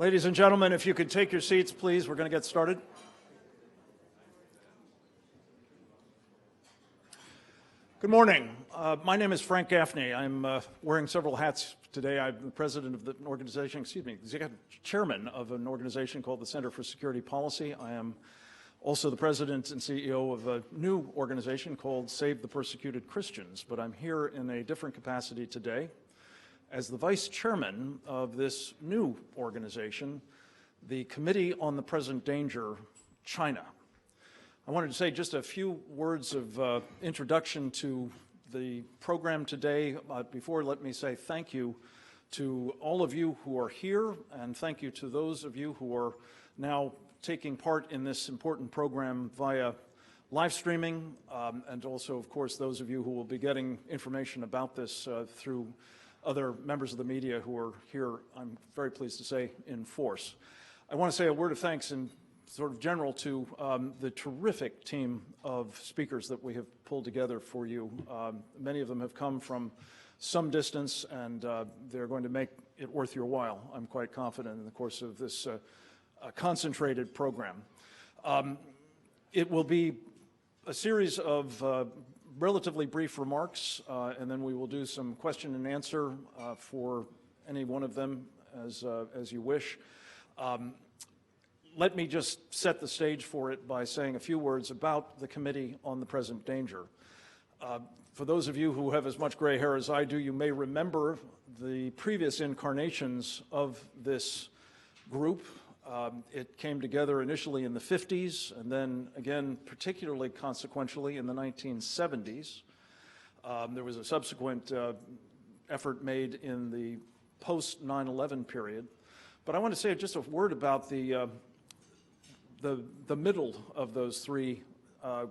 Ladies and gentlemen, if you could take your seats, please, we're going to get started. Good morning. My name is Frank Gaffney. I'm wearing several hats today. I'm the president of the organization, executive chairman of an organization called the Center for Security Policy. I am also the president and CEO of a new organization called Save the Persecuted Christians, but I'm here in a different capacity today as the vice chairman of this new organization, the Committee on the Present Danger, China. I wanted to say just a few words of introduction to the program today. Before, let me say thank you to all of you who are here, and thank you to those of you who are now taking part in this important program via live streaming, and also, of course, those of you who will be getting information about this through other members of the media who are here, I'm very pleased to say, in force. I want to say a word of thanks in sort of general to the terrific team of speakers that we have pulled together for you. Many of them have come from some distance, and they're going to make it worth your while, I'm quite confident, in the course of this a concentrated program. It will be a series of relatively brief remarks, and then we will do some question and answer for any one of them as you wish. Let me just set the stage for it by saying a few words about the Committee on the Present Danger. For those of you who have as much gray hair as I do, you may remember the previous incarnations of this group. It came together initially in the 50s, and then again, particularly consequentially, in the 1970s. There was a subsequent effort made in the post-9/11 period. But I want to say just a word about the middle of those three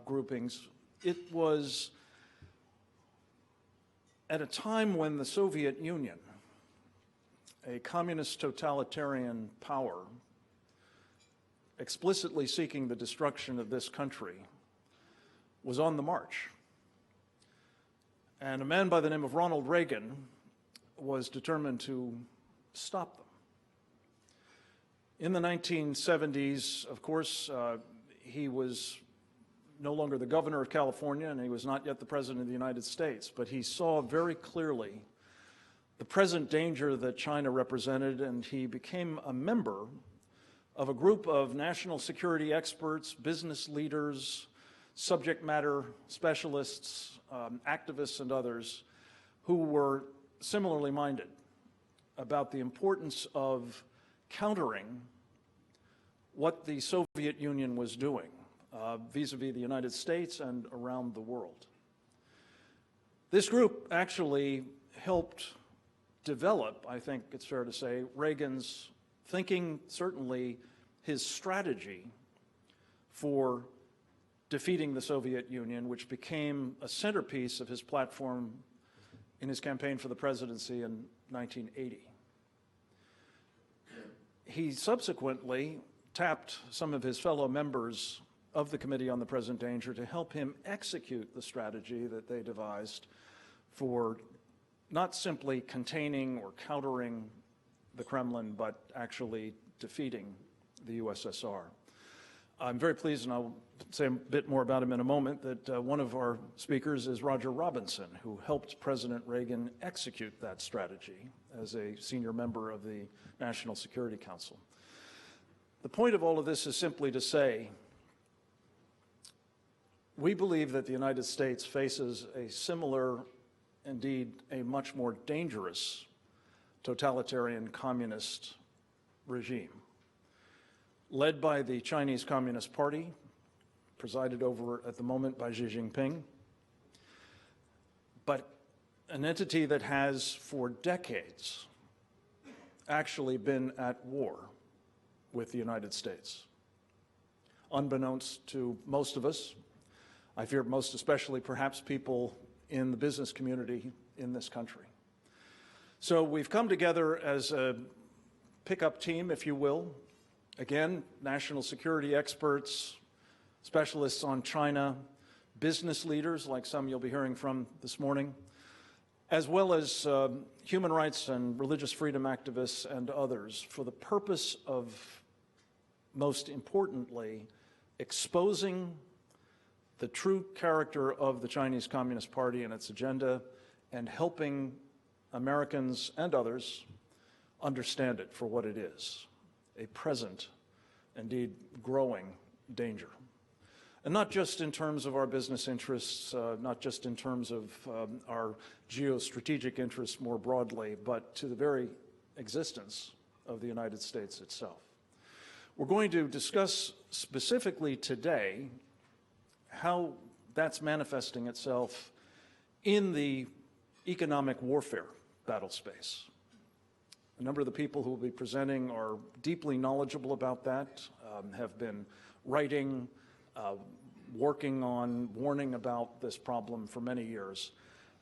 groupings. It was at a time when the Soviet Union, a communist totalitarian power, explicitly seeking the destruction of this country, was on the march. And a man by the name of Ronald Reagan was determined to stop them. In the 1970s, of course, he was no longer the governor of California, and he was not yet the president of the United States, but he saw very clearly the present danger that China represented, and he became a member of a group of national security experts, business leaders, subject matter specialists, activists, and others who were similarly minded about the importance of countering what the Soviet Union was doing vis-a-vis the United States and around the world. This group actually helped develop, I think it's fair to say, Reagan's thinking, certainly his strategy for defeating the Soviet Union, which became a centerpiece of his platform in his campaign for the presidency in 1980. He subsequently tapped some of his fellow members of the Committee on the Present Danger to help him execute the strategy that they devised for not simply containing or countering the Kremlin, but actually defeating the USSR. I'm very pleased, and I'll say a bit more about him in a moment, that one of our speakers is Roger Robinson, who helped President Reagan execute that strategy as a senior member of the National Security Council. The point of all of this is simply to say, we believe that the United States faces a similar, indeed a much more dangerous, totalitarian communist regime, led by the Chinese Communist Party, presided over at the moment by Xi Jinping, but an entity that has for decades actually been at war with the United States. Unbeknownst to most of us, I fear most especially perhaps people in the business community in this country. So we've come together as a pickup team, if you will. Again, national security experts, specialists on China, business leaders like some you'll be hearing from this morning, as well as human rights and religious freedom activists and others, for the purpose of, most importantly, exposing the true character of the Chinese Communist Party and its agenda, and helping Americans and others understand it for what it is, a present, indeed growing danger. And not just in terms of our business interests, not just in terms of our geostrategic interests more broadly, but to the very existence of the United States itself. We're going to discuss specifically today how that's manifesting itself in the economic warfare battle space. A number of the people who will be presenting are deeply knowledgeable about that, have been writing, working on, warning about this problem for many years.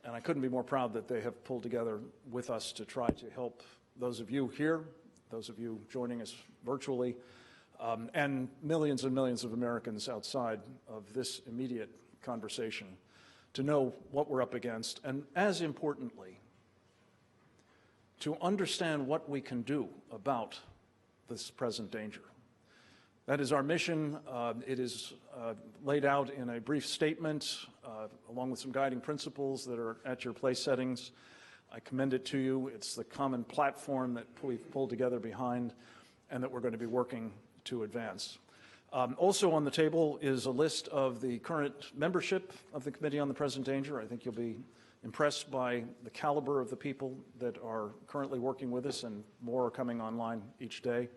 And I couldn't be more proud that they have pulled together with us to try to help those of you here, those of you joining us virtually, and millions of Americans outside of this immediate conversation to know what we're up against, and as importantly, to understand what we can do about this present danger. That is our mission. It is laid out in a brief statement, along with some guiding principles that are at your place settings. I commend it to you. It's the common platform that we've pulled together behind and that we're going to be working to advance. Also on the table is a list of the current membership of the Committee on the Present Danger. I think you'll be impressed by the caliber of the people that are currently working with us, and more are coming online each day.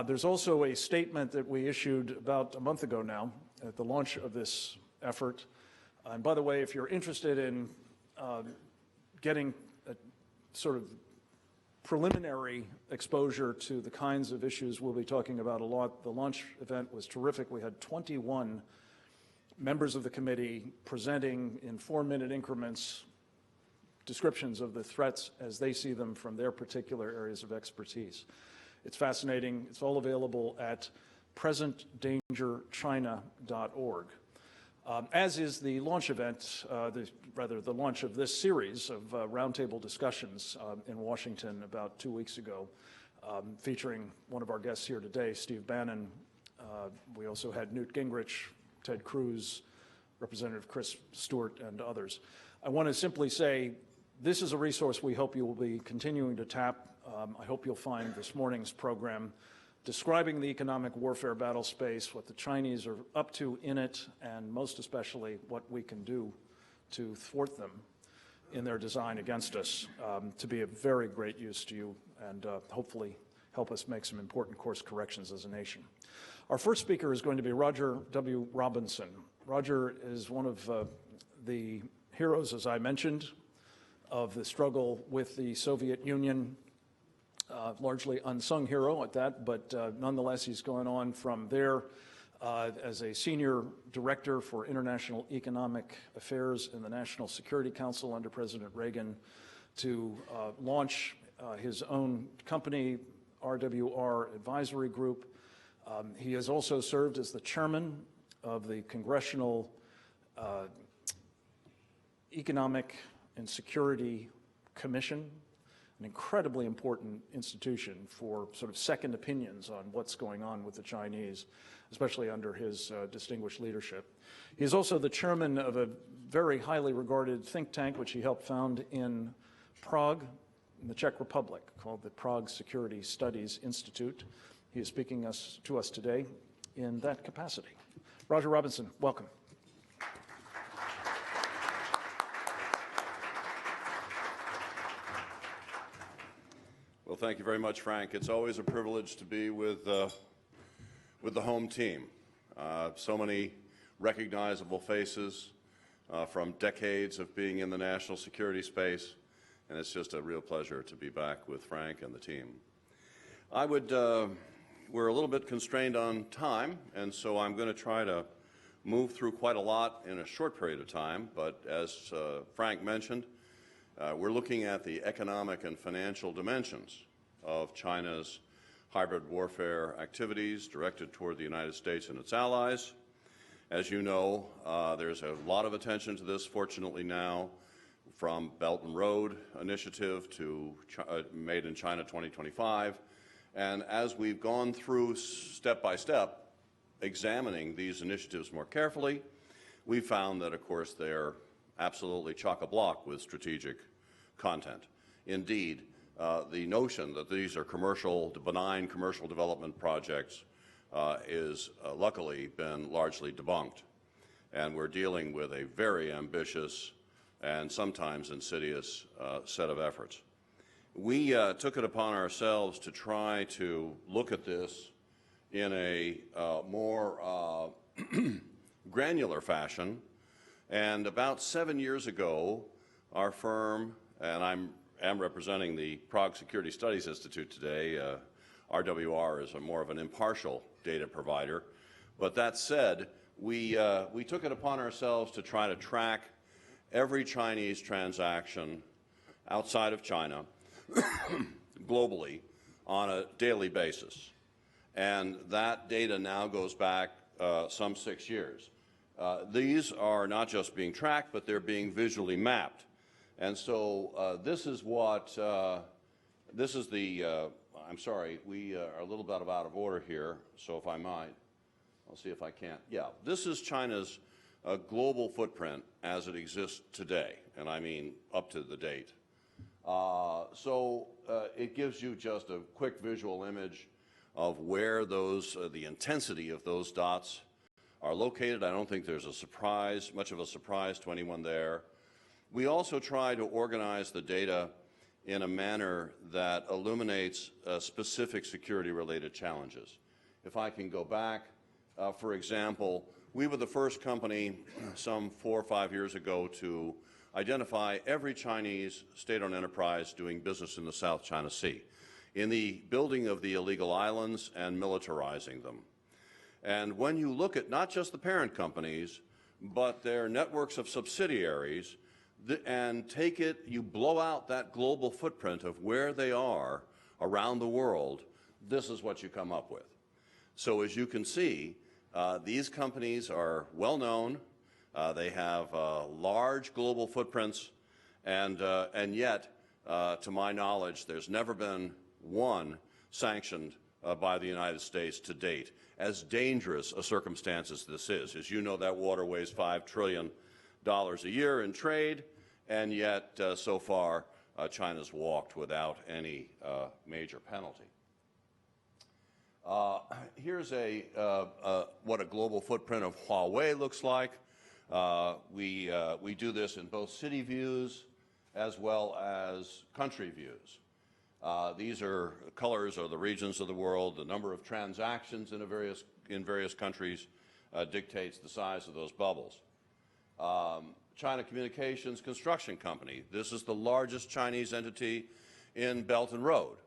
There's also a statement that we issued about a month ago now at the launch of this effort. And by the way, if you're interested in getting a sort of preliminary exposure to the kinds of issues we'll be talking about a lot, the launch event was terrific. We had 21 members of the committee presenting in 4-minute increments descriptions of the threats as they see them from their particular areas of expertise. It's fascinating. It's all available at presentdangerchina.org. As is the launch event, the launch of this series of roundtable discussions in Washington about 2 weeks ago, featuring one of our guests here today, Steve Bannon. We also had Newt Gingrich, Ted Cruz, Representative Chris Stewart, and others. I want to simply say this is a resource we hope you will be continuing to tap. I hope you'll find this morning's program describing the economic warfare battle space, what the Chinese are up to in it, and most especially what we can do to thwart them in their design against us, to be of very great use to you and hopefully help us make some important course corrections as a nation. Our first speaker is going to be Roger W. Robinson. Roger is one of the heroes, as I mentioned, of the struggle with the Soviet Union. Largely unsung hero at that, but nonetheless, he's going on from there as a senior director for international economic affairs in the National Security Council under President Reagan to launch his own company, RWR Advisory Group. He has also served as the chairman of the Congressional Economic and Security Commission, an incredibly important institution for sort of second opinions on what's going on with the Chinese, especially under his distinguished leadership. He is also the chairman of a very highly regarded think tank, which he helped found in Prague, in the Czech Republic, called the Prague Security Studies Institute. He is speaking to us today in that capacity. Roger Robinson, welcome. Well, thank you very much, Frank. It's always a privilege to be with the home team. So many recognizable faces from decades of being in the national security space, and it's just a real pleasure to be back with Frank and the team. We're a little bit constrained on time, and so I'm going to try to move through quite a lot in a short period of time, but as Frank mentioned, we're looking at the economic and financial dimensions of China's hybrid warfare activities directed toward the United States and its allies. As you know, there's a lot of attention to this, fortunately now, from Belt and Road Initiative to Made in China 2025. And as we've gone through step by step, examining these initiatives more carefully, we found that, of course, they're absolutely chock-a-block with strategic content. Indeed, the notion that these are benign commercial development projects is luckily been largely debunked. And we're dealing with a very ambitious and sometimes insidious set of efforts. We took it upon ourselves to try to look at this in a more granular fashion. And about 7 years ago, our firm, and I am representing the Prague Security Studies Institute today. RWR is more of an impartial data provider. But that said, we took it upon ourselves to try to track every Chinese transaction outside of China globally on a daily basis. And that data now goes back some 6 years. These are not just being tracked, but they're being visually mapped. And so this is what, this is the, I'm sorry, we are a little bit out of order here, so if I might, I'll see if I can't. Yeah, this is China's global footprint as it exists today, and I mean up to the date. So it gives you just a quick visual image of where those, the intensity of those dots are located. I don't think there's a surprise, much of a surprise to anyone there. We also try to organize the data in a manner that illuminates specific security-related challenges. If I can go back, for example, we were the first company some 4 or 5 years ago to identify every Chinese state-owned enterprise doing business in the South China Sea, in the building of the illegal islands and militarizing them. And when you look at not just the parent companies, but their networks of subsidiaries, and take it, you blow out that global footprint of where they are around the world, this is what you come up with. So as you can see, these companies are well known. They have large global footprints, and yet, to my knowledge, there's never been one sanctioned by the United States to date. As dangerous a circumstance as this is. As you know, that water weighs $5 trillion a year in trade, and yet, so far, China's walked without any major penalty. Here's what a global footprint of Huawei looks like. We do this in both city views as well as country views. These are colors of the regions of the world. The number of transactions in various countries dictates the size of those bubbles. China Communications Construction Company. This is the largest Chinese entity in Belt and Road.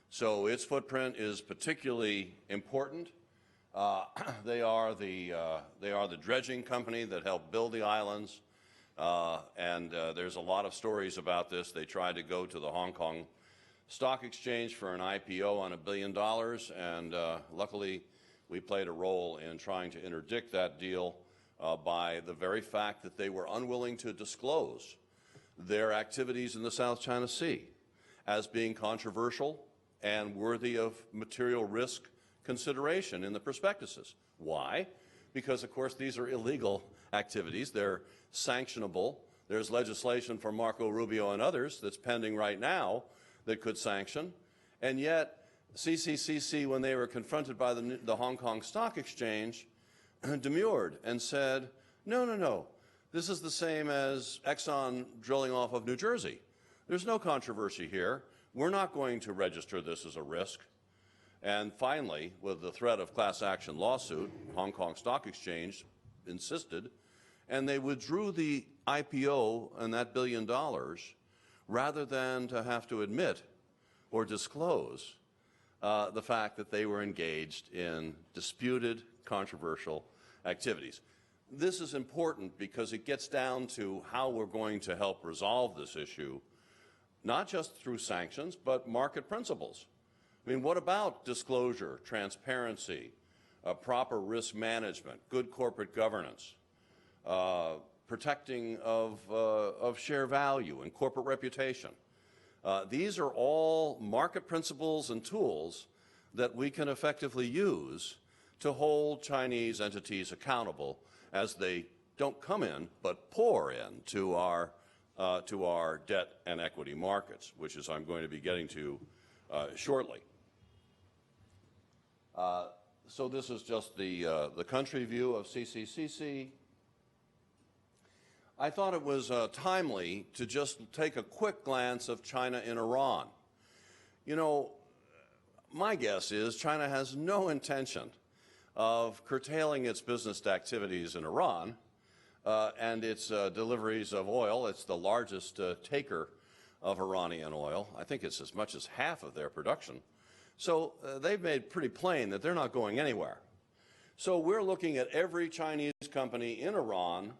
So its footprint is particularly important. They are the dredging company that helped build the islands, and there's a lot of stories about this. They tried to go to the Hong Kong Stock Exchange for an IPO on $1 billion, and luckily we played a role in trying to interdict that deal by the very fact that they were unwilling to disclose their activities in the South China Sea as being controversial and worthy of material risk consideration in the prospectuses. Why? Because, of course, these are illegal activities. They're sanctionable. There's legislation for Marco Rubio and others that's pending right now that could sanction. And yet, CCCC, when they were confronted by the Hong Kong Stock Exchange, demurred and said, no, no, no, this is the same as Exxon drilling off of New Jersey. There's no controversy here. We're not going to register this as a risk. And finally, with the threat of class action lawsuit, Hong Kong Stock Exchange insisted, and they withdrew the IPO and that $1 billion rather than to have to admit or disclose the fact that they were engaged in disputed, controversial activities. This is important because it gets down to how we're going to help resolve this issue, not just through sanctions, but market principles. I mean, what about disclosure, transparency, proper risk management, good corporate governance, protecting of share value and corporate reputation. These are all market principles and tools that we can effectively use to hold Chinese entities accountable as they don't come in but pour in to our debt and equity markets, which is I'm going to be getting to shortly. So this is just the country view of CCCC. I thought it was timely to just take a quick glance of China and Iran. You know, my guess is China has no intention of curtailing its business activities in Iran and its deliveries of oil. It's the largest taker of Iranian oil. I think it's as much as half of their production. So they've made pretty plain that they're not going anywhere. So we're looking at every Chinese company in Iran,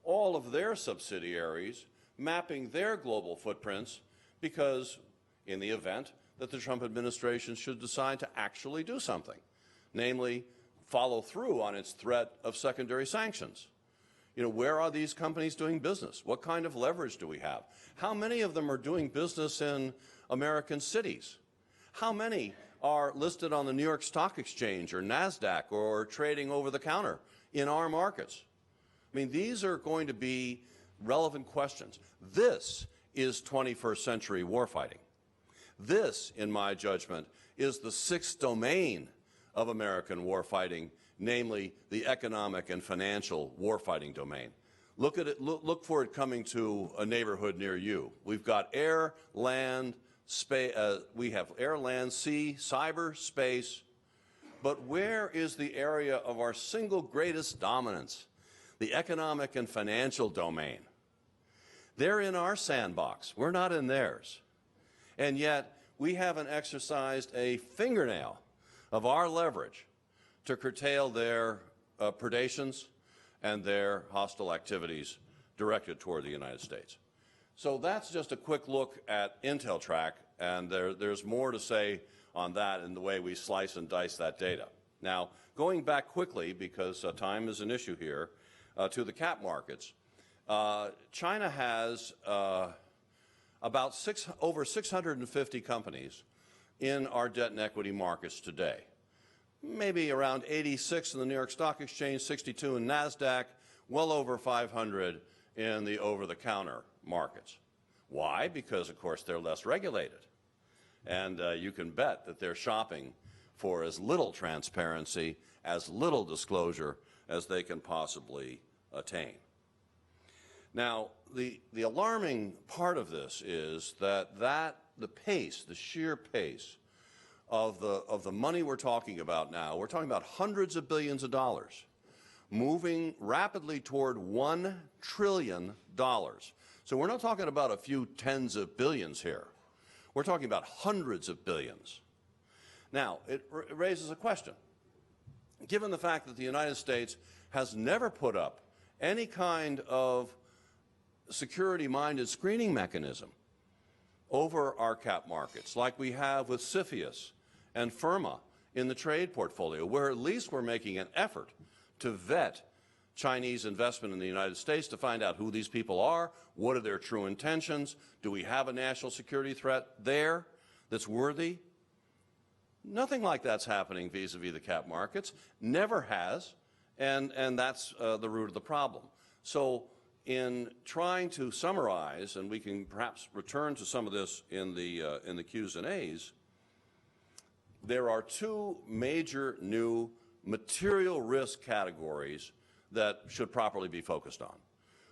all of their subsidiaries, mapping their global footprints, because in the event that the Trump administration should decide to actually do something, namely follow through on its threat of secondary sanctions. You know, where are these companies doing business? What kind of leverage do we have? How many of them are doing business in American cities? How many are listed on the New York Stock Exchange or NASDAQ or trading over the counter in our markets? I mean, these are going to be relevant questions. This is 21st century warfighting. This, in my judgment, is the sixth domain of American warfighting, namely the economic and financial warfighting domain. Look at it. Look for it coming to a neighborhood near you. We've got air, land, space. We have air, land, sea, cyber, space. But where is the area of our single greatest dominance? The economic and financial domain. They're in our sandbox. We're not in theirs. And yet, we haven't exercised a fingernail of our leverage to curtail their predations and their hostile activities directed toward the United States. So that's just a quick look at Intel Track, and there's more to say on that in the way we slice and dice that data. Now, going back quickly, because time is an issue here, to the cap markets, China has about over 650 companies in our debt and equity markets today. Maybe around 86 in the New York Stock Exchange, 62 in NASDAQ, well over 500 in the over-the-counter markets. Why? Because, of course, they're less regulated. And you can bet that they're shopping for as little transparency, as little disclosure as they can possibly attain. Now, the alarming part of this is that the pace, the sheer pace of the money we're talking about now, we're talking about hundreds of billions of dollars, moving rapidly toward $1 trillion. So we're not talking about a few tens of billions here. We're talking about hundreds of billions. Now, it raises a question. Given the fact that the United States has never put up any kind of security-minded screening mechanism over our cap markets, like we have with CFIUS and FIRMA in the trade portfolio, where at least we're making an effort to vet Chinese investment in the United States to find out who these people are, what are their true intentions, do we have a national security threat there that's worthy? Nothing like that's happening vis-a-vis the cap markets, never has, and that's the root of the problem. So in trying to summarize, and we can perhaps return to some of this in the Q's and A's, there are two major new material risk categories that should properly be focused on.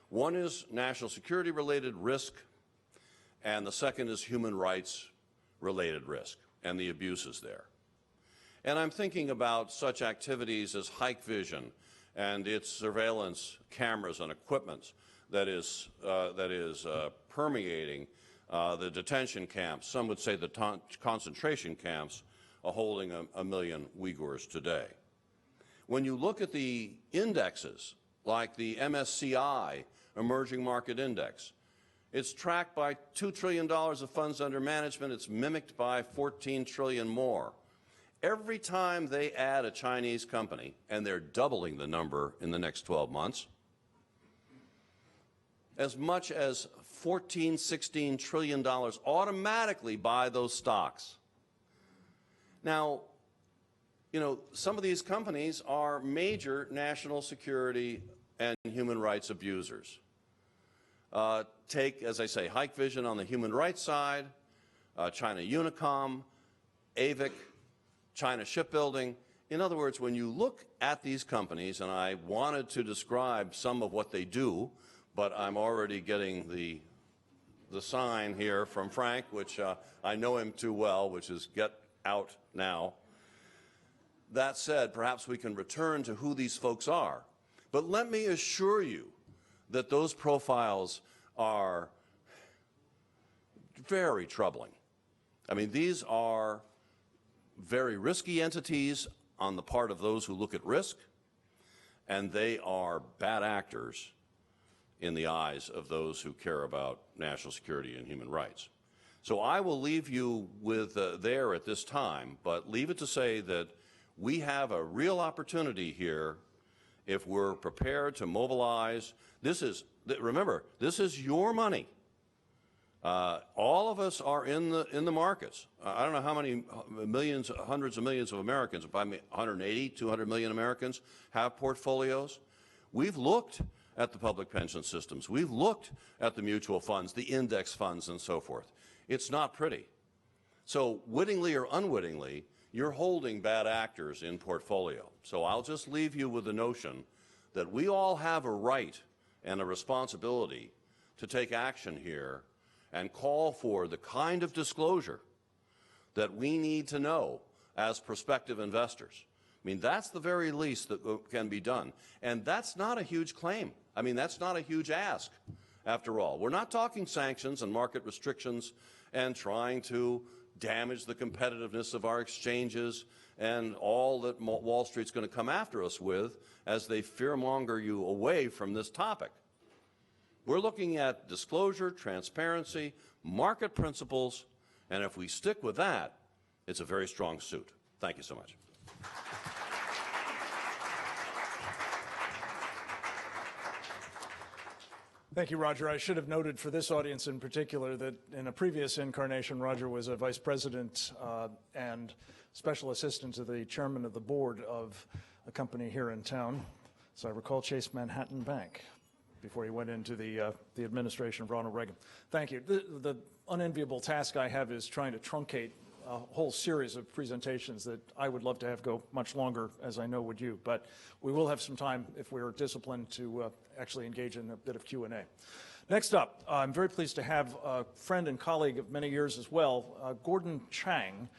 One is national security related risk, and the second is human rights related risk and the abuses there. And I'm thinking about such activities as Hike Vision and its surveillance cameras and equipment that is permeating the detention camps, some would say the concentration camps, holding a million Uyghurs today. When you look at the indexes, like the MSCI Emerging Market Index, it's tracked by $2 trillion of funds under management. It's mimicked by 14 trillion more. Every time they add a Chinese company, and they're doubling the number in the next 12 months, as much as $14, $16 trillion automatically buy those stocks. Now, you know, some of these companies are major national security and human rights abusers. Take, as I say, Hikvision on the human rights side, China Unicom, AVIC, China Shipbuilding. In other words, when you look at these companies, and I wanted to describe some of what they do, but I'm already getting the sign here from Frank, which I know him too well, which is get out now. That said, perhaps we can return to who these folks are. But let me assure you that those profiles are very troubling. I mean, these are very risky entities on the part of those who look at risk, and they are bad actors in the eyes of those who care about national security and human rights. So I will leave you with there at this time, but leave it to say that we have a real opportunity here if we're prepared to mobilize. Remember, this is your money. All of us are in the markets. I don't know how many millions, hundreds of millions of Americans, 180, 200 million Americans have portfolios. We've looked at the public pension systems. We've looked at the mutual funds, the index funds, and so forth. It's not pretty. So wittingly or unwittingly, you're holding bad actors in portfolio. So I'll just leave you with the notion that we all have a right and a responsibility to take action here and call for the kind of disclosure that we need to know as prospective investors. I mean, that's the very least that can be done. And that's not a huge claim. I mean, that's not a huge ask, after all. We're not talking sanctions and market restrictions and trying to damage the competitiveness of our exchanges and all that Wall Street's going to come after us with as they fearmonger you away from this topic. We're looking at disclosure, transparency, market principles, and if we stick with that, it's a very strong suit. Thank you so much. Thank you, Roger. I should have noted for this audience in particular that in a previous incarnation, Roger was a vice president and special assistant to the chairman of the board of a company here in town, as I recall, Chase Manhattan Bank, before he went into the administration of Ronald Reagan. Thank you. The unenviable task I have is trying to truncate a whole series of presentations that I would love to have go much longer, as I know would you, but we will have some time if we're disciplined to actually engage in a bit of Q&A. Next up, I'm very pleased to have a friend and colleague of many years as well, Gordon Chang.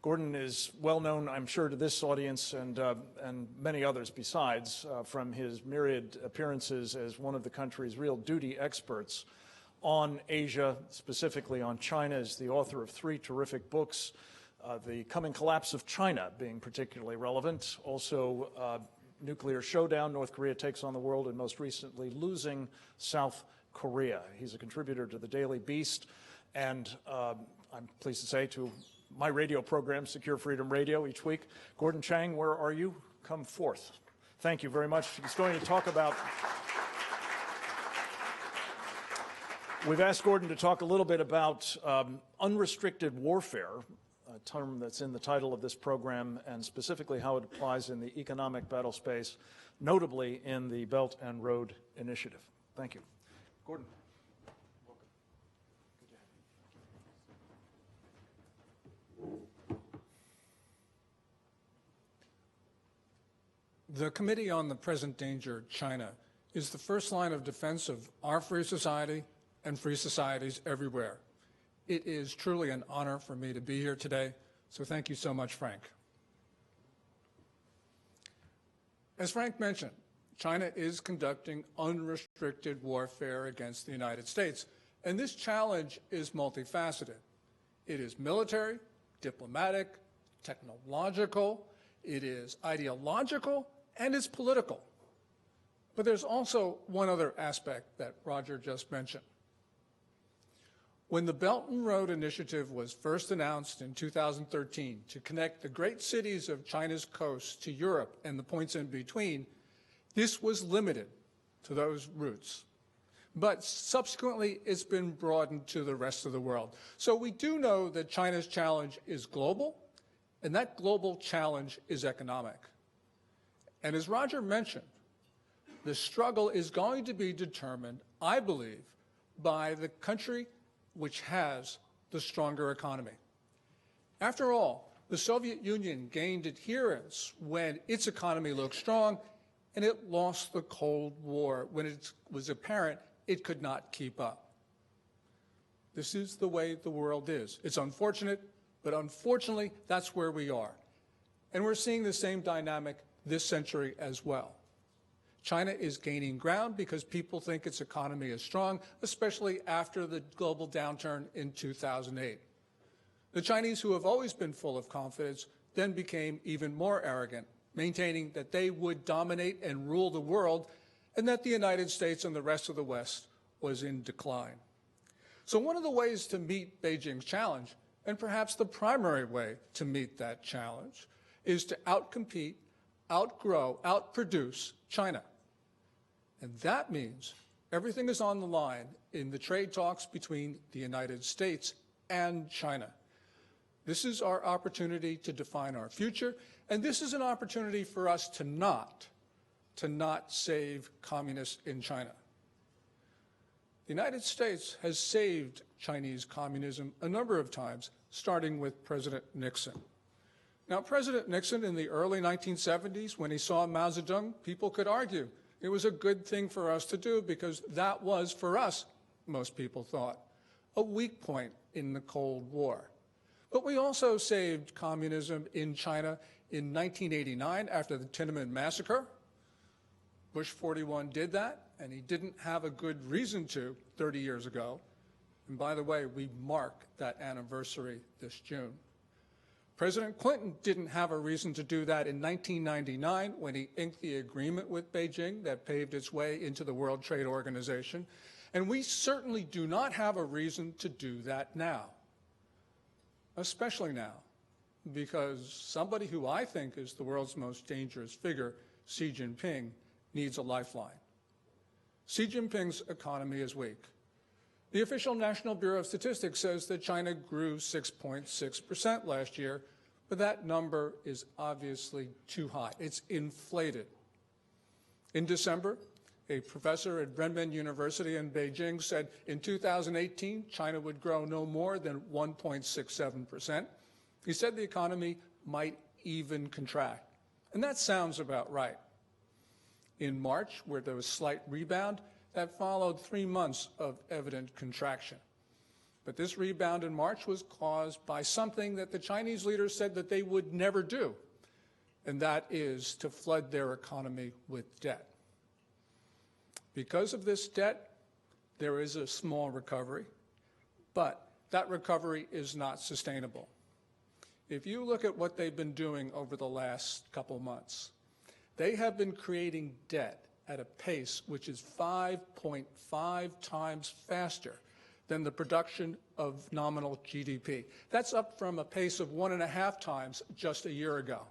Gordon is well known, I'm sure, to this audience and many others besides, from his myriad appearances as one of the country's real duty experts on Asia, specifically on China, as the author of 3 terrific books, The Coming Collapse of China being particularly relevant, also Nuclear Showdown, North Korea Takes on the World, and most recently, Losing South Korea. He's a contributor to the Daily Beast, and I'm pleased to say to my radio program, Secure Freedom Radio, each week. Gordon Chang, where are you? Come forth. Thank you very much. He's going to talk about... We've asked Gordon to talk a little bit about unrestricted warfare, a term that's in the title of this program, and specifically how it applies in the economic battle space, notably in the Belt and Road Initiative. Thank you. Gordon. Welcome. Good to have you. The Committee on the Present Danger, China, is the first line of defense of our free society and free societies everywhere. It is truly an honor for me to be here today, so thank you so much, Frank. As Frank mentioned, China is conducting unrestricted warfare against the United States, and this challenge is multifaceted. It is military, diplomatic, technological, it is ideological, and it's political. But there's also one other aspect that Roger just mentioned. When the Belt and Road Initiative was first announced in 2013 to connect the great cities of China's coast to Europe and the points in between, this was limited to those routes. but subsequently it's been broadened to the rest of the world. So we do know that China's challenge is global, and that global challenge is economic. And as Roger mentioned, the struggle is going to be determined, I believe, by the country which has the stronger economy. After all, the Soviet Union gained adherence when its economy looked strong, and it lost the Cold War when it was apparent it could not keep up. This is the way the world is. It's unfortunate, but unfortunately, that's where we are. And we're seeing the same dynamic this century as well. China is gaining ground because people think its economy is strong, especially after the global downturn in 2008. The Chinese, who have always been full of confidence, then became even more arrogant, maintaining that they would dominate and rule the world and that the United States and the rest of the West was in decline. So one of the ways to meet Beijing's challenge, and perhaps the primary way to meet that challenge, is to outcompete, outgrow, outproduce China. And that means everything is on the line in the trade talks between the United States and China. This is our opportunity to define our future, and this is an opportunity for us to not save communists in China. The United States has saved Chinese communism a number of times, starting with President Nixon. Now, President Nixon in the early 1970s, when he saw Mao Zedong, people could argue it was a good thing for us to do because that was, for us, most people thought, a weak point in the Cold War. But we also saved communism in China in 1989 after the Tiananmen Massacre. Bush 41 did that, and he didn't have a good reason to 30 years ago. And by the way, we mark that anniversary this June. President Clinton didn't have a reason to do that in 1999 when he inked the agreement with Beijing that paved its way into the World Trade Organization. And we certainly do not have a reason to do that now, especially now, because somebody who I think is the world's most dangerous figure, Xi Jinping, needs a lifeline. Xi Jinping's economy is weak. The official National Bureau of Statistics says that China grew 6.6% last year, but that number is obviously too high. It's inflated. In December, a professor at Renmin University in Beijing said in 2018, China would grow no more than 1.67%. He said the economy might even contract. And that sounds about right. In March, where there was slight rebound, that followed 3 months of evident contraction. But this rebound in March was caused by something that the Chinese leaders said that they would never do, and that is to flood their economy with debt. Because of this debt, there is a small recovery, but that recovery is not sustainable. If you look at what they've been doing over the last couple months, they have been creating debt at a pace which is 5.5 times faster than the production of nominal GDP. That's up from a pace of 1.5 times just a year ago.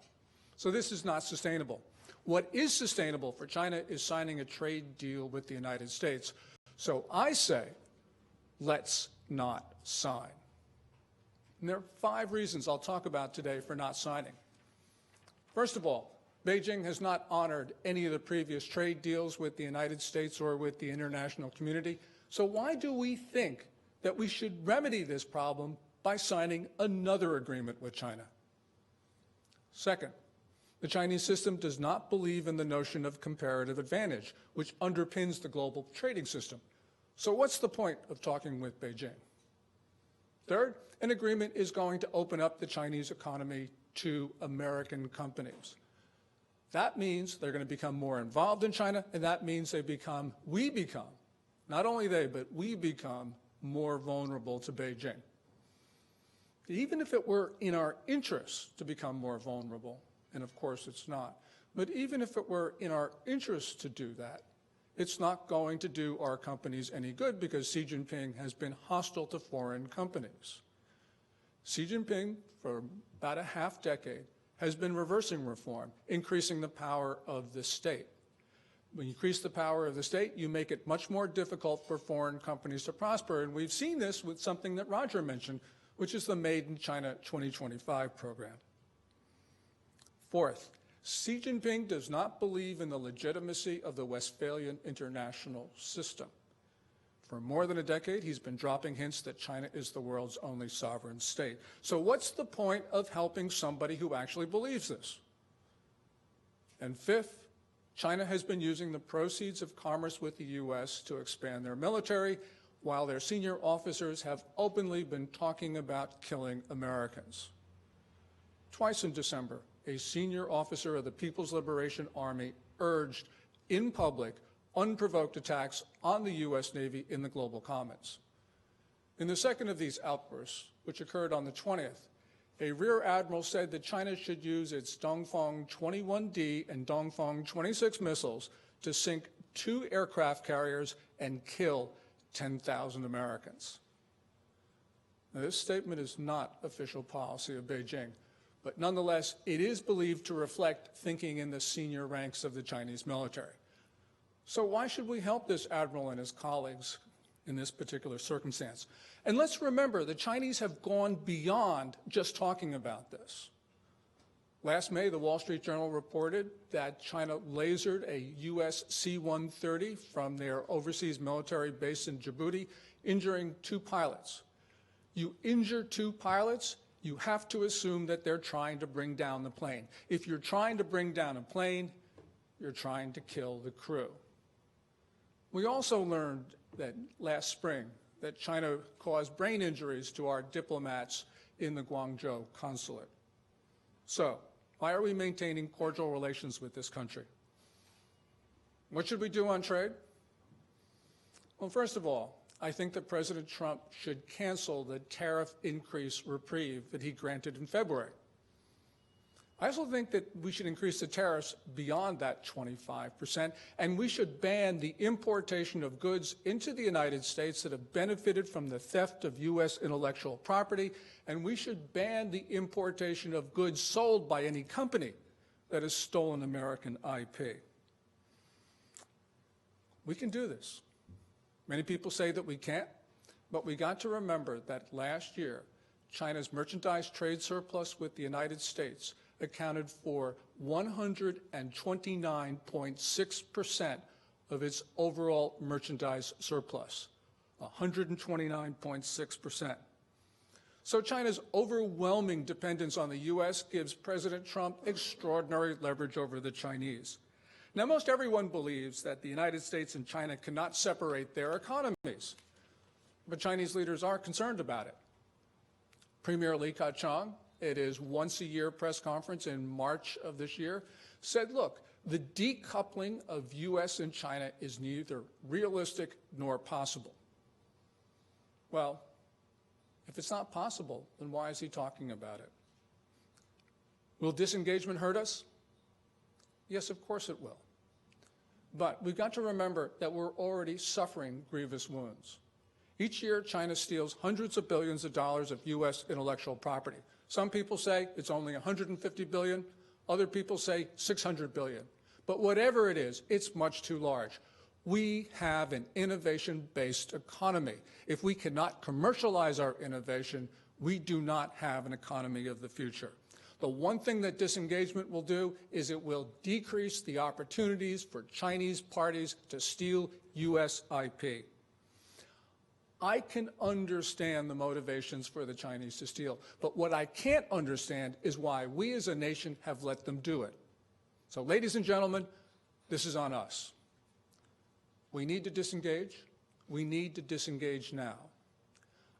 So this is not sustainable. What is sustainable for China is signing a trade deal with the United States. So I say, let's not sign. And there are 5 reasons I'll talk about today for not signing. First of all, Beijing has not honored any of the previous trade deals with the United States or with the international community. So why do we think that we should remedy this problem by signing another agreement with China? Second, the Chinese system does not believe in the notion of comparative advantage, which underpins the global trading system. So what's the point of talking with Beijing? Third, an agreement is going to open up the Chinese economy to American companies. That means they're going to become more involved in China, and that means we become, not only they, but we become more vulnerable to Beijing. Even if it were in our interest to become more vulnerable, and of course it's not, but even if it were in our interest to do that, it's not going to do our companies any good because Xi Jinping has been hostile to foreign companies. Xi Jinping, for about a half decade, has been reversing reform, increasing the power of the state. When you increase the power of the state, you make it much more difficult for foreign companies to prosper. And we've seen this with something that Roger mentioned, which is the Made in China 2025 program. Fourth, Xi Jinping does not believe in the legitimacy of the Westphalian international system. For more than a decade, he's been dropping hints that China is the world's only sovereign state. So what's the point of helping somebody who actually believes this? And fifth, China has been using the proceeds of commerce with the U.S. to expand their military, while their senior officers have openly been talking about killing Americans. Twice in December, a senior officer of the People's Liberation Army urged in public unprovoked attacks on the U.S. Navy in the global commons. In the second of these outbursts, which occurred on the 20th, a rear admiral said that China should use its Dongfeng 21D and Dongfeng 26 missiles to sink 2 aircraft carriers and kill 10,000 Americans. Now, this statement is not official policy of Beijing, but nonetheless, it is believed to reflect thinking in the senior ranks of the Chinese military. So why should we help this admiral and his colleagues in this particular circumstance? And let's remember, the Chinese have gone beyond just talking about this. Last May, the Wall Street Journal reported that China lasered a U.S. C-130 from their overseas military base in Djibouti, injuring 2 pilots. You injure 2 pilots, you have to assume that they're trying to bring down the plane. If you're trying to bring down a plane, you're trying to kill the crew. We also learned that last spring that China caused brain injuries to our diplomats in the Guangzhou consulate. So, why are we maintaining cordial relations with this country? What should we do on trade? Well, first of all, I think that President Trump should cancel the tariff increase reprieve that he granted in February. I also think that we should increase the tariffs beyond that 25%, and we should ban the importation of goods into the United States that have benefited from the theft of U.S. intellectual property, and we should ban the importation of goods sold by any company that has stolen American IP. We can do this. Many people say that we can't, but we got to remember that last year, China's merchandise trade surplus with the United States accounted for 129.6% of its overall merchandise surplus, 129.6%. So China's overwhelming dependence on the U.S. gives President Trump extraordinary leverage over the Chinese. Now, most everyone believes that the United States and China cannot separate their economies, but Chinese leaders are concerned about it. Premier Li Keqiang, at his once-a-year press conference in March of this year, said, look, the decoupling of U.S. and China is neither realistic nor possible. Well, if it's not possible, then why is he talking about it? Will disengagement hurt us? Yes, of course it will. But we've got to remember that we're already suffering grievous wounds. Each year, China steals hundreds of billions of dollars of U.S. intellectual property. Some people say it's only 150 billion. Other people say 600 billion. But whatever it is, it's much too large. We have an innovation-based economy. If we cannot commercialize our innovation, we do not have an economy of the future. The one thing that disengagement will do is it will decrease the opportunities for Chinese parties to steal U.S. IP. I can understand the motivations for the Chinese to steal, but what I can't understand is why we as a nation have let them do it. So, ladies and gentlemen, this is on us. We need to disengage. We need to disengage now.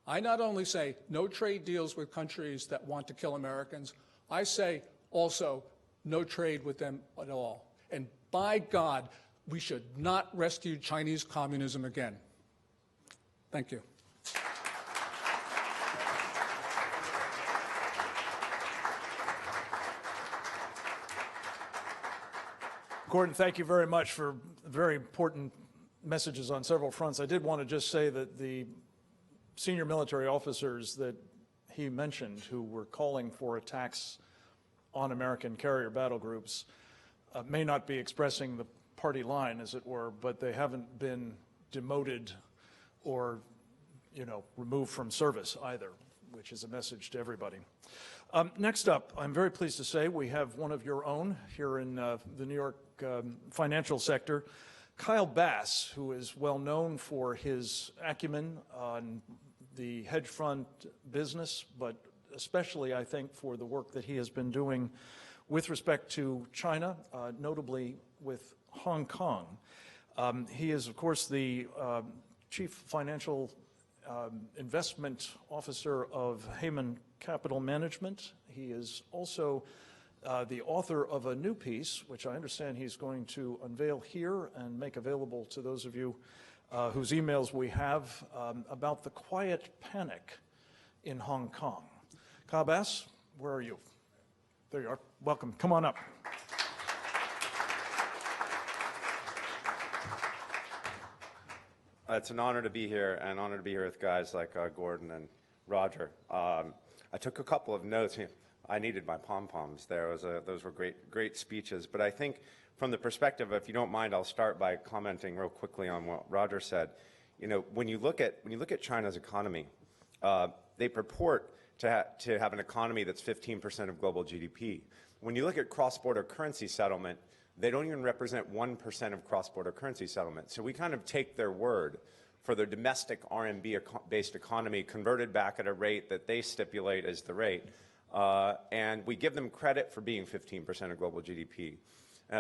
I not only say no trade deals with countries that want to kill Americans, I say also no trade with them at all. And by God, we should not rescue Chinese communism again. Thank you. Gordon, thank you very much for very important messages on several fronts. I did want to just say that the senior military officers that he mentioned who were calling for attacks on American carrier battle groups may not be expressing the party line, as it were, but they haven't been demoted or, removed from service either, which is a message to everybody. Next up, I'm very pleased to say we have one of your own here in the New York financial sector, Kyle Bass, who is well known for his acumen on the hedge fund business, but especially, I think, for the work that he has been doing with respect to China, notably with Hong Kong. He is, of course, the Chief Financial Investment Officer of Heyman Capital Management. He is also the author of a new piece, which I understand he's going to unveil here and make available to those of you whose emails we have, about the quiet panic in Hong Kong. Kyle Bass, where are you? There you are. Welcome. Come on up. It's an honor to be here, and an honor to be here with guys like Gordon and Roger. I took a couple of notes. I needed my pom-poms there. Those were great speeches. But I think from the perspective, if you don't mind, I'll start by commenting real quickly on what Roger said. When you look at China's economy, they purport to have an economy that's 15% of global GDP. When you look at cross-border currency settlement, they don't even represent 1% of cross-border currency settlement. So we kind of take their word for their domestic RMB-based economy converted back at a rate that they stipulate as the rate. And we give them credit for being 15% of global GDP.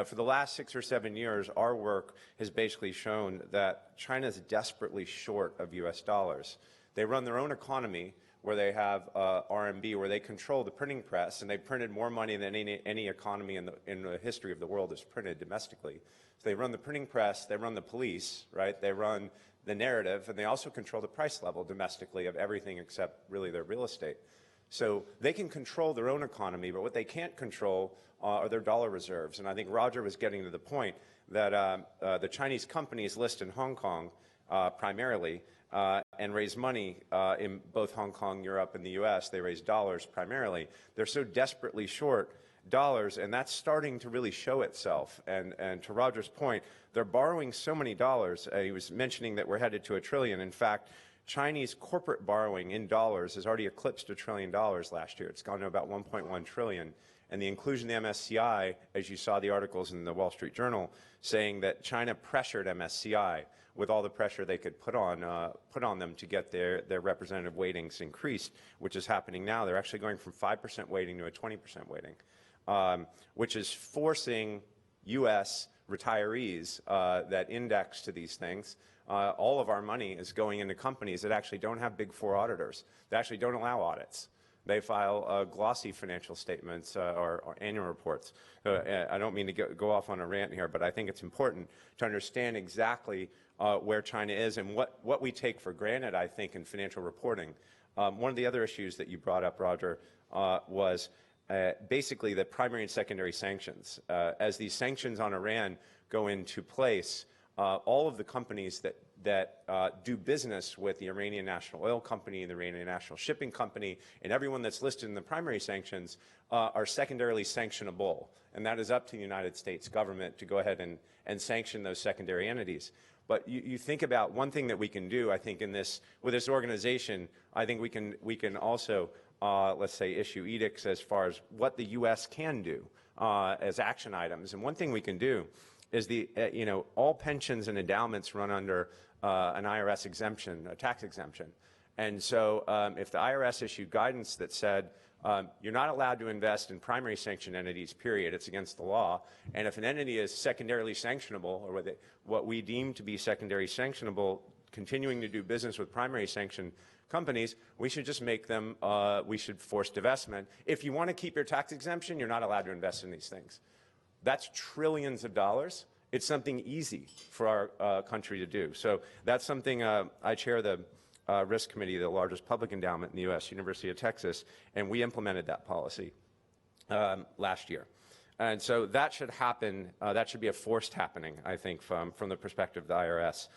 For the last 6 or 7 years, our work has basically shown that China is desperately short of US dollars. They run their own economy where they have RMB, where they control the printing press, and they printed more money than any economy in the history of the world has printed domestically. So they run the printing press, they run the police, right? They run the narrative, and they also control the price level domestically of everything except really their real estate. So they can control their own economy, but what they can't control are their dollar reserves. And I think Roger was getting to the point that the Chinese companies list in Hong Kong primarily, and raise money in both Hong Kong, Europe, and the US. They raise dollars primarily. They're so desperately short dollars, and that's starting to really show itself. And to Roger's point, they're borrowing so many dollars. He was mentioning that we're headed to $1 trillion. In fact, Chinese corporate borrowing in dollars has already eclipsed $1 trillion last year. It's gone to about 1.1 trillion. And the inclusion of the MSCI, as you saw the articles in the Wall Street Journal, saying that China pressured MSCI with all the pressure they could put on them to get their representative weightings increased, which is happening now. They're actually going from 5% weighting to a 20% weighting, which is forcing U.S. retirees that index to these things. All of our money is going into companies that actually don't have Big Four auditors. They actually don't allow audits. They file glossy financial statements or annual reports. I don't mean to go off on a rant here, but I think it's important to understand exactly where China is and what we take for granted, I think, in financial reporting. One of the other issues that you brought up, Roger, was basically the primary and secondary sanctions. As these sanctions on Iran go into place, all of the companies that do business with the Iranian National Oil Company and the Iranian National Shipping Company and everyone that's listed in the primary sanctions are secondarily sanctionable. And that is up to the United States government to go ahead and sanction those secondary entities. But you think about one thing that we can do, I think, with this organization, I think we can also, let's say, issue edicts as far as what the U.S. can do as action items. And one thing we can do is all pensions and endowments run under an IRS exemption, a tax exemption. And so if the IRS issued guidance that said you're not allowed to invest in primary sanctioned entities, period, it's against the law, and if an entity is secondarily sanctionable, or what we deem to be secondary sanctionable, continuing to do business with primary sanctioned companies, we should just make them, we should force divestment. If you want to keep your tax exemption, you're not allowed to invest in these things. That's trillions of dollars. It's something easy for our country to do. So that's something I chair the risk committee of the largest public endowment in the U.S., University of Texas, and we implemented that policy last year. And so that should happen. That should be a forced happening, I think, from the perspective of the IRS.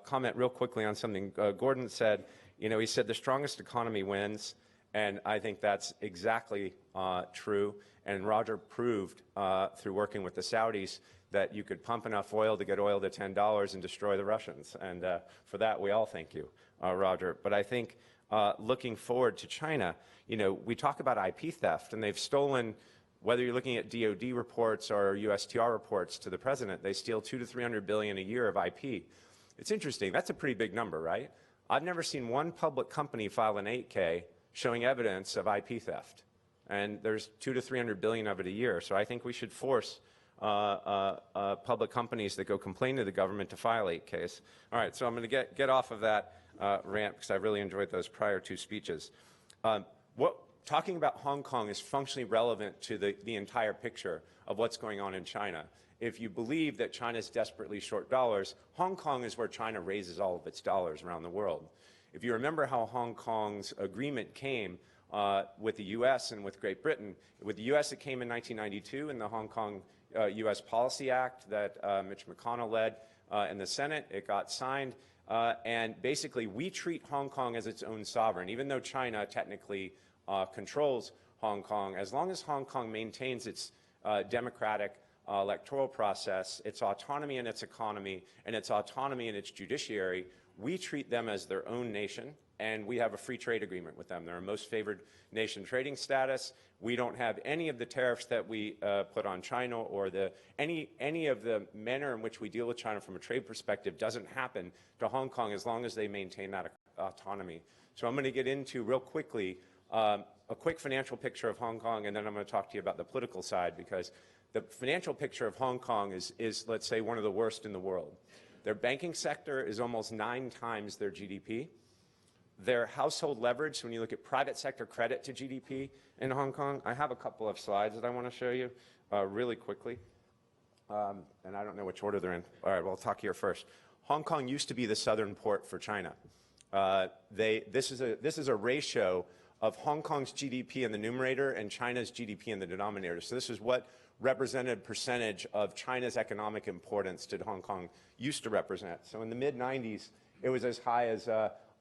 Comment real quickly on something Gordon said. He said the strongest economy wins, and I think that's exactly true. And Roger proved through working with the Saudis that you could pump enough oil to get oil to $10 and destroy the Russians. And for that, we all thank you, Roger. But I think looking forward to China, you know, we talk about IP theft, and they've stolen, whether you're looking at DOD reports or USTR reports to the president, they steal $200 to $300 billion a year of IP. It's interesting. That's a pretty big number, right? I've never seen one public company file an 8K showing evidence of IP theft. And there's $200 to $300 billion of it a year. So I think we should force public companies that go complain to the government to file 8Ks. All right, so I'm going to get off of that rant because I really enjoyed those prior two speeches. Talking about Hong Kong is functionally relevant to the entire picture of what's going on in China. If you believe that China's desperately short dollars, Hong Kong is where China raises all of its dollars around the world. If you remember how Hong Kong's agreement came with the U.S. and with Great Britain, with the U.S. it came in 1992 in the Hong Kong U.S. Policy Act that Mitch McConnell led in the Senate. It got signed, and basically we treat Hong Kong as its own sovereign, even though China technically controls Hong Kong. As long as Hong Kong maintains its democratic electoral process, its autonomy in its economy, and its autonomy in its judiciary, we treat them as their own nation, and we have a free trade agreement with them. They're a most favored nation trading status. We don't have any of the tariffs that we put on China, or any of the manner in which we deal with China from a trade perspective doesn't happen to Hong Kong as long as they maintain that autonomy. So I'm going to get into real quickly a quick financial picture of Hong Kong, and then I'm going to talk to you about the political side, because the financial picture of Hong Kong is, let's say, one of the worst in the world. Their banking sector is almost 9 times their GDP. Their household leverage, when you look at private sector credit to GDP in Hong Kong, I have a couple of slides that I want to show you really quickly. And I don't know which order they're in. All right, well, I'll talk here first. Hong Kong used to be the southern port for China. This is a ratio of Hong Kong's GDP in the numerator and China's GDP in the denominator. So this is what represented percentage of China's economic importance did Hong Kong used to represent. So in the mid-90s, it was as high as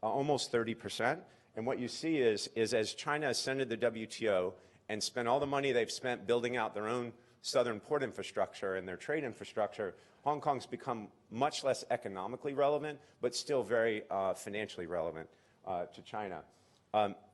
almost 30%. And what you see is as China ascended the WTO and spent all the money they've spent building out their own southern port infrastructure and their trade infrastructure, Hong Kong's become much less economically relevant, but still very financially relevant to China.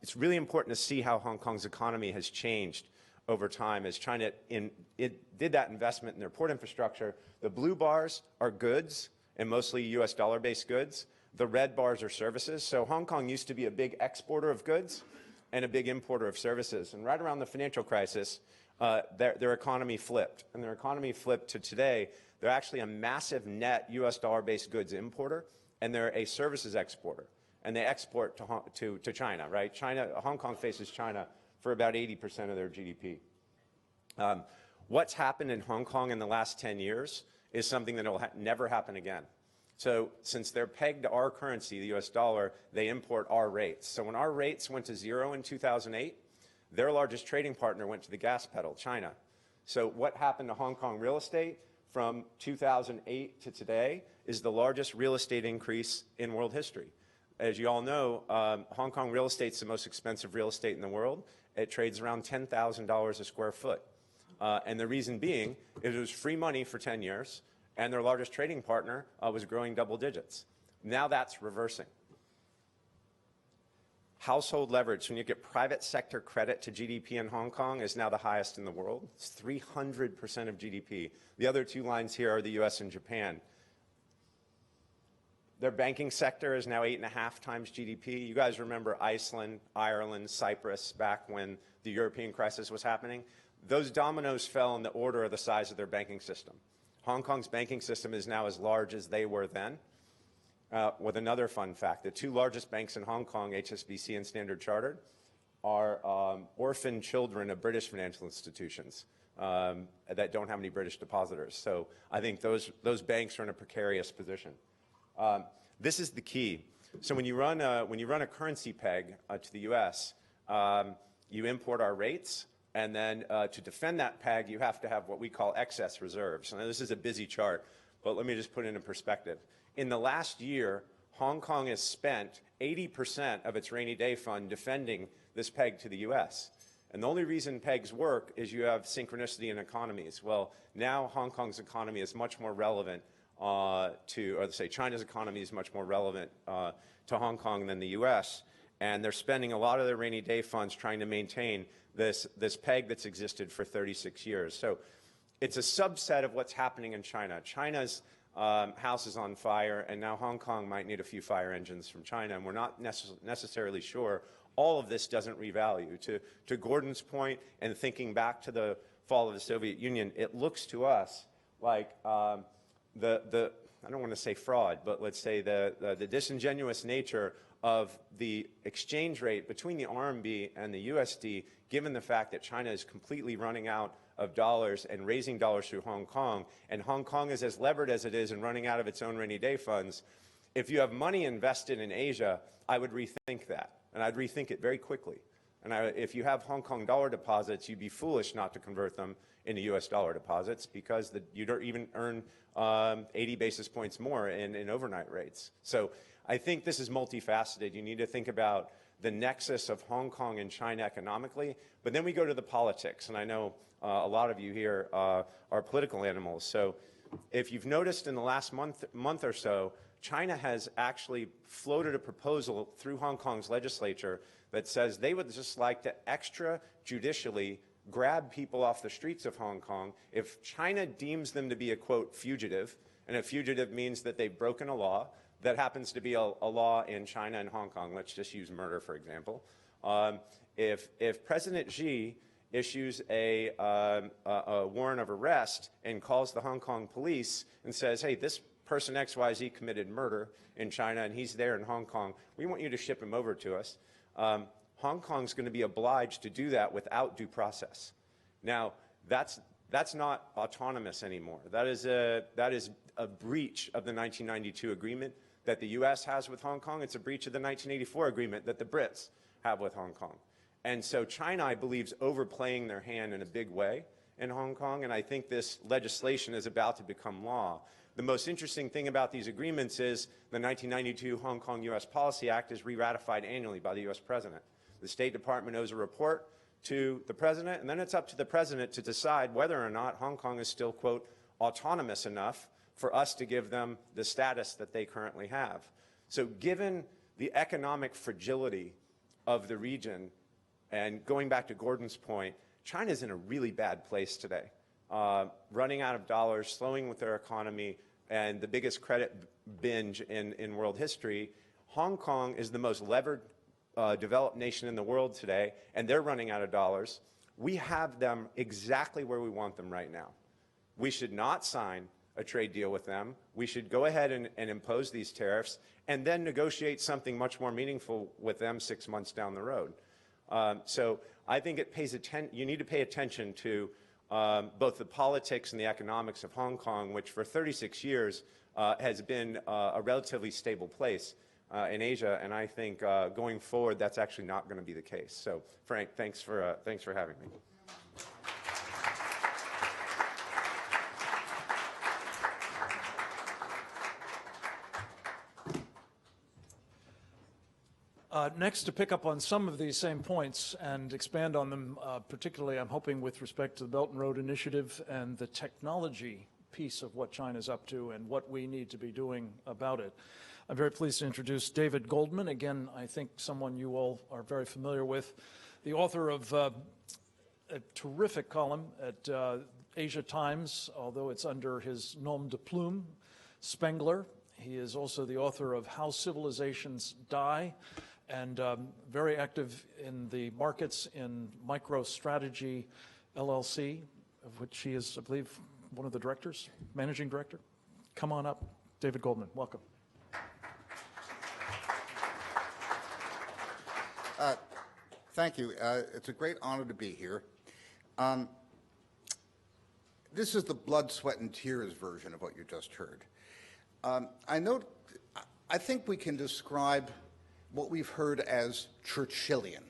It's really important to see how Hong Kong's economy has changed over time as China did that investment in their port infrastructure. The blue bars are goods, and mostly U.S. dollar-based goods. The red bars are services. So Hong Kong used to be a big exporter of goods and a big importer of services. And right around the financial crisis, their economy flipped. And their economy flipped to today. They're actually a massive net U.S. dollar-based goods importer, and they're a services exporter. And they export to China, right? Hong Kong faces China for about 80% of their GDP. What's happened in Hong Kong in the last 10 years is something that will never happen again. So since they're pegged to our currency, the US dollar, they import our rates. So when our rates went to 0 in 2008, their largest trading partner went to the gas pedal, China. So what happened to Hong Kong real estate from 2008 to today is the largest real estate increase in world history. As you all know, Hong Kong real estate is the most expensive real estate in the world. It trades around $10,000 a square foot. And the reason being, it was free money for 10 years, and their largest trading partner was growing double digits. Now that's reversing. Household leverage, when you get private sector credit to GDP in Hong Kong, is now the highest in the world. It's 300% of GDP. The other two lines here are the US and Japan. Their banking sector is now 8.5 times GDP. You guys remember Iceland, Ireland, Cyprus back when the European crisis was happening? Those dominoes fell in the order of the size of their banking system. Hong Kong's banking system is now as large as they were then. With another fun fact, the two largest banks in Hong Kong, HSBC and Standard Chartered, are orphan children of British financial institutions that don't have any British depositors. So I think those banks are in a precarious position. This is the key. So when you run a currency peg to the U.S., you import our rates, and then to defend that peg, you have to have what we call excess reserves. Now, this is a busy chart, but let me just put it in perspective. In the last year, Hong Kong has spent 80% of its rainy day fund defending this peg to the U.S. And the only reason pegs work is you have synchronicity in economies. Well, now Hong Kong's economy is much more relevant China's economy is much more relevant to Hong Kong than the U.S., and they're spending a lot of their rainy day funds trying to maintain this peg that's existed for 36 years. So it's a subset of what's happening in China. China's house is on fire, and now Hong Kong might need a few fire engines from China, and we're not necessarily sure all of this doesn't revalue. To Gordon's point, and thinking back to the fall of the Soviet Union, it looks to us like I don't want to say fraud, but let's say the disingenuous nature of the exchange rate between the RMB and the USD, given the fact that China is completely running out of dollars and raising dollars through Hong Kong, and Hong Kong is as levered as it is and running out of its own rainy day funds. If you have money invested in Asia, I would rethink that, and I'd rethink it very quickly. And if you have Hong Kong dollar deposits, you'd be foolish not to convert them into US dollar deposits, because you don't even earn 80 basis points more in overnight rates. So I think this is multifaceted. You need to think about the nexus of Hong Kong and China economically, but then we go to the politics, and I know a lot of you here are political animals. So if you've noticed in the last month or so, China has actually floated a proposal through Hong Kong's legislature that says they would just like to extrajudicially grab people off the streets of Hong Kong if China deems them to be a, quote, fugitive, and a fugitive means that they've broken a law that happens to be a law in China and Hong Kong. Let's just use murder, for example. If President Xi issues a warrant of arrest and calls the Hong Kong police and says, hey, this person XYZ committed murder in China and he's there in Hong Kong, we want you to ship him over to us. Hong Kong's going to be obliged to do that without due process. Now, that's not autonomous anymore. That is a breach of the 1992 agreement that the U.S. has with Hong Kong. It's a breach of the 1984 agreement that the Brits have with Hong Kong. And so China, I believe, is overplaying their hand in a big way in Hong Kong, and I think this legislation is about to become law. The most interesting thing about these agreements is the 1992 Hong Kong U.S. Policy Act is re-ratified annually by the U.S. President. The State Department owes a report to the President, and then it's up to the President to decide whether or not Hong Kong is still, quote, autonomous enough for us to give them the status that they currently have. So given the economic fragility of the region, and going back to Gordon's point, China's in a really bad place today. Running out of dollars, slowing with their economy, and the biggest credit binge in world history. Hong Kong is the most levered developed nation in the world today, and they're running out of dollars. We have them exactly where we want them right now. We should not sign a trade deal with them. We should go ahead and impose these tariffs and then negotiate something much more meaningful with them 6 months down the road. So I think you need to pay attention to both the politics and the economics of Hong Kong, which for 36 years has been a relatively stable place in Asia, and I think going forward that's actually not going to be the case. So Frank, thanks for having me. Next, to pick up on some of these same points and expand on them, particularly I'm hoping with respect to the Belt and Road Initiative and the technology piece of what China's up to and what we need to be doing about it. I'm very pleased to introduce David Goldman. Again, I think someone you all are very familiar with, the author of a terrific column at Asia Times, although it's under his nom de plume, Spengler. He is also the author of How Civilizations Die, and very active in the markets in MicroStrategy LLC, of which he is, I believe, one of the directors, managing director. Come on up, David Goldman. Welcome. Thank you. It's a great honor to be here. This is the blood, sweat, and tears version of what you just heard. I think we can describe what we've heard as Churchillian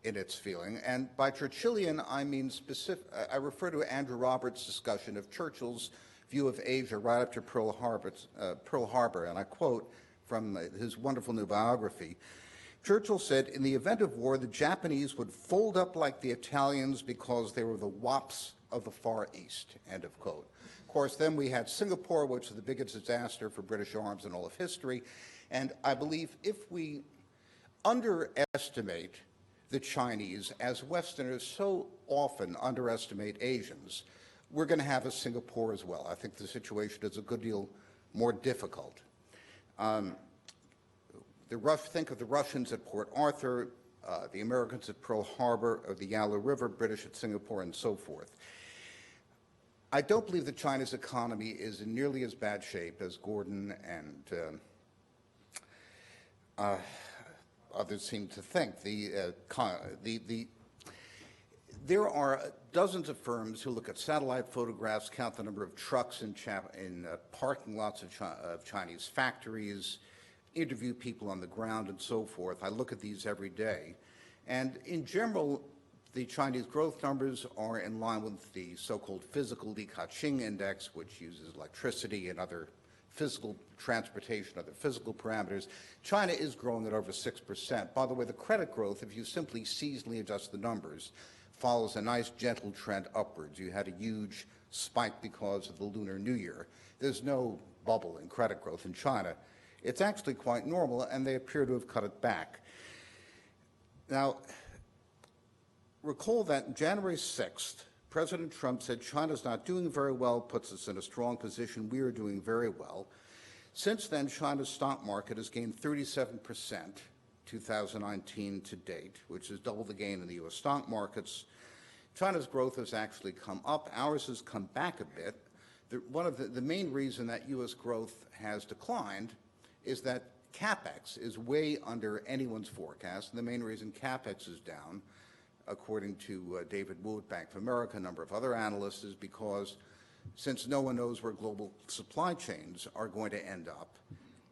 in its feeling, and by Churchillian I mean I refer to Andrew Roberts' discussion of Churchill's view of Asia right up to Pearl Harbor, and I quote from his wonderful new biography: Churchill said, in the event of war, the Japanese would fold up like the Italians because they were the wops of the Far East, end of quote. Of course, then we had Singapore, which was the biggest disaster for British arms in all of history. And I believe if we underestimate the Chinese, as Westerners so often underestimate Asians, we're going to have a Singapore as well. I think the situation is a good deal more difficult. Think of the Russians at Port Arthur, the Americans at Pearl Harbor, or the Yalu River, British at Singapore, and so forth. I don't believe that China's economy is in nearly as bad shape as Gordon and others seem to think. There are dozens of firms who look at satellite photographs, count the number of trucks in parking lots of Chinese factories, interview people on the ground, and so forth. I look at these every day. And in general, the Chinese growth numbers are in line with the so-called physical Li Ka-Ching index, which uses electricity and other physical transportation, other physical parameters. China is growing at over 6%. By the way, the credit growth, if you simply seasonally adjust the numbers, follows a nice gentle trend upwards. You had a huge spike because of the Lunar New Year. There's no bubble in credit growth in China. It's actually quite normal, and they appear to have cut it back. Now, recall that January 6th, President Trump said China's not doing very well, puts us in a strong position. We are doing very well. Since then, China's stock market has gained 37%, 2019 to date, which is double the gain in the U.S. stock markets. China's growth has actually come up. Ours has come back a bit. One of the main reason that U.S. growth has declined is that CapEx is way under anyone's forecast. And the main reason CapEx is down, according to David Wu at Bank of America, a number of other analysts, is because since no one knows where global supply chains are going to end up,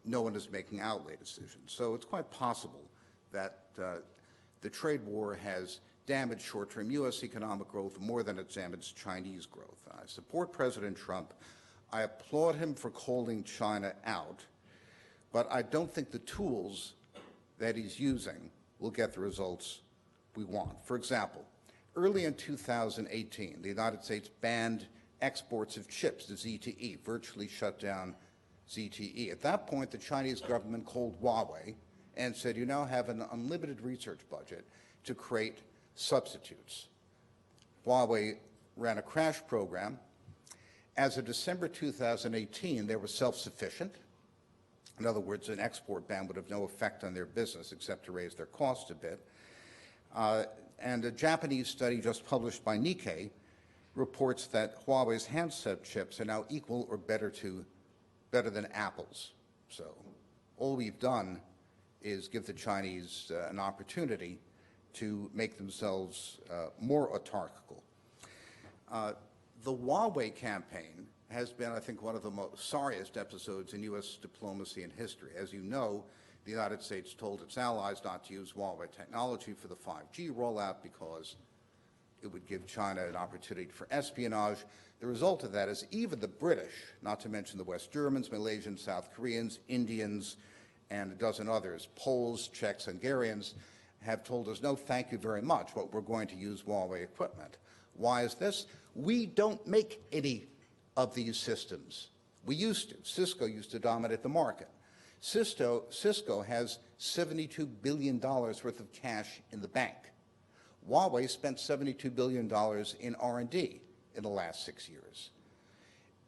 no one is making outlay decisions. So it's quite possible that the trade war has damaged short-term U.S. economic growth more than it's damaged Chinese growth. I support President Trump. I applaud him for calling China out, but I don't think the tools that he's using will get the results we want. For example, early in 2018, the United States banned exports of chips to ZTE, virtually shut down ZTE. At that point, the Chinese government called Huawei and said, you now have an unlimited research budget to create substitutes. Huawei ran a crash program. As of December 2018, they were self-sufficient. In other words, an export ban would have no effect on their business except to raise their cost a bit. And a Japanese study just published by Nikkei reports that Huawei's handset chips are now equal or better than Apple's. So all we've done is give the Chinese an opportunity to make themselves more autarkical. The Huawei campaign has been, I think, one of the most sorriest episodes in U.S. diplomacy in history. As you know, the United States told its allies not to use Huawei technology for the 5G rollout because it would give China an opportunity for espionage. The result of that is even the British, not to mention the West Germans, Malaysians, South Koreans, Indians, and a dozen others, Poles, Czechs, Hungarians, have told us, no, thank you very much, but we're going to use Huawei equipment. Why is this? We don't make any of these systems. We used to. Cisco used to dominate the market. Cisco has $72 billion worth of cash in the bank. Huawei spent $72 billion in R&D in the last 6 years.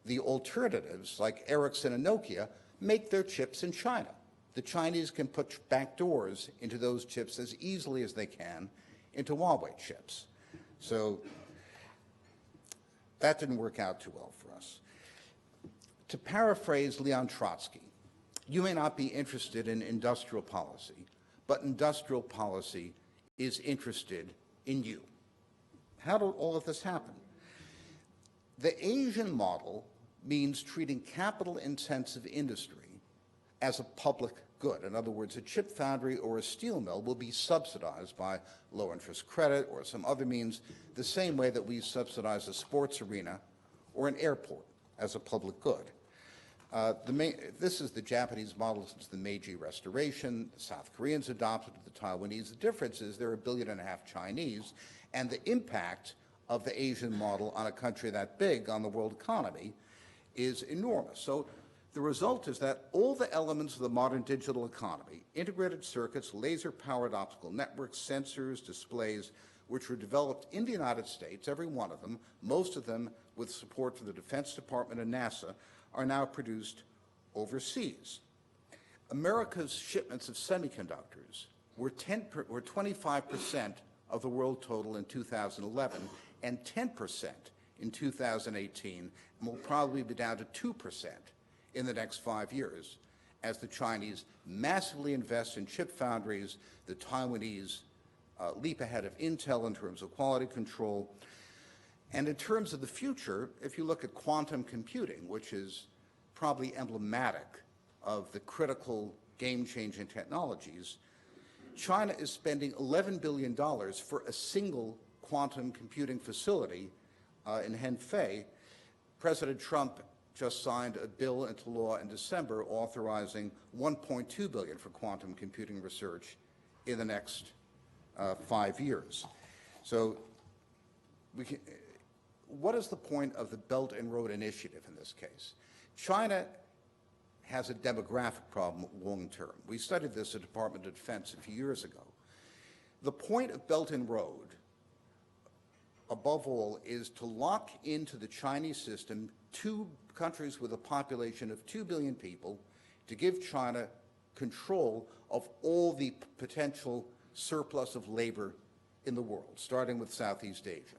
The alternatives, like Ericsson and Nokia, make their chips in China. The Chinese can put backdoors into those chips as easily as they can into Huawei chips. So that didn't work out too well for us. To paraphrase Leon Trotsky, you may not be interested in industrial policy, but industrial policy is interested in you. How did all of this happen? The Asian model means treating capital-intensive industry as a public good. In other words, a chip foundry or a steel mill will be subsidized by low-interest credit or some other means, the same way that we subsidize a sports arena or an airport as a public good. This is the Japanese model since the Meiji Restoration. The South Koreans adopted it, the Taiwanese. The difference is there are 1.5 billion Chinese, and the impact of the Asian model on a country that big on the world economy is enormous. So the result is that all the elements of the modern digital economy, integrated circuits, laser-powered optical networks, sensors, displays, which were developed in the United States, every one of them, most of them with support from the Defense Department and NASA, are now produced overseas. America's shipments of semiconductors were 25% of the world total in 2011 and 10% in 2018, and will probably be down to 2% in the next 5 years as the Chinese massively invest in chip foundries, the Taiwanese leap ahead of Intel in terms of quality control. And in terms of the future, if you look at quantum computing, which is probably emblematic of the critical game-changing technologies, China is spending $11 billion for a single quantum computing facility in Hefei. President Trump just signed a bill into law in December authorizing $1.2 billion for quantum computing research in the next 5 years. So what is the point of the Belt and Road Initiative in this case? China has a demographic problem long term. We studied this at the Department of Defense a few years ago. The point of Belt and Road, above all, is to lock into the Chinese system 2 countries with a population of 2 billion people, to give China control of all the potential surplus of labor in the world, starting with Southeast Asia.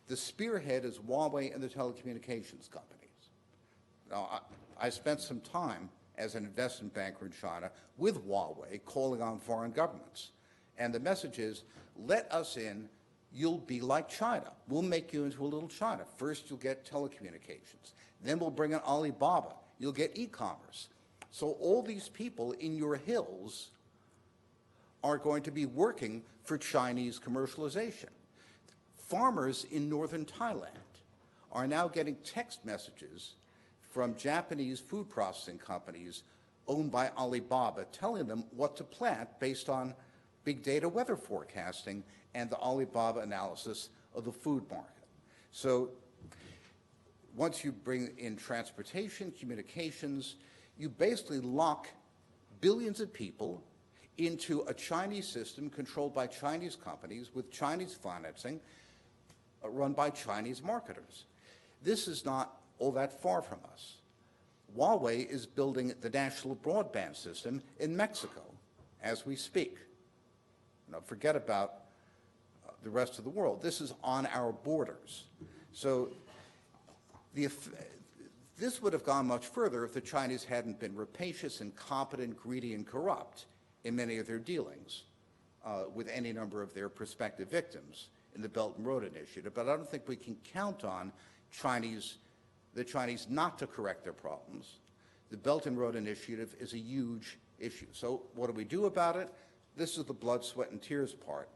The spearhead is Huawei and the telecommunications companies. Now, I spent some time as an investment banker in China with Huawei calling on foreign governments. And the message is, let us in, you'll be like China. We'll make you into a little China. First, you'll get telecommunications. Then we'll bring in Alibaba. You'll get e-commerce. So all these people in your hills are going to be working for Chinese commercialization. Farmers in northern Thailand are now getting text messages from Japanese food processing companies owned by Alibaba telling them what to plant based on big data weather forecasting and the Alibaba analysis of the food market. So once you bring in transportation, communications, you basically lock billions of people into a Chinese system controlled by Chinese companies with Chinese financing run by Chinese marketers. This is not all that far from us. Huawei is building the national broadband system in Mexico as we speak. Now, forget about the rest of the world. This is on our borders. So this would have gone much further if the Chinese hadn't been rapacious, incompetent, greedy, and corrupt in many of their dealings with any number of their prospective victims in the Belt and Road Initiative. But I don't think we can count on the Chinese not to correct their problems. The Belt and Road Initiative is a huge issue. So what do we do about it? This is the blood, sweat, and tears part.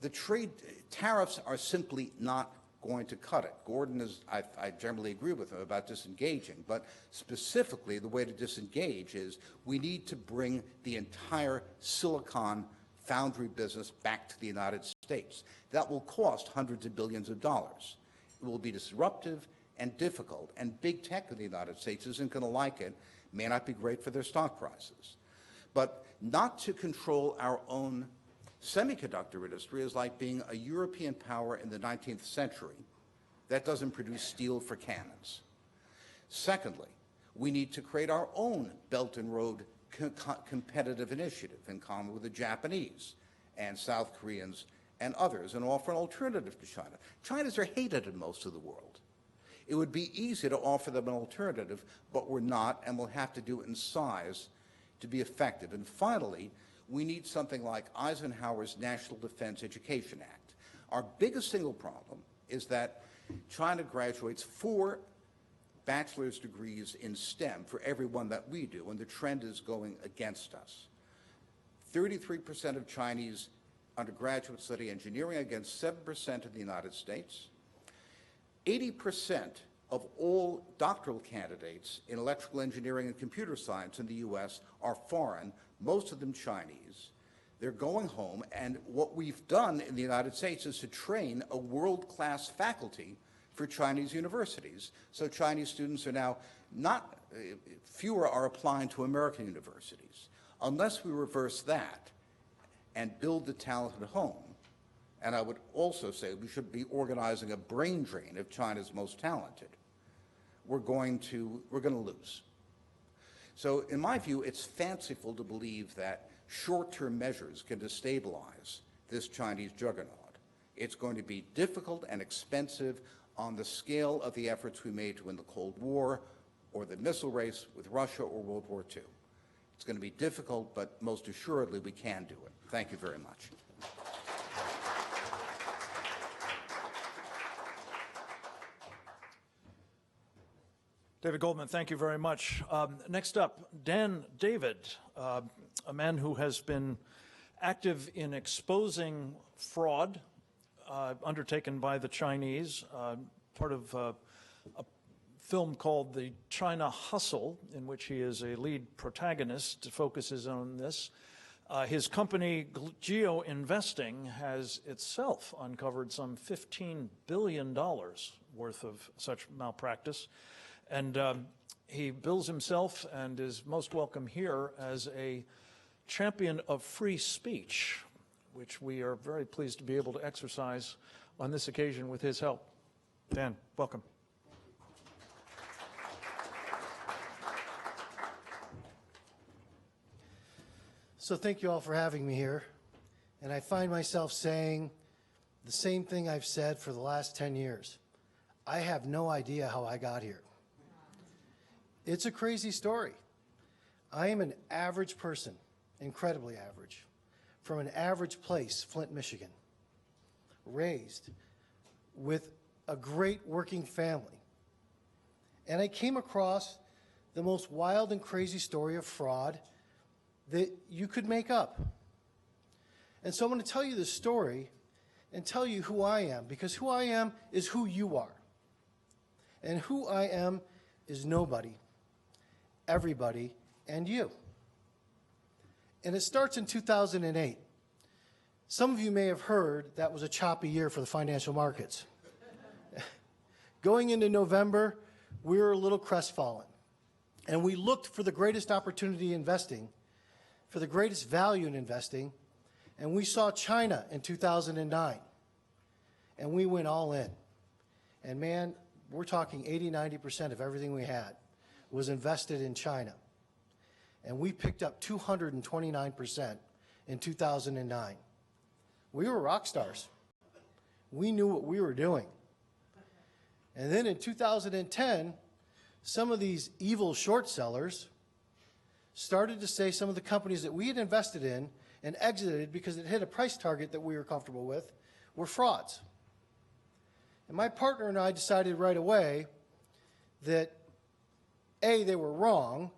The trade tariffs are simply not going to cut it. Gordon is, I generally agree with him about disengaging, but specifically the way to disengage is we need to bring the entire silicon foundry business back to the United States. That will cost hundreds of billions of dollars. It will be disruptive and difficult, and big tech in the United States isn't going to like it, may not be great for their stock prices. But not to control our own semiconductor industry is like being a European power in the 19th century that doesn't produce steel for cannons. Secondly, we need to create our own Belt and Road competitive initiative in common with the Japanese and South Koreans and others, and offer an alternative to China. Chinese are hated in most of the world. It would be easy to offer them an alternative, but we're not, and we'll have to do it in size to be effective. And finally, we need something like Eisenhower's National Defense Education Act. Our biggest single problem is that China graduates 4 bachelor's degrees in STEM for everyone that we do, and the trend is going against us. 33% of Chinese undergraduates study engineering against 7% in the United States. 80% of all doctoral candidates in electrical engineering and computer science in the U.S. are foreign, most of them Chinese. They're going home, and what we've done in the United States is to train a world-class faculty for Chinese universities. So Chinese students are now not, fewer are applying to American universities. Unless we reverse that and build the talent at home, and I would also say we should be organizing a brain drain of China's most talented, we're going to lose. So in my view, it's fanciful to believe that short-term measures can destabilize this Chinese juggernaut. It's going to be difficult and expensive on the scale of the efforts we made to win the Cold War or the missile race with Russia or World War II. It's going to be difficult, but most assuredly we can do it. Thank you very much. David Goldman, thank you very much. Next up, Dan David, a man who has been active in exposing fraud undertaken by the Chinese, part of a film called The China Hustle, in which he is a lead protagonist, focuses on this. His company, Geo Investing, has itself uncovered some $15 billion worth of such malpractice. And he bills himself and is most welcome here as a champion of free speech, which we are very pleased to be able to exercise on this occasion with his help. Dan, welcome. So thank you all for having me here. And I find myself saying the same thing I've said for the last 10 years. I have no idea how I got here. It's a crazy story. I am an average person, incredibly average, from an average place, Flint, Michigan, raised with a great working family. And I came across the most wild and crazy story of fraud that you could make up. And so I'm going to tell you this story and tell you who I am, because who I am is who you are. And who I am is nobody, everybody, and you. And it starts in 2008. Some of you may have heard that was a choppy year for the financial markets. Going into November, we were a little crestfallen. And we looked for the greatest opportunity in investing, for the greatest value in investing, and we saw China in 2009. And we went all in. And man, we're talking 80–90% of everything we had was invested in China. And we picked up 229% in 2009. We were rock stars. We knew what we were doing. And then in 2010, some of these evil short sellers started to say some of the companies that we had invested in and exited because it hit a price target that we were comfortable with were frauds. And my partner and I decided right away that A, they were wrong,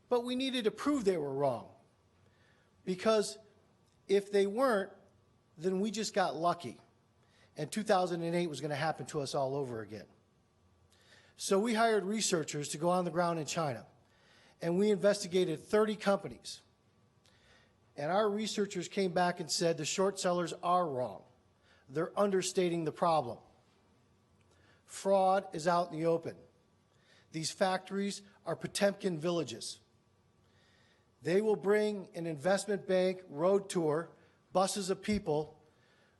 but we needed to prove they were wrong. Because if they weren't, then we just got lucky. And 2008 was going to happen to us all over again. So we hired researchers to go on the ground in China. And we investigated 30 companies. And our researchers came back and said the short sellers are wrong. They're understating the problem. Fraud is out in the open. These factories are Potemkin villages. They will bring an investment bank road tour, buses of people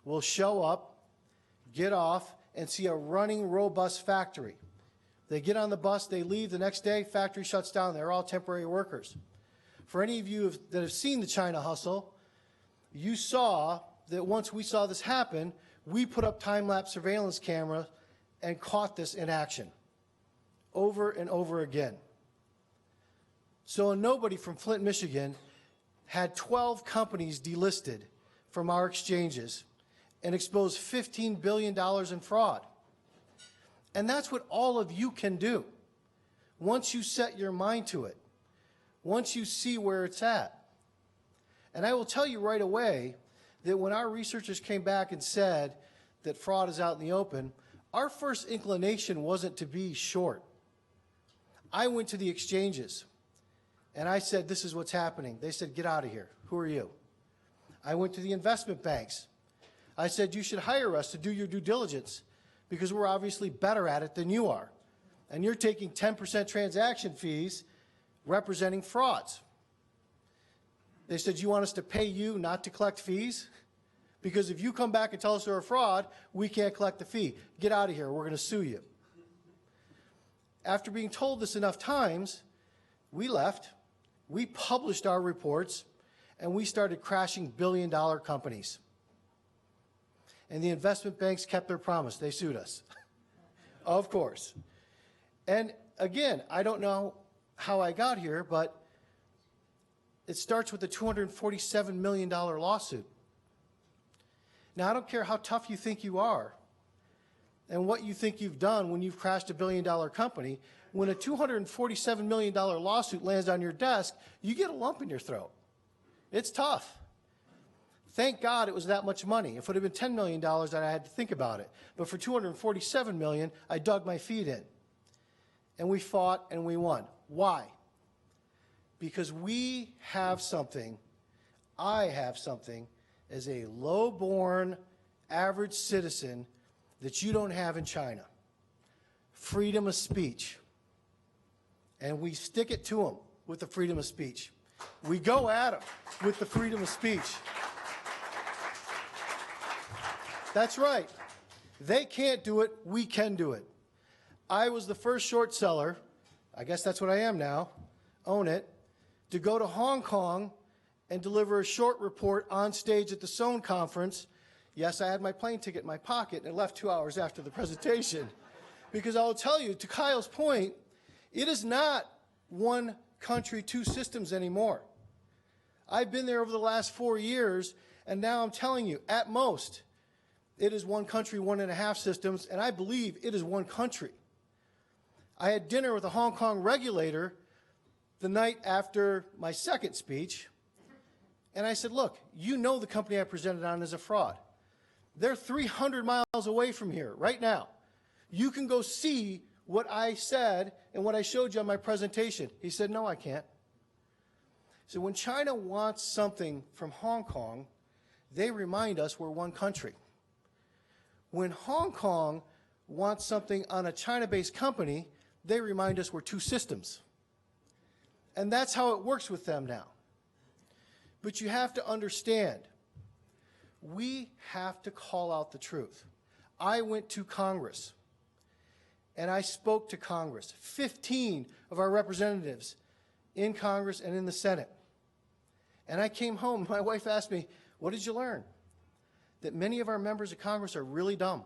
will show up, get off, and see a running, robust factory. They get on the bus, they leave, the next day, factory shuts down. They're all temporary workers. For any of you that have seen the China Hustle, you saw that once we saw this happen, we put up time-lapse surveillance cameras and caught this in action over and over again. So a nobody from Flint, Michigan had 12 companies delisted from our exchanges and exposed $15 billion in fraud. And that's what all of you can do once you set your mind to it, once you see where it's at. And I will tell you right away that when our researchers came back and said that fraud is out in the open, Our first inclination wasn't to be short. I went to the exchanges, and I said, this is what's happening. They said, get out of here. Who are you? I went to the investment banks. I said, you should hire us to do your due diligence because we're obviously better at it than you are. And you're taking 10% transaction fees representing frauds. They said, you want us to pay you not to collect fees? Because if you come back and tell us we're a fraud, we can't collect the fee. Get out of here. We're going to sue you. After being told this enough times, we left, we published our reports, and we started crashing billion-dollar companies. And the investment banks kept their promise. They sued us, of course. And again, I don't know how I got here, but it starts with a $247 million lawsuit. Now, I don't care how tough you think you are and what you think you've done when you've crashed a billion-dollar company. When a $247 million lawsuit lands on your desk, you get a lump in your throat. It's tough. Thank God it was that much money. If it would have been $10 million, then I had to think about it. But for $247 million, I dug my feet in. And we fought and we won. Why? Because we have something, I have something, as a low-born, average citizen that you don't have in China. Freedom of speech. And we stick it to them with the freedom of speech. We go at them with the freedom of speech. That's right. They can't do it, we can do it. I was the first short seller, I guess that's what I am now, own it, to go to Hong Kong and deliver a short report on stage at the Sohn conference. Yes, I had my plane ticket in my pocket and left 2 hours after the presentation. Because I'll tell you, to Kyle's point, it is not one country, two systems anymore. I've been there over the last 4 years, and now I'm telling you, at most, it is one country, 1.5 systems, and I believe it is one country. I had dinner with a Hong Kong regulator the night after my second speech, and I said, look, you know the company I presented on is a fraud. They're 300 miles away from here right now. You can go see what I said and what I showed you on my presentation. He said, no, I can't. So when China wants something from Hong Kong, they remind us we're one country. When Hong Kong wants something on a China-based company, they remind us we're two systems. And that's how it works with them now. But you have to understand, we have to call out the truth. I went to Congress, and I spoke to Congress, 15 of our representatives in Congress and in the Senate. And I came home, my wife asked me, what did you learn? That many of our members of Congress are really dumb.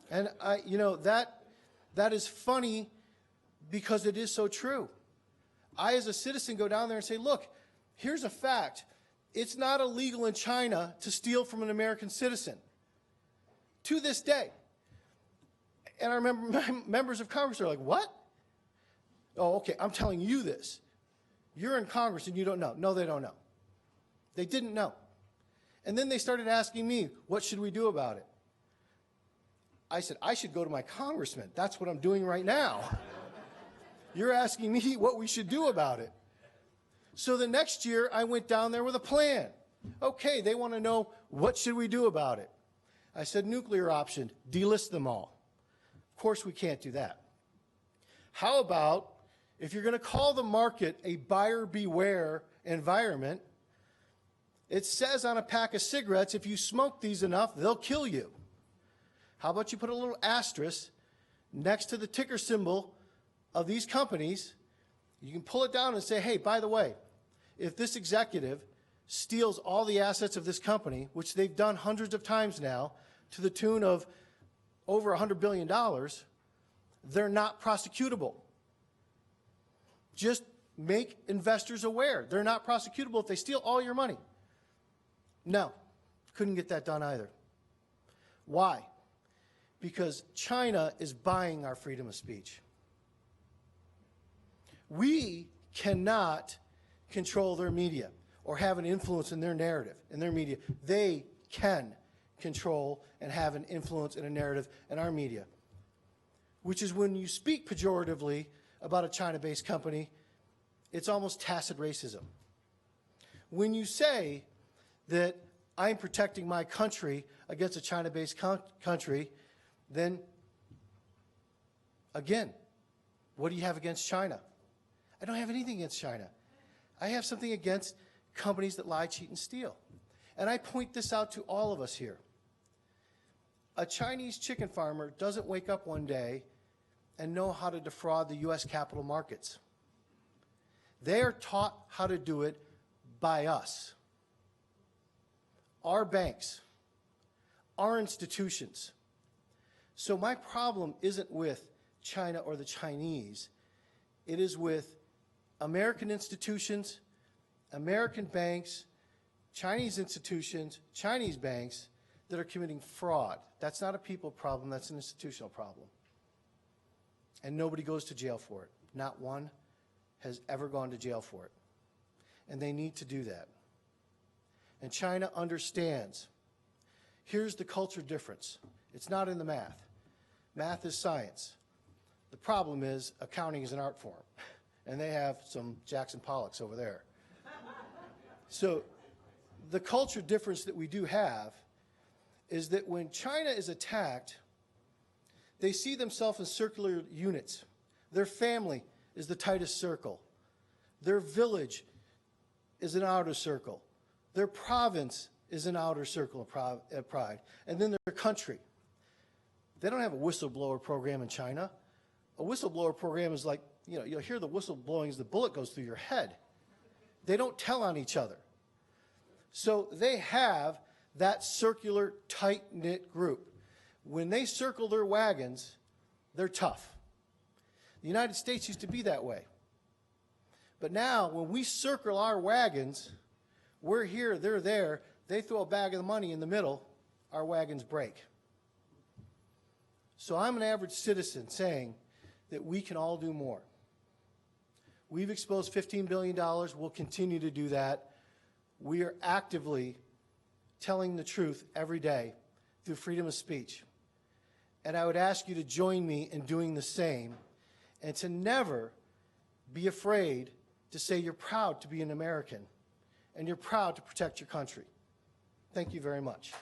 And that is funny because it is so true. I, as a citizen, go down there and say, look, here's a fact. It's not illegal in China to steal from an American citizen. To this day. And I remember members of Congress are like, what? Oh, okay, I'm telling you this. You're in Congress and you don't know. No, they don't know. They didn't know. And then they started asking me, what should we do about it? I said, I should go to my congressman. That's what I'm doing right now. You're asking me what we should do about it. So the next year, I went down there with a plan. Okay, they want to know, what should we do about it? I said, nuclear option, delist them all. Of course, we can't do that. How about, if you're going to call the market a buyer beware environment, it says on a pack of cigarettes, if you smoke these enough, they'll kill you. How about you put a little asterisk next to the ticker symbol of these companies? You can pull it down and say, hey, by the way, if this executive steals all the assets of this company, which they've done hundreds of times now, to the tune of over $100 billion, they're not prosecutable. Just make investors aware. They're not prosecutable if they steal all your money. No, couldn't get that done either. Why? Because China is buying our freedom of speech. We cannot control their media or have an influence in their narrative, in their media. They can control and have an influence and a narrative in our media, which is when you speak pejoratively about a China-based company, it's almost tacit racism. When you say that I'm protecting my country against a China-based country, then again, what do you have against China? I don't have anything against China. I have something against companies that lie, cheat, and steal. And I point this out to all of us here. A Chinese chicken farmer doesn't wake up one day and know how to defraud the U.S. capital markets. They are taught how to do it by us. Our banks, our institutions. So my problem isn't with China or the Chinese. It is with American institutions, American banks, Chinese institutions, Chinese banks that are committing fraud. That's not a people problem, that's an institutional problem. And nobody goes to jail for it. Not one has ever gone to jail for it. And they need to do that. And China understands. Here's the culture difference. It's not in the math. Math is science. The problem is accounting is an art form. And they have some Jackson Pollocks over there. So the culture difference that we do have is that when China is attacked, they see themselves as circular units. Their family is the tightest circle. Their village is an outer circle. Their province is an outer circle of pride. And then their country. They don't have a whistleblower program in China. A whistleblower program is like, you know, you'll hear the whistle blowing as the bullet goes through your head. They don't tell on each other. So they have that circular, tight-knit group. When they circle their wagons, they're tough. The United States used to be that way. But now, when we circle our wagons, we're here, they're there, they throw a bag of money in the middle, our wagons break. So I'm an average citizen saying that we can all do more. We've exposed $15 billion. We'll continue to do that. We are actively telling the truth every day through freedom of speech. And I would ask you to join me in doing the same and to never be afraid to say you're proud to be an American and you're proud to protect your country. Thank you very much.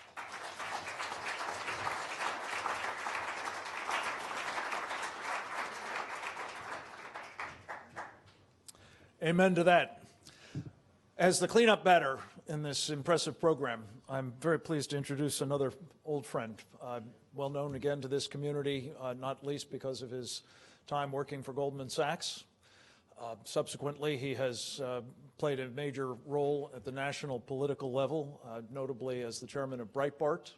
Amen to that. As the cleanup batter in this impressive program, I'm very pleased to introduce another old friend, well known again to this community, not least because of his time working for Goldman Sachs. Subsequently, he has played a major role at the national political level, notably as the chairman of Breitbart,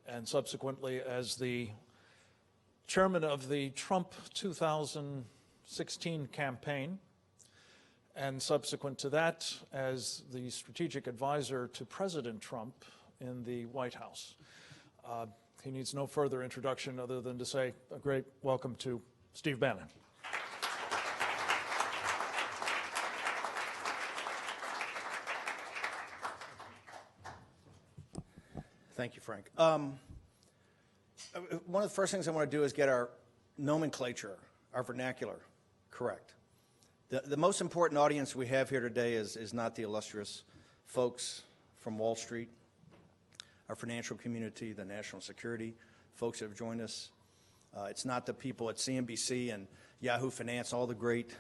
and subsequently as the chairman of the Trump 2016 campaign, and subsequent to that as the strategic advisor to President Trump in the White House. He needs no further introduction other than to say a great welcome to Steve Bannon. Thank you, Frank. One of the first things I want to do is get our nomenclature, our vernacular, correct. The most important audience we have here today is not the illustrious folks from Wall Street, our financial community, the national security folks that have joined us. It's not the people at CNBC and Yahoo Finance, all the great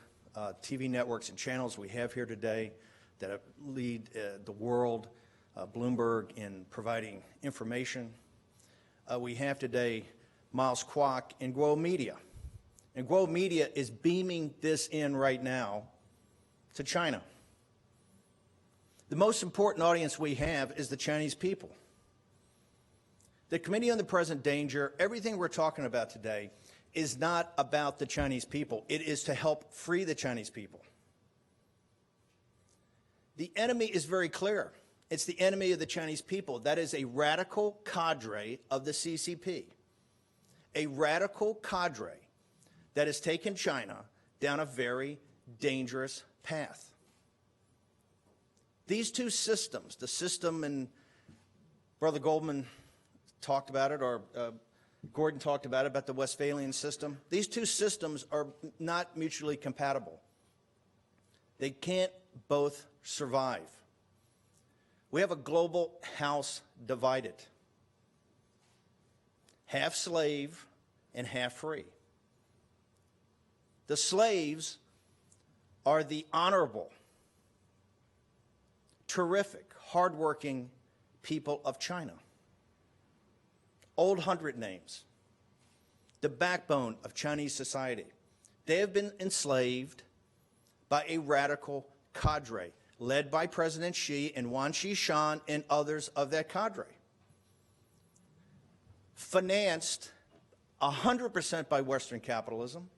TV networks and channels we have here today that lead the world, Bloomberg, in providing information. We have today Miles Kwok and guo.Media. And guo.Media is beaming this in right now to China. The most important audience we have is the Chinese people. The Committee on the Present Danger, everything we're talking about today, is not about the Chinese people. It is to help free the Chinese people. The enemy is very clear. It's the enemy of the Chinese people. That is a radical cadre of the CCP. A radical cadre that has taken China down a very dangerous path. These two systems, the system in Brother Goldman talked about it, or Gordon talked about the Westphalian system. These two systems are not mutually compatible. They can't both survive. We have a global house divided, half slave and half free. The slaves are the honorable, terrific, hardworking people of China. Old 100 names, the backbone of Chinese society. They have been enslaved by a radical cadre led by President Xi and Wan Xishan and others of that cadre, financed 100% by Western capitalism,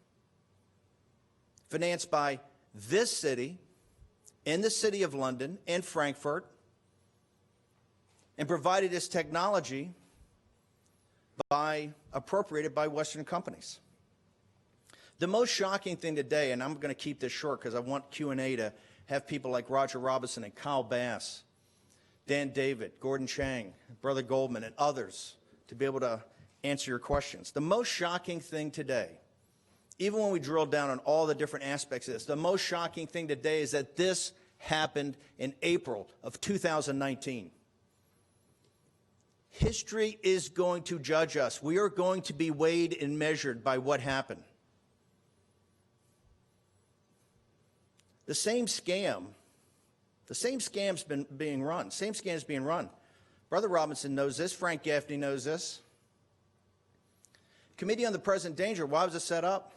financed by this city and the City of London and Frankfurt, and provided as technology appropriated by Western companies. The most shocking thing today, and I'm going to keep this short because I want Q&A to have people like Roger Robinson and Kyle Bass, Dan David, Gordon Chang, Brother Goldman, and others to be able to answer your questions. The most shocking thing today, even when we drill down on all the different aspects of this, the most shocking thing today is that this happened in April of 2019. History is going to judge us. We are going to be weighed and measured by what happened. The same scam's been being run. Same scam's being run. Brother Robinson knows this. Frank Gaffney knows this. Committee on the Present Danger, why was it set up?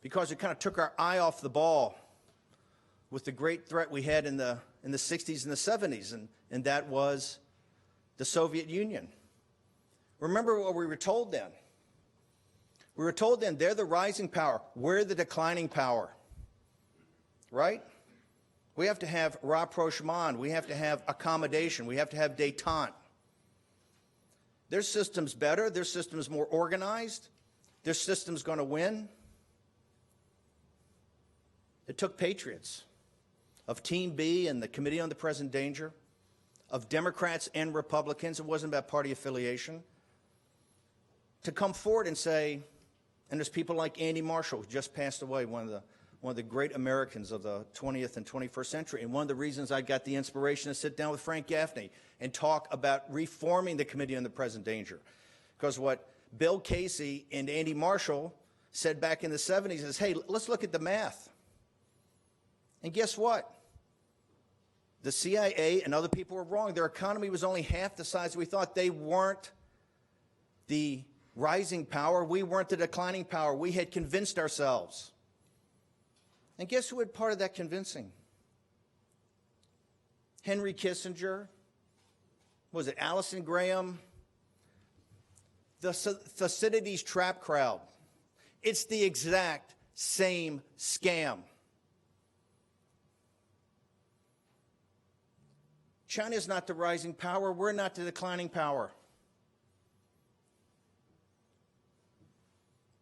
Because it kind of took our eye off the ball with the great threat we had in the 60s and the 70s, and that was the Soviet Union. Remember what we were told then. We were told then they're the rising power, we're the declining power. Right? We have to have rapprochement, we have to have accommodation, we have to have détente. Their system's better, their system's more organized, their system's going to win. It took patriots of Team B and the Committee on the Present Danger, of Democrats and Republicans, it wasn't about party affiliation, to come forward and say, and there's people like Andy Marshall, who just passed away, one of the great Americans of the 20th and 21st century, and one of the reasons I got the inspiration to sit down with Frank Gaffney and talk about reforming the Committee on the Present Danger. Because what Bill Casey and Andy Marshall said back in the 70s is, hey, let's look at the math. And guess what? The CIA and other people were wrong. Their economy was only half the size we thought. They weren't the rising power. We weren't the declining power. We had convinced ourselves. And guess who had part of that convincing? Henry Kissinger. Was it Allison Graham? The Thucydides trap crowd. It's the exact same scam. China is not the rising power. We're not the declining power.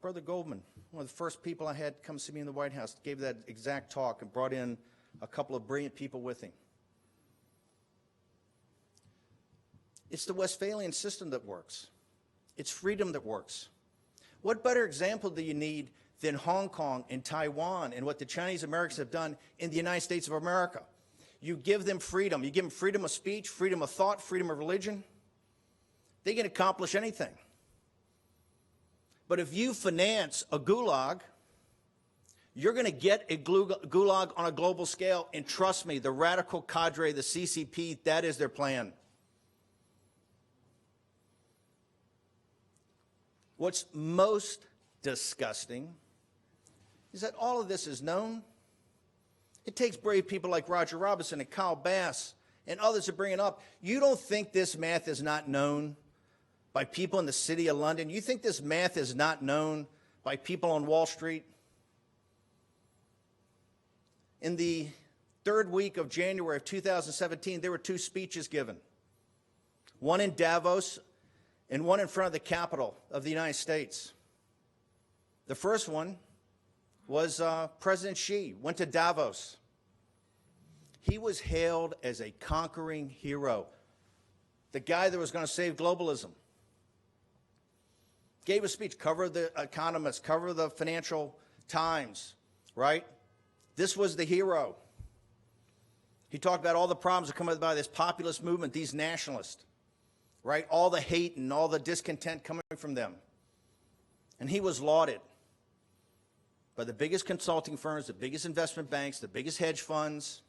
Brother Goldman, one of the first people I had come see me in the White House, gave that exact talk and brought in a couple of brilliant people with him. It's the Westphalian system that works. It's freedom that works. What better example do you need than Hong Kong and Taiwan and what the Chinese Americans have done in the United States of America? You give them freedom. You give them freedom of speech, freedom of thought, freedom of religion. They can accomplish anything. But if you finance a gulag, you're going to get a gulag on a global scale. And trust me, the radical cadre, the CCP, that is their plan. What's most disgusting is that all of this is known. It takes brave people like Roger Robinson and Kyle Bass and others to bring it up. You don't think this math is not known by people in the City of London? You think this math is not known by people on Wall Street? In the third week of January of 2017, there were two speeches given. One in Davos and one in front of the Capitol of the United States. The first one was President Xi went to Davos. He was hailed as a conquering hero. the guy that was going to save globalism, gave a speech, cover the Economist, cover the Financial Times, right? This was the hero. He talked about all the problems that come by this populist movement, these nationalists, right? All the hate and all the discontent coming from them. And he was lauded by the biggest consulting firms, the biggest investment banks, the biggest hedge funds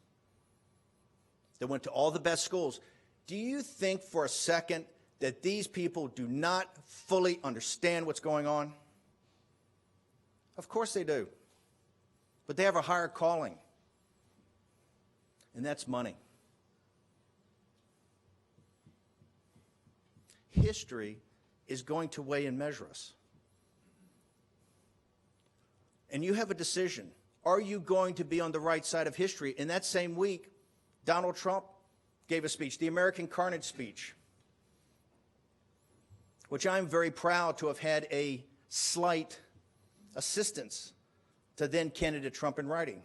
that went to all the best schools. Do you think for a second that these people do not fully understand what's going on? Of course they do. But they have a higher calling, and that's money. History is going to weigh and measure us. And you have a decision. Are you going to be on the right side of history? In that same week, Donald Trump gave a speech, the American Carnage speech, which I'm very proud to have had a slight assistance to then candidate Trump in writing.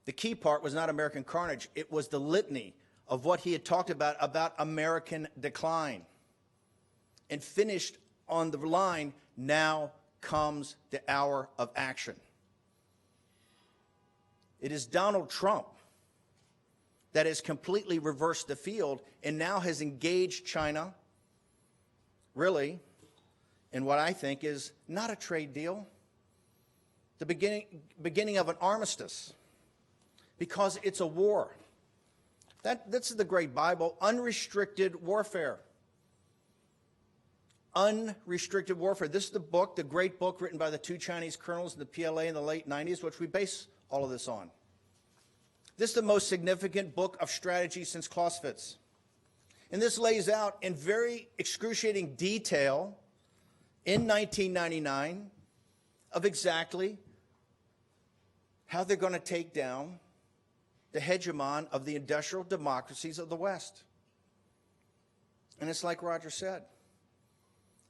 The key part was not American Carnage. It was the litany of what he had talked about American decline, and finished on the line, now comes the hour of action. It is Donald Trump that has completely reversed the field and now has engaged China, really, in what I think is not a trade deal, the beginning of an armistice, because it's a war. This is the great Bible, unrestricted warfare. Unrestricted warfare. This is the book, the great book written by the two Chinese colonels in the PLA in the late 90s, which we base all of this on. This is the most significant book of strategy since Clausewitz. And this lays out in very excruciating detail in 1999 of exactly how they're going to take down the hegemon of the industrial democracies of the West. And it's like Roger said.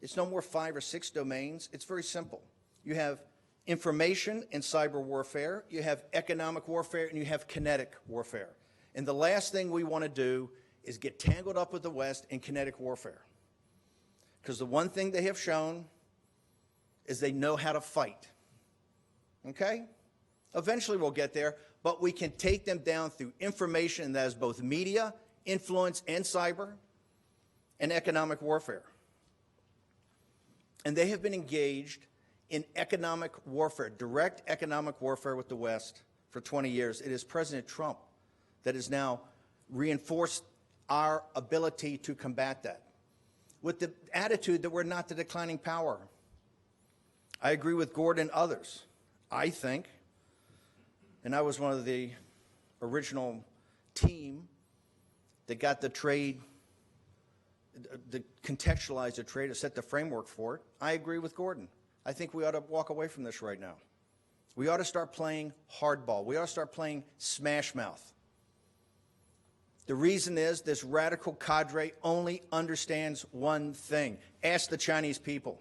It's no more 5 or 6 domains. It's very simple. You have information and cyber warfare, you have economic warfare, and you have kinetic warfare. And the last thing we want to do is get tangled up with the West in kinetic warfare. Because the one thing they have shown is they know how to fight. Okay? Eventually we'll get there, but we can take them down through information that is both media, influence, and cyber, and economic warfare. And they have been engaged in economic warfare, direct economic warfare with the West for 20 years. It is President Trump that has now reinforced our ability to combat that, with the attitude that we're not the declining power. I agree with Gordon and others. I think, and I was one of the original team that got the trade, to contextualize the trade, to set the framework for it. I agree with Gordon. I think we ought to walk away from this right now. We ought to start playing hardball. We ought to start playing smash mouth. The reason is this radical cadre only understands one thing. Ask the Chinese people.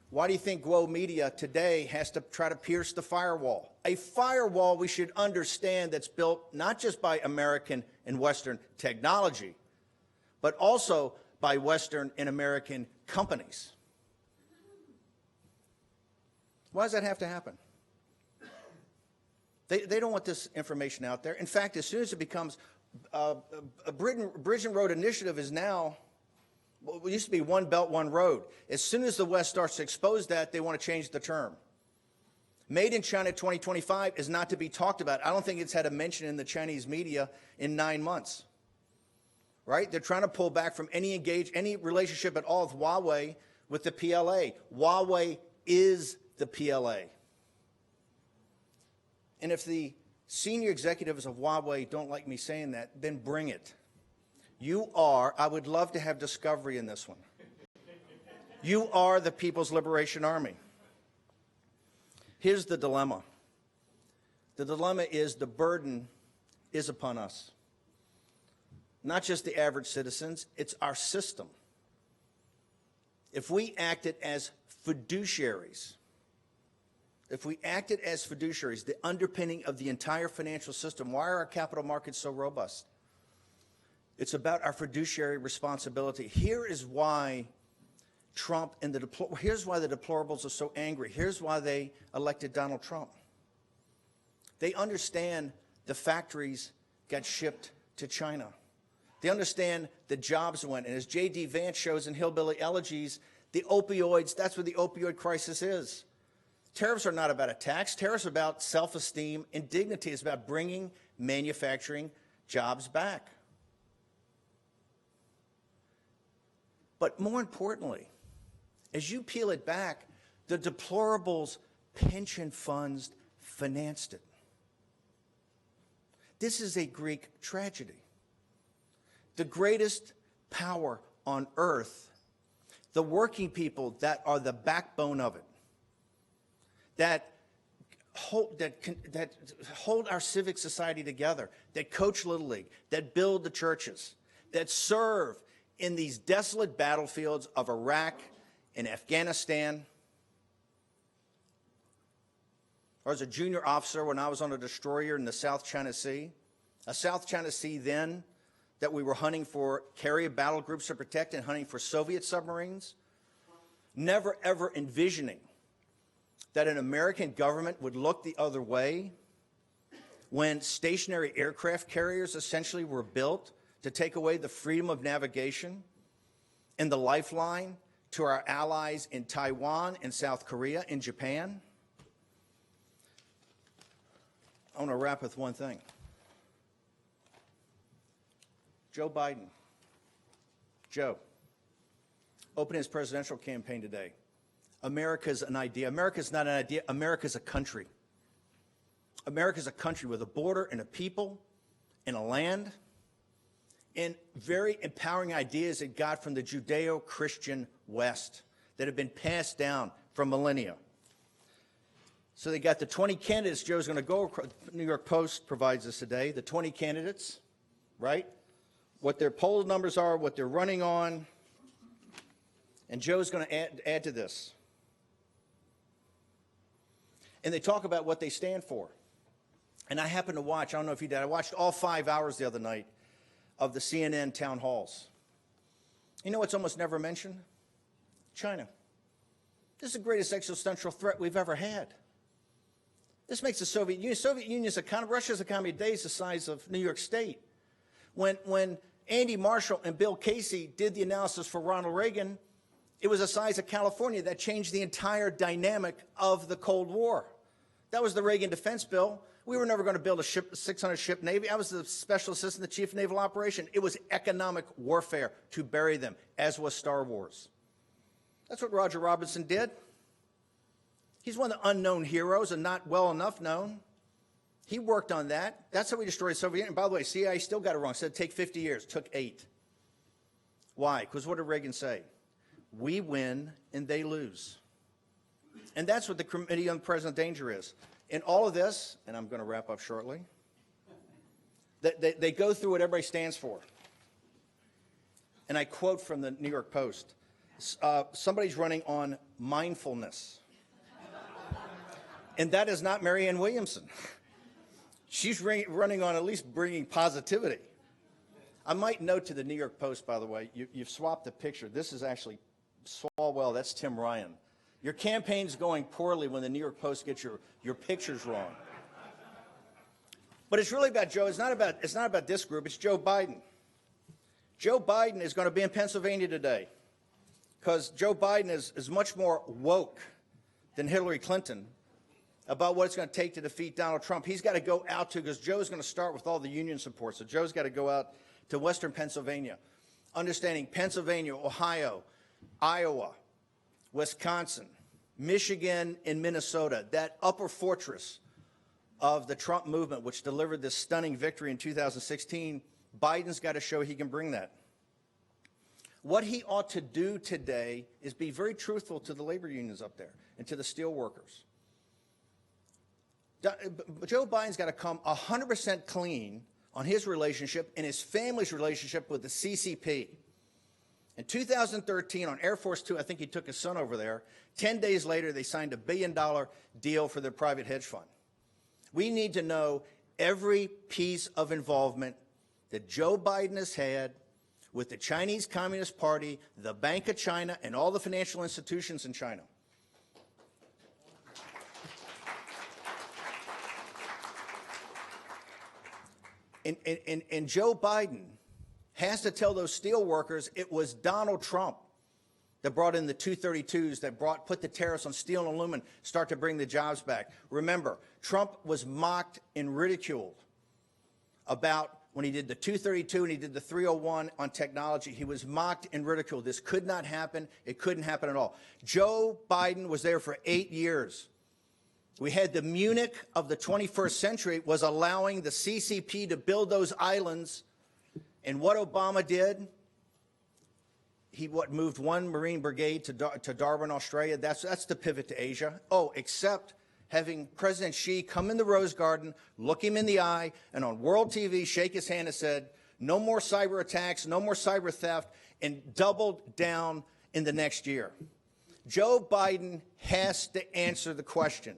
Why do you think Guo.Media today has to try to pierce the firewall? A firewall we should understand that's built not just by American and Western technology, but also by Western and American companies. Why does that have to happen? They don't want this information out there. In fact, as soon as it becomes a Bridge and Road Initiative is now, well, it used to be One Belt, One Road. As soon as the West starts to expose that, they want to change the term. Made in China 2025 is not to be talked about. I don't think it's had a mention in the Chinese media in 9 months. Right? They're trying to pull back from any relationship at all with Huawei, with the PLA. Huawei is the PLA. And if the senior executives of Huawei don't like me saying that, then bring it. You are, I would love to have Discovery in this one. You are the People's Liberation Army. Here's the dilemma. The dilemma is the burden is upon us. Not just the average citizens, it's our system. If we acted as fiduciaries, the underpinning of the entire financial system, why are our capital markets so robust? It's about our fiduciary responsibility. Here is why Trump and here's why the deplorables are so angry. Here's why they elected Donald Trump. They understand the factories got shipped to China. They understand the jobs went. And as J.D. Vance shows in Hillbilly Elegies, the opioids, that's what the opioid crisis is. Tariffs are not about a tax. Tariffs are about self-esteem and dignity. It's about bringing manufacturing jobs back. But more importantly, as you peel it back, the deplorables' pension funds financed it. This is a Greek tragedy. The greatest power on earth, the working people that are the backbone of it, that hold our civic society together, that coach Little League, that build the churches, that serve in these desolate battlefields of Iraq and Afghanistan. I was a junior officer when I was on a destroyer in the South China Sea, a South China Sea then that we were hunting for carrier battle groups to protect and hunting for Soviet submarines, never ever envisioning that an American government would look the other way when stationary aircraft carriers essentially were built to take away the freedom of navigation and the lifeline to our allies in Taiwan, in South Korea, in Japan. I want to wrap with one thing. Joe Biden, Joe, opening his presidential campaign today. America's an idea. America's not an idea. America's a country. America's a country with a border and a people and a land and very empowering ideas it got from the Judeo-Christian West that have been passed down from millennia. So they got the 20 candidates. Joe's going to go across. The New York Post provides us today, the 20 candidates, right? What their poll numbers are, what they're running on. And Joe's going to add to this. And they talk about what they stand for. And I happened to watch, I don't know if you did, I watched all 5 hours the other night of the CNN town halls. You know what's almost never mentioned? China. This is the greatest existential threat we've ever had. This makes the Soviet Union. Soviet Union's economy, Russia's economy today is the size of New York State. When Andy Marshall and Bill Casey did the analysis for Ronald Reagan, it was the size of California. That changed the entire dynamic of the Cold War. That was the Reagan defense bill. We were never going to build a 600-ship Navy. I was the special assistant to the chief of naval operation. It was economic warfare to bury them, as was Star Wars. That's what Roger Robinson did. He's one of the unknown heroes and not well enough known. He worked on that. That's how we destroyed the Soviet Union. By the way, CIA still got it wrong. Said it'd take 50 years. It took 8. Why? Because what did Reagan say? We win and they lose. And that's what the Committee on President Danger is. In all of this, and I'm going to wrap up shortly, they go through what everybody stands for. And I quote from the New York Post. Somebody's running on mindfulness. And that is not Marianne Williamson. She's running on at least bringing positivity. I might note to the New York Post, by the way, you've swapped the picture. This is actually Swalwell. That's Tim Ryan. Your campaign's going poorly when the New York Post gets your pictures wrong. But it's really about Joe. It's not about this group. It's Joe Biden. Joe Biden is going to be in Pennsylvania today because Joe Biden is much more woke than Hillary Clinton about what it's going to take to defeat Donald Trump. He's got to go out to, because Joe's going to start with all the union support. So Joe's got to go out to western Pennsylvania, understanding Pennsylvania, Ohio, Iowa, Wisconsin, Michigan, and Minnesota, that upper fortress of the Trump movement, which delivered this stunning victory in 2016, Biden's got to show he can bring that. What he ought to do today is be very truthful to the labor unions up there and to the steel workers. Joe Biden's got to come 100% clean on his relationship and his family's relationship with the CCP. In 2013, on Air Force Two, I think he took his son over there. 10 days later, they signed a $1 billion deal for their private hedge fund. We need to know every piece of involvement that Joe Biden has had with the Chinese Communist Party, the Bank of China, and all the financial institutions in China. And Joe Biden has to tell those steel workers it was Donald Trump that brought in the 232s, that put the tariffs on steel and aluminum, start to bring the jobs back. Remember, Trump was mocked and ridiculed about when he did the 232 and he did the 301 on technology. He was mocked and ridiculed. This could not happen. It couldn't happen at all. Joe Biden was there for 8 years. We had the Munich of the 21st century, was allowing the CCP to build those islands. And what Obama did, he moved one Marine brigade to Darwin, Australia. That's the pivot to Asia. Oh, except having President Xi come in the Rose Garden, look him in the eye, and on world TV shake his hand and said, no more cyber attacks, no more cyber theft, and doubled down in the next year. Joe Biden has to answer the question.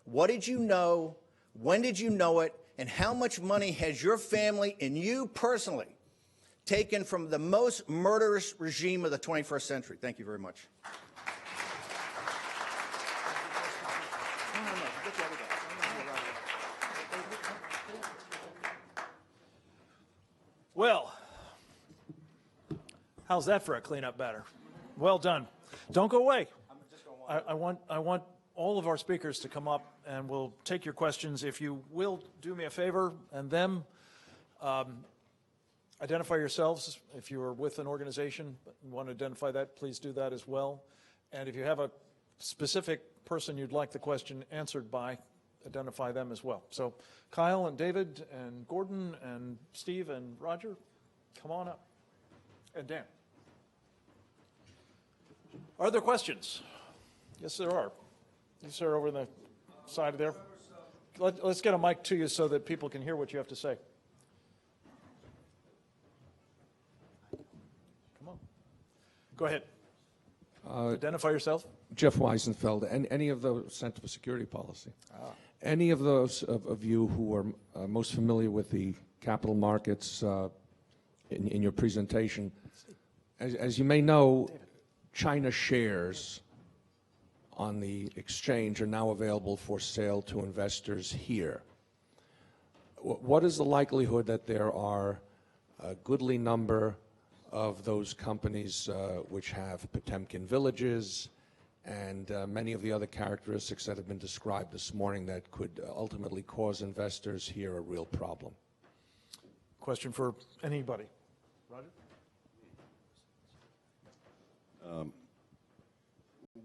What did you know? When did you know it? And how much money has your family and you personally taken from the most murderous regime of the 21st century? Thank you very much. Well, how's that for a cleanup batter? Well done. Don't go away. I want all of our speakers to come up, and we'll take your questions. If you will do me a favor and them, identify yourselves. If you are with an organization and want to identify that, please do that as well. And if you have a specific person you'd like the question answered by, identify them as well. So Kyle and David and Gordon and Steve and Roger, come on up. And Dan. Are there questions? Yes, there are. You, sir, over on the side there. Let's get a mic to you so that people can hear what you have to say. Come on. Go ahead. Identify yourself. Jeff Weisenfeld, and any of those Center for Security Policy. Any of those of you who are most familiar with the capital markets in your presentation, as you may know, China shares on the exchange are now available for sale to investors here. What is the likelihood that there are a goodly number of those companies which have Potemkin villages and many of the other characteristics that have been described this morning that could ultimately cause investors here a real problem? Question for anybody. Roger?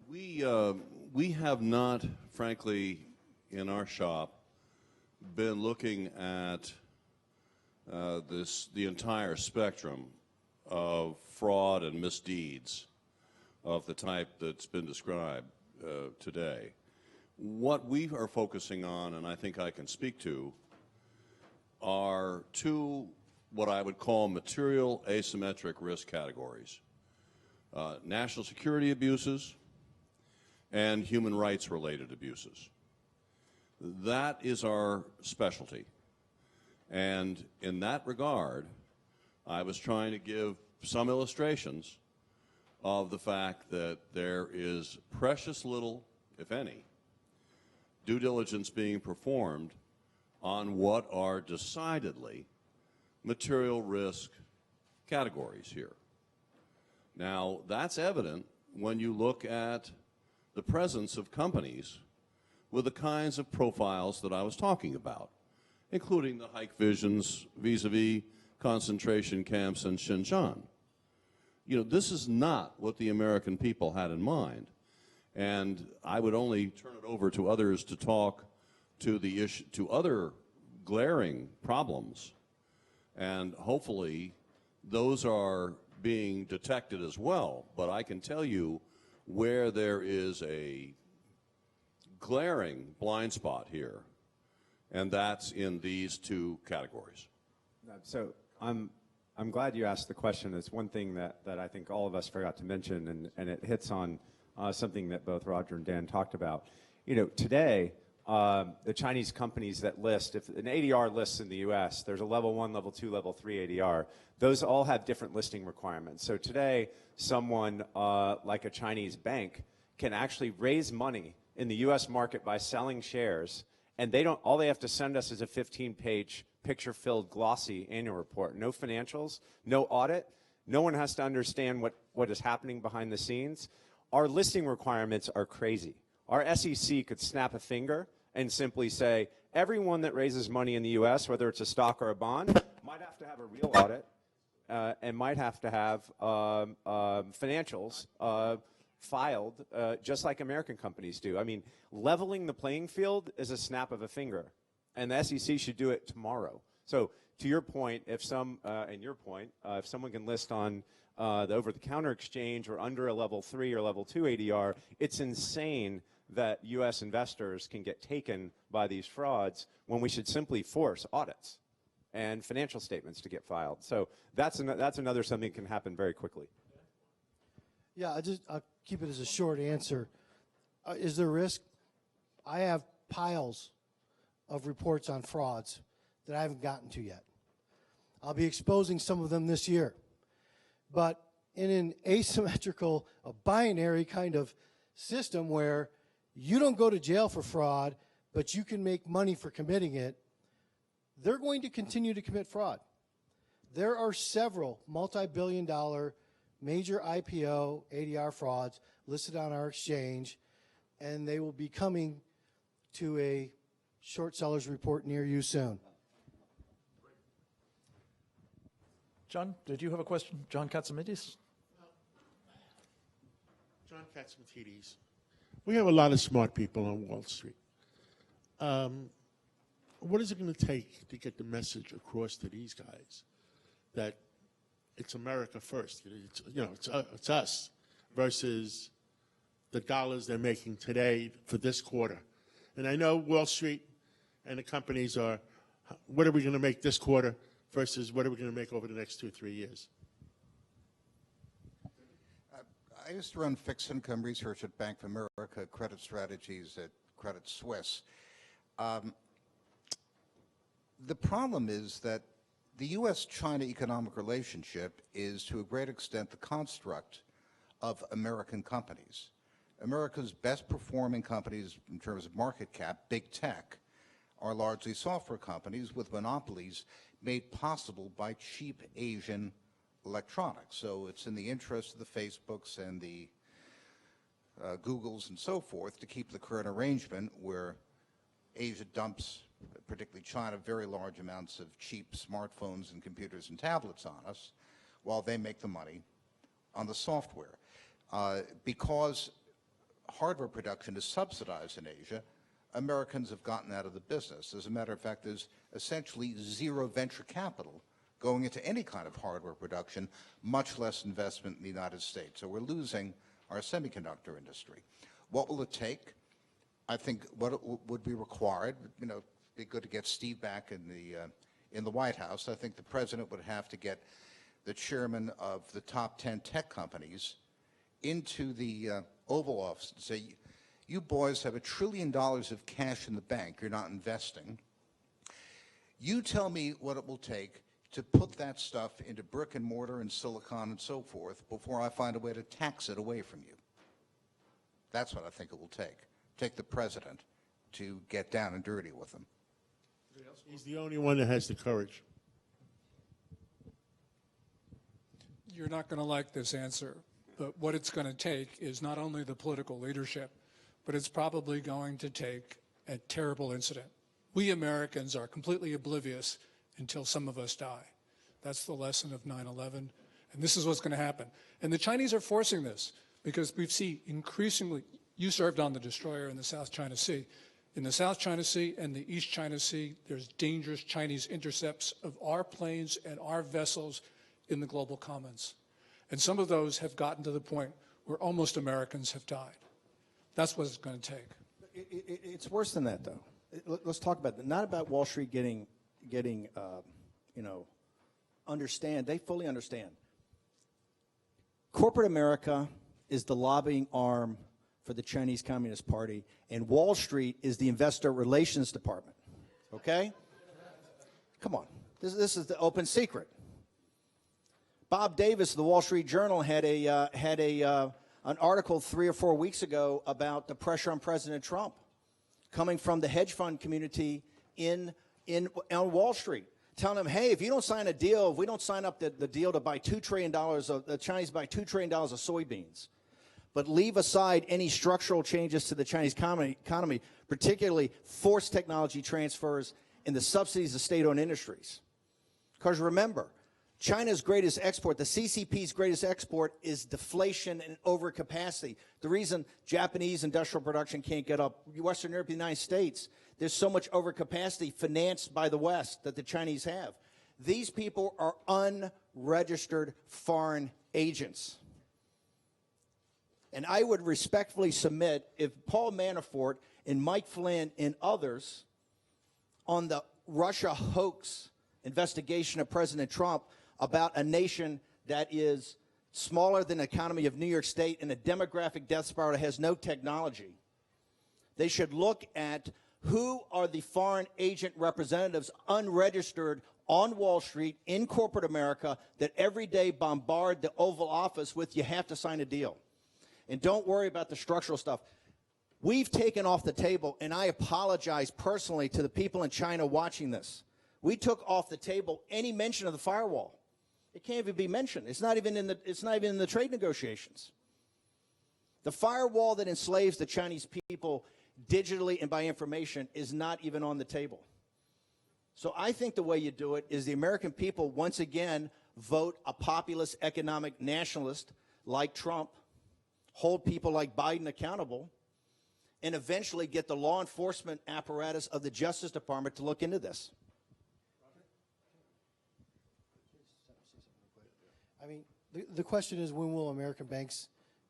We have not, frankly, in our shop, been looking at the entire spectrum of fraud and misdeeds of the type that's been described today. What we are focusing on, and I think I can speak to, are two what I would call material asymmetric risk categories. National security abuses and human rights related abuses. That is our specialty. And in that regard, I was trying to give some illustrations of the fact that there is precious little, if any, due diligence being performed on what are decidedly material risk categories here. Now, that's evident when you look at the presence of companies with the kinds of profiles that I was talking about, including the Hike Visions vis-a-vis concentration camps in Xinjiang. You know, this is not what the American people had in mind. And I would only turn it over to others to talk to the issue, to other glaring problems. And hopefully those are being detected as well. But I can tell you where there is a glaring blind spot here, and that's in these two categories. So I'm glad you asked the question. It's one thing that I think all of us forgot to mention, and it hits on something that both Roger and Dan talked about. You know, today, the Chinese companies that list, if an ADR lists in the U.S., there's a level 1, level 2, level 3 ADR. Those all have different listing requirements. So today, someone like a Chinese bank can actually raise money in the U.S. market by selling shares, and all they have to send us is a 15-page picture-filled glossy annual report. No financials, no audit. No one has to understand what is happening behind the scenes. Our listing requirements are crazy. Our SEC could snap a finger and simply say, everyone that raises money in the U.S., whether it's a stock or a bond, might have to have a real audit and might have to have financials filed just like American companies do. I mean, leveling the playing field is a snap of a finger, and the SEC should do it tomorrow. So to your point, if someone can list on the over-the-counter exchange or under a level 3 or level 2 ADR, it's insane that U.S. investors can get taken by these frauds when we should simply force audits and financial statements to get filed. So that's another something that can happen very quickly. Yeah, I'll keep it as a short answer. Is there risk? I have piles of reports on frauds that I haven't gotten to yet. I'll be exposing some of them this year. But in an asymmetrical, a binary kind of system where you don't go to jail for fraud, but you can make money for committing it, they're going to continue to commit fraud. There are several multi-billion-dollar major IPO ADR frauds listed on our exchange, and they will be coming to a short sellers report near you soon. John, did you have a question? John Katsimatidis? John Katsimatidis. We have a lot of smart people on Wall Street. What is it going to take to get the message across to these guys that it's America first? It's us versus the dollars they're making today for this quarter. And I know Wall Street and the companies are, what are we going to make this quarter versus what are we going to make over the next 2 or 3 years? I used to run fixed income research at Bank of America, credit strategies at Credit Suisse. The problem is that the U.S.-China economic relationship is to a great extent the construct of American companies. America's best performing companies in terms of market cap, big tech, are largely software companies with monopolies made possible by cheap Asian electronics. So it's in the interest of the Facebooks and the Googles and so forth to keep the current arrangement where Asia dumps, particularly China, very large amounts of cheap smartphones and computers and tablets on us while they make the money on the software. Because hardware production is subsidized in Asia, Americans have gotten out of the business. As a matter of fact, there's essentially zero venture capital going into any kind of hardware production, much less investment in the United States. So we're losing our semiconductor industry. What will it take? I think what would be required, it'd be good to get Steve back in the White House. I think the president would have to get the chairman of the top 10 tech companies into the Oval Office and say, you boys have $1 trillion of cash in the bank, you're not investing. You tell me what it will take to put that stuff into brick and mortar and silicon and so forth before I find a way to tax it away from you. That's what I think it will take. Take the president to get down and dirty with them. He's the only one that has the courage. You're not going to like this answer, but what it's going to take is not only the political leadership, but it's probably going to take a terrible incident. We Americans are completely oblivious until some of us die. That's the lesson of 9/11, and this is what's going to happen. And the Chinese are forcing this because we see increasingly, you served on the destroyer in the South China Sea. In the South China Sea and the East China Sea, there's dangerous Chinese intercepts of our planes and our vessels in the global commons. And some of those have gotten to the point where almost Americans have died. That's what it's going to take. It's worse than that, though. Let's talk about that. Not about Wall Street getting understand. They fully understand. Corporate America is the lobbying arm for the Chinese Communist Party, and Wall Street is the investor relations department. Okay? Come on. This is the open secret. Bob Davis of the Wall Street Journal had an article 3 or 4 weeks ago about the pressure on President Trump coming from the hedge fund community on Wall Street, telling him, hey, if you don't sign a deal, if we don't sign up the deal to buy $2 trillion, the Chinese buy $2 trillion of soybeans, but leave aside any structural changes to the Chinese economy, particularly forced technology transfers and the subsidies of state-owned industries. Because remember, China's greatest export, the CCP's greatest export, is deflation and overcapacity. The reason Japanese industrial production can't get up, Western Europe, the United States, there's so much overcapacity financed by the West that the Chinese have. These people are unregistered foreign agents. And I would respectfully submit, if Paul Manafort and Mike Flynn and others on the Russia hoax investigation of President Trump about a nation that is smaller than the economy of New York State and a demographic death spiral that has no technology, they should look at who are the foreign agent representatives unregistered on Wall Street in corporate America that every day bombard the Oval Office with, you have to sign a deal. And don't worry about the structural stuff. We've taken off the table, and I apologize personally to the people in China watching this. We took off the table any mention of the firewall. It can't even be mentioned. It's not even in the trade negotiations. The firewall that enslaves the Chinese people digitally and by information is not even on the table. So I think the way you do it is the American people once again vote a populist economic nationalist like Trump, hold people like Biden accountable, and eventually get the law enforcement apparatus of the Justice Department to look into this. I mean, the question is, when will American banks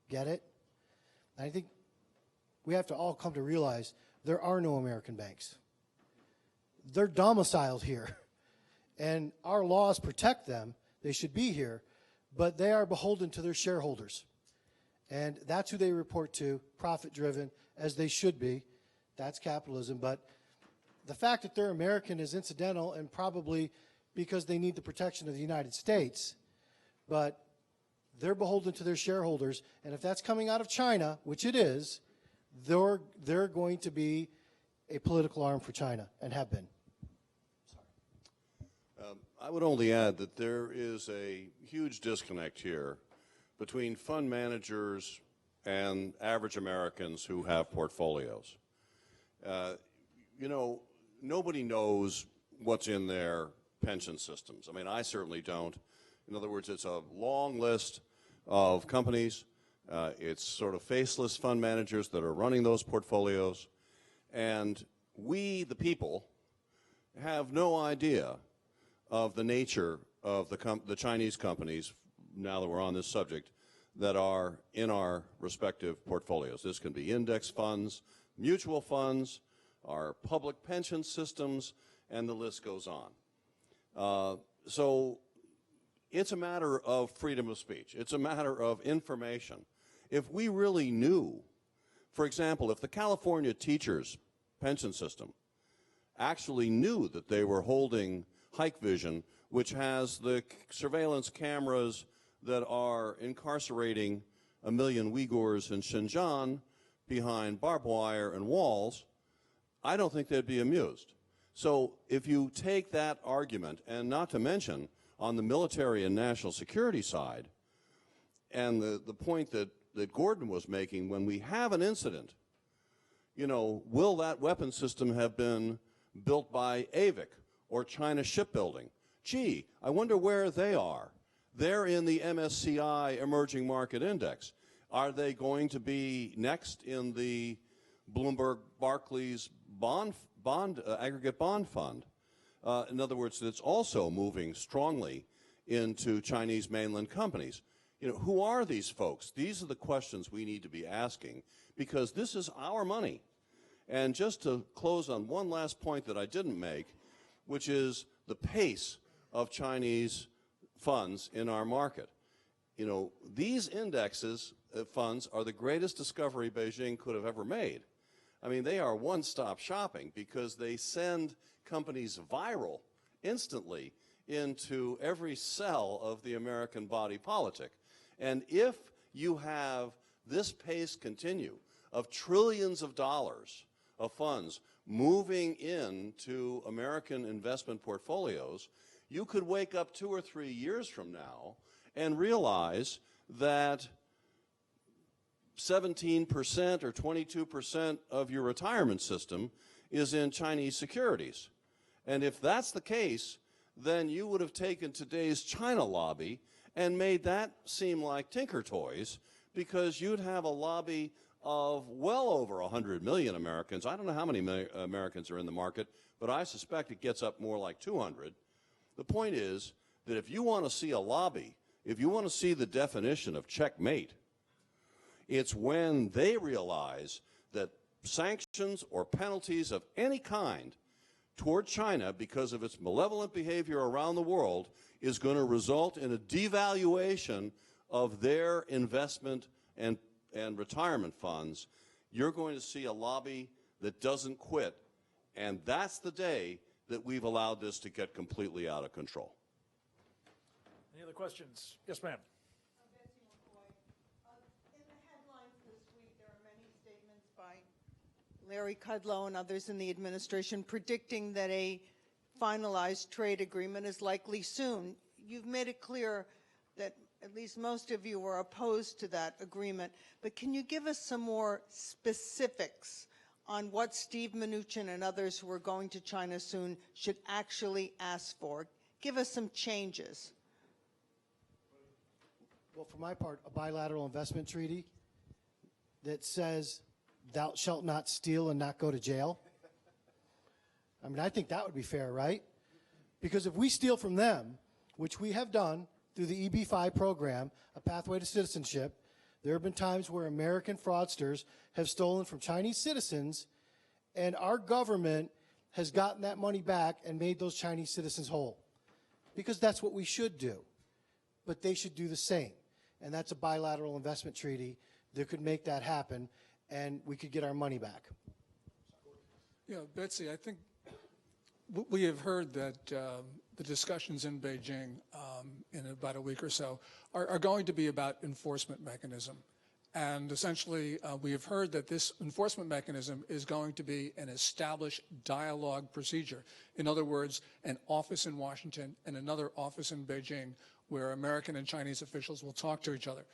get it? And I think we have to all come to realize there are no American banks. They're domiciled here, and our laws protect them. They should be here, but they are beholden to their shareholders. And that's who they report to, profit-driven, as they should be. That's capitalism. But the fact that they're American is incidental, and probably because they need the protection of the United States. But they're beholden to their shareholders, and if that's coming out of China, which it is, they're going to be a political arm for China, and have been. I would only add that there is a huge disconnect here between fund managers and average Americans who have portfolios. You know, nobody knows what's in their pension systems. I mean, I certainly don't. In other words, it's a long list of companies. It's sort of faceless fund managers that are running those portfolios. And we, the people, have no idea of the nature of the Chinese companies, now that we're on this subject, that are in our respective portfolios. This can be index funds, mutual funds, our public pension systems, and the list goes on. So it's a matter of freedom of speech. It's a matter of information. If we really knew, for example, if the California teachers' pension system actually knew that they were holding Hikvision, which has the surveillance cameras that are incarcerating 1 million Uyghurs in Xinjiang behind barbed wire and walls, I don't think they'd be amused. So if you take that argument, and not to mention on the military and national security side, and the point that Gordon was making, when we have an incident, you know, will that weapon system have been built by AVIC or China Shipbuilding? Gee, I wonder where they are. They're in the MSCI Emerging Market Index. Are they going to be next in the Bloomberg Barclays aggregate bond fund? In other words, it's also moving strongly into Chinese mainland companies. You know, who are these folks? These are the questions we need to be asking, because this is our money. And just to close on one last point that I didn't make, which is the pace of Chinese funds in our market. You know, these indexes, funds are the greatest discovery Beijing could have ever made. I mean, they are one-stop shopping because they send companies viral instantly into every cell of the American body politic. And if you have this pace continue of trillions of dollars of funds moving into American investment portfolios, you could wake up 2 or 3 years from now and realize that 17% or 22% of your retirement system is in Chinese securities. And if that's the case, then you would have taken today's China lobby and made that seem like tinker toys, because you'd have a lobby of well over 100 million Americans. I don't know how many Americans are in the market, but I suspect it gets up more like 200. The point is that if you want to see a lobby, if you want to see the definition of checkmate, it's when they realize that sanctions or penalties of any kind toward China because of its malevolent behavior around the world is going to result in a devaluation of their investment and retirement funds. You're going to see a lobby that doesn't quit, and that's the day that we've allowed this to get completely out of control. Any other questions? Yes, ma'am. In the headlines this week, there are many statements by Larry Kudlow and others in the administration predicting that a finalized trade agreement is likely soon. You've made it clear that at least most of you are opposed to that agreement, but can you give us some more specifics on what Steve Mnuchin and others who are going to China soon should actually ask for? Give us some changes. Well, for my part, a bilateral investment treaty that says thou shalt not steal and not go to jail. I mean, I think that would be fair, right? Because if we steal from them, which we have done through the EB-5 program, a pathway to citizenship, there have been times where American fraudsters have stolen from Chinese citizens, and our government has gotten that money back and made those Chinese citizens whole. Because that's what we should do. But they should do the same. And that's a bilateral investment treaty that could make that happen, and we could get our money back. Yeah, Betsy, I think we have heard that the discussions in Beijing in about a week or so are going to be about enforcement mechanism. And essentially, we have heard that this enforcement mechanism is going to be an established dialogue procedure. In other words, an office in Washington and another office in Beijing where American and Chinese officials will talk to each other.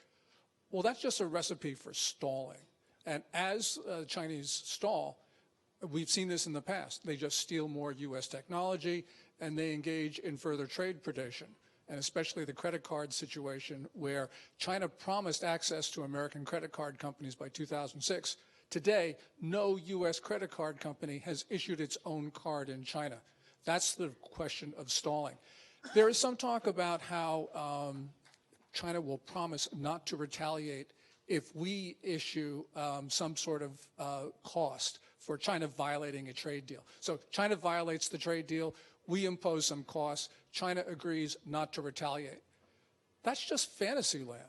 Well, that's just a recipe for stalling. And as Chinese stall, we've seen this in the past. They just steal more U.S. technology, and they engage in further trade predation, and especially the credit card situation where China promised access to American credit card companies by 2006. Today, no U.S. credit card company has issued its own card in China. That's the question of stalling. There is some talk about how China will promise not to retaliate if we issue some sort of cost for China violating a trade deal. So China violates the trade deal, we impose some costs, China agrees not to retaliate. That's just fantasy land.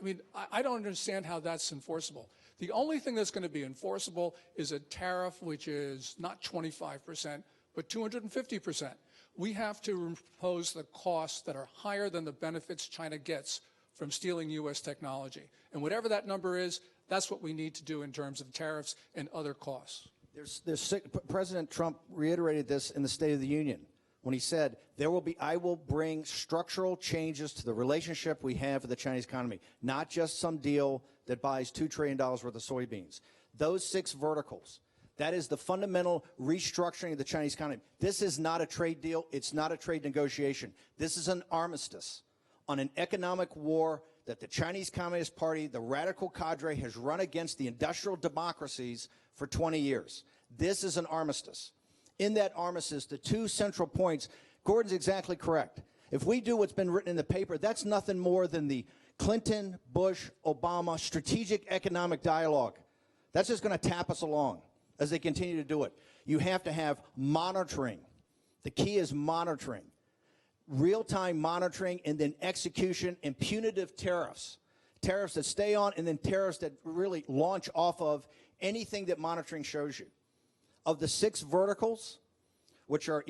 I mean, I don't understand how that's enforceable. The only thing that's going to be enforceable is a tariff which is not 25%, but 250%. We have to impose the costs that are higher than the benefits China gets from stealing U.S. technology. And whatever that number is, that's what we need to do in terms of tariffs and other costs. President Trump reiterated this in the State of the Union when he said, I will bring structural changes to the relationship we have with the Chinese economy, not just some deal that buys $2 trillion worth of soybeans. Those 6 verticals, that is the fundamental restructuring of the Chinese economy. This is not a trade deal. It's not a trade negotiation. This is an armistice on an economic war that the Chinese Communist Party, the radical cadre, has run against the industrial democracies for 20 years. This is an armistice. In that armistice, the 2 central points, Gordon's exactly correct. If we do what's been written in the paper, that's nothing more than the Clinton, Bush, Obama strategic economic dialogue. That's just going to tap us along as they continue to do it. You have to have monitoring. The key is monitoring. Real-time monitoring and then execution and punitive tariffs. tariffs that stay on, and then tariffs that really launch off of anything that monitoring shows you. Of the 6 verticals, which are,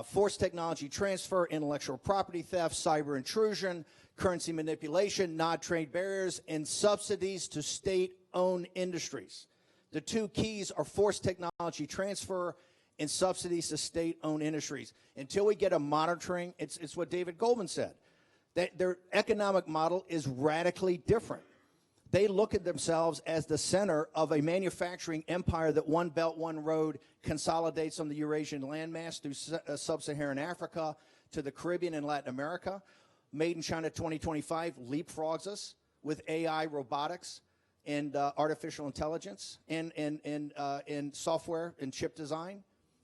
forced technology transfer, intellectual property theft, cyber intrusion, currency manipulation, non-trade barriers, and subsidies to state-owned industries. The 2 keys are forced technology transfer and subsidies to state-owned industries. Until we get a monitoring, it's what David Goldman said. That their economic model is radically different. They look at themselves as the center of a manufacturing empire that One Belt, One Road consolidates on the Eurasian landmass through sub-Saharan Africa to the Caribbean and Latin America. Made in China 2025 leapfrogs us with AI, robotics, and artificial intelligence, and software and chip design.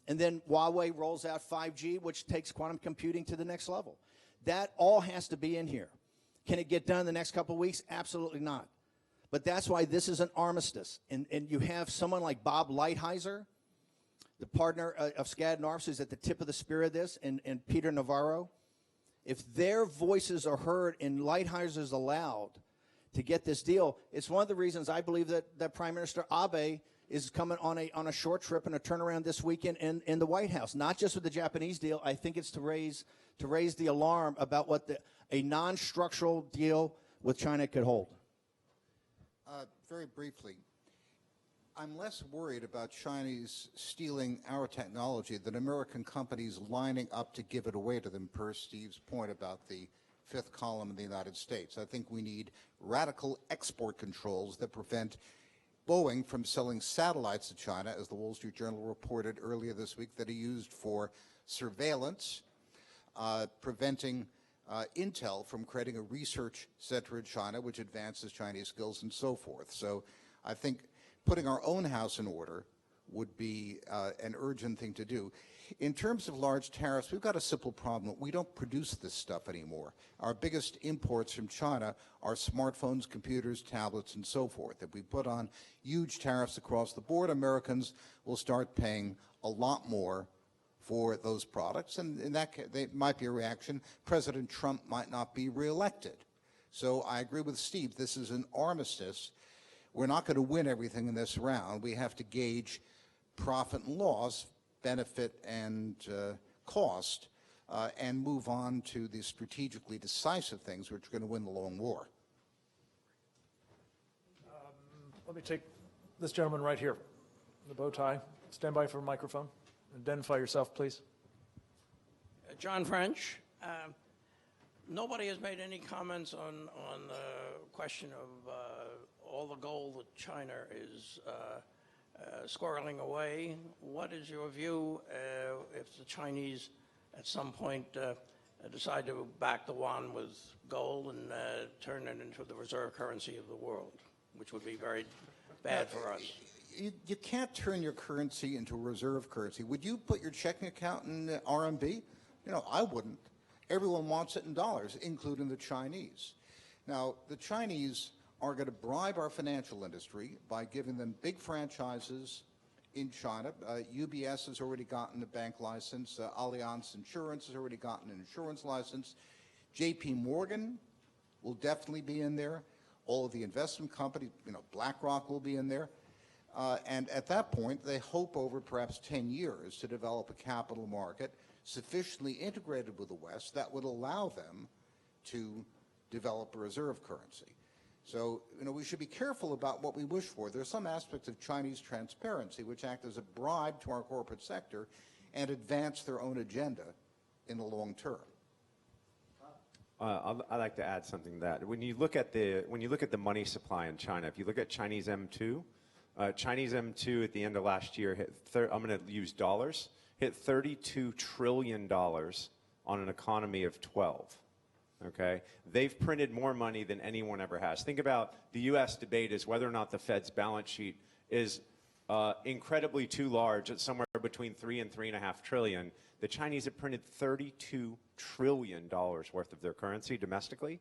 And then Huawei rolls out 5G, which takes quantum computing to the next level. That all has to be in here. Can it get done in the next couple of weeks? Absolutely not. But that's why this is an armistice. And you have someone like Bob Lighthizer, the partner of Skadden Arps, who's at the tip of the spear of this, and Peter Navarro. If their voices are heard and Lighthizer's allowed to get this deal, it's one of the reasons I believe that Prime Minister Abe is coming on a short trip and a turnaround this weekend in the White House. Not just with the Japanese deal. I think it's to raise the alarm about what a non-structural deal with China could hold. Very briefly, I'm less worried about Chinese stealing our technology than American companies lining up to give it away to them, per Steve's point about the 5th column in the United States. I think we need radical export controls that prevent Boeing from selling satellites to China, as the Wall Street Journal reported earlier this week, that are used for surveillance, preventing Intel from creating a research center in China which advances Chinese skills and so forth. So I think putting our own house in order would be an urgent thing to do. In terms of large tariffs, we've got a simple problem. We don't produce this stuff anymore. Our biggest imports from China are smartphones, computers, tablets, and so forth. If we put on huge tariffs across the board, Americans will start paying a lot more for those products, and in that case, there might be a reaction. President Trump might not be reelected. So I agree with Steve. This is an armistice. We're not going to win everything in this round. We have to gauge profit and loss, benefit and cost, and move on to the strategically decisive things which are going to win the long war. Let me take this gentleman right here, the bow tie. Stand by for a microphone. Identify yourself, please. John French. Nobody has made any comments on the question of all the gold that China is squirreling away. What is your view if the Chinese at some point decide to back the yuan with gold and turn it into the reserve currency of the world, which would be very bad for us? You can't turn your currency into a reserve currency. Would you put your checking account in RMB? I wouldn't. Everyone wants it in dollars, including the Chinese. Now, the Chinese are going to bribe our financial industry by giving them big franchises in China. UBS has already gotten a bank license. Allianz Insurance has already gotten an insurance license. JP Morgan will definitely be in there. All of the investment companies, BlackRock will be in there. And at that point, they hope over perhaps 10 years to develop a capital market sufficiently integrated with the West that would allow them to develop a reserve currency. So, we should be careful about what we wish for. There are some aspects of Chinese transparency which act as a bribe to our corporate sector and advance their own agenda in the long term. I'd like to add something to that. When you look at the money supply in China, if you look at Chinese M2 at the end of last year hit, I'm going to use dollars, hit $32 trillion on an economy of 12. Okay, they've printed more money than anyone ever has. Think about the U.S. debate is whether or not the Fed's balance sheet is incredibly too large at somewhere between 3 and 3.5 trillion. The Chinese have printed $32 trillion worth of their currency domestically,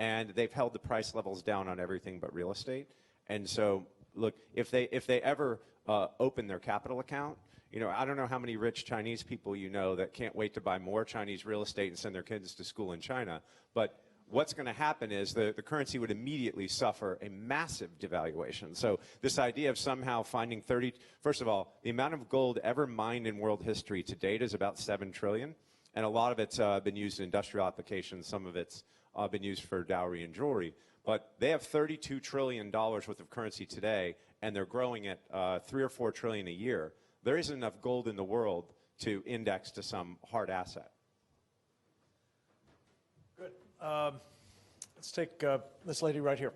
and they've held the price levels down on everything but real estate. And so, look, if they ever open their capital account, I don't know how many rich Chinese people that can't wait to buy more Chinese real estate and send their kids to school in China. But what's going to happen is the currency would immediately suffer a massive devaluation. So this idea of somehow finding first of all, the amount of gold ever mined in world history to date is about 7 trillion. And a lot of it's been used in industrial applications. Some of it's been used for dowry and jewelry. But they have $32 trillion worth of currency today, and they're growing at 3 or 4 trillion a year. There isn't enough gold in the world to index to some hard asset. Good. Let's take this lady right here.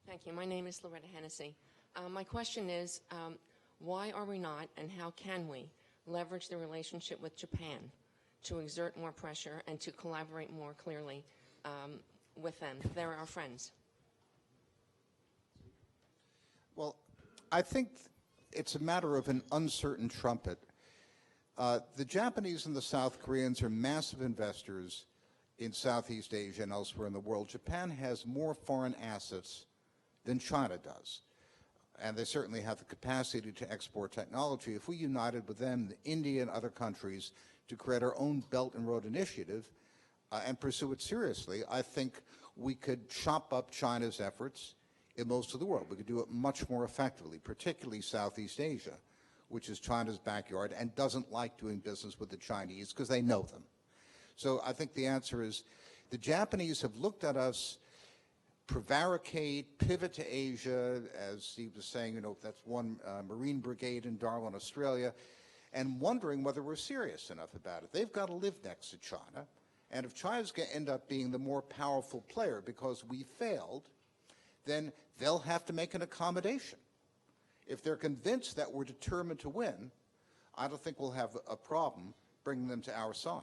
Thank you. My name is Loretta Hennessy. My question is, why are we not, and how can we, leverage the relationship with Japan to exert more pressure and to collaborate more clearly with them? They're our friends. Well, I think it's a matter of an uncertain trumpet. The Japanese and the South Koreans are massive investors in Southeast Asia and elsewhere in the world. Japan has more foreign assets than China does. And they certainly have the capacity to export technology. If we united with them, India and other countries, to create our own Belt and Road Initiative and pursue it seriously, I think we could chop up China's efforts in most of the world. We could do it much more effectively, particularly Southeast Asia, which is China's backyard and doesn't like doing business with the Chinese because they know them. So I think the answer is the Japanese have looked at us prevaricate, pivot to Asia, as Steve was saying, you know, that's one Marine Brigade in Darwin, Australia, and wondering whether we're serious enough about it. They've got to live next to China, and if China's going to end up being the more powerful player because we failed, then they'll have to make an accommodation. If they're convinced that we're determined to win, I don't think we'll have a problem bringing them to our side.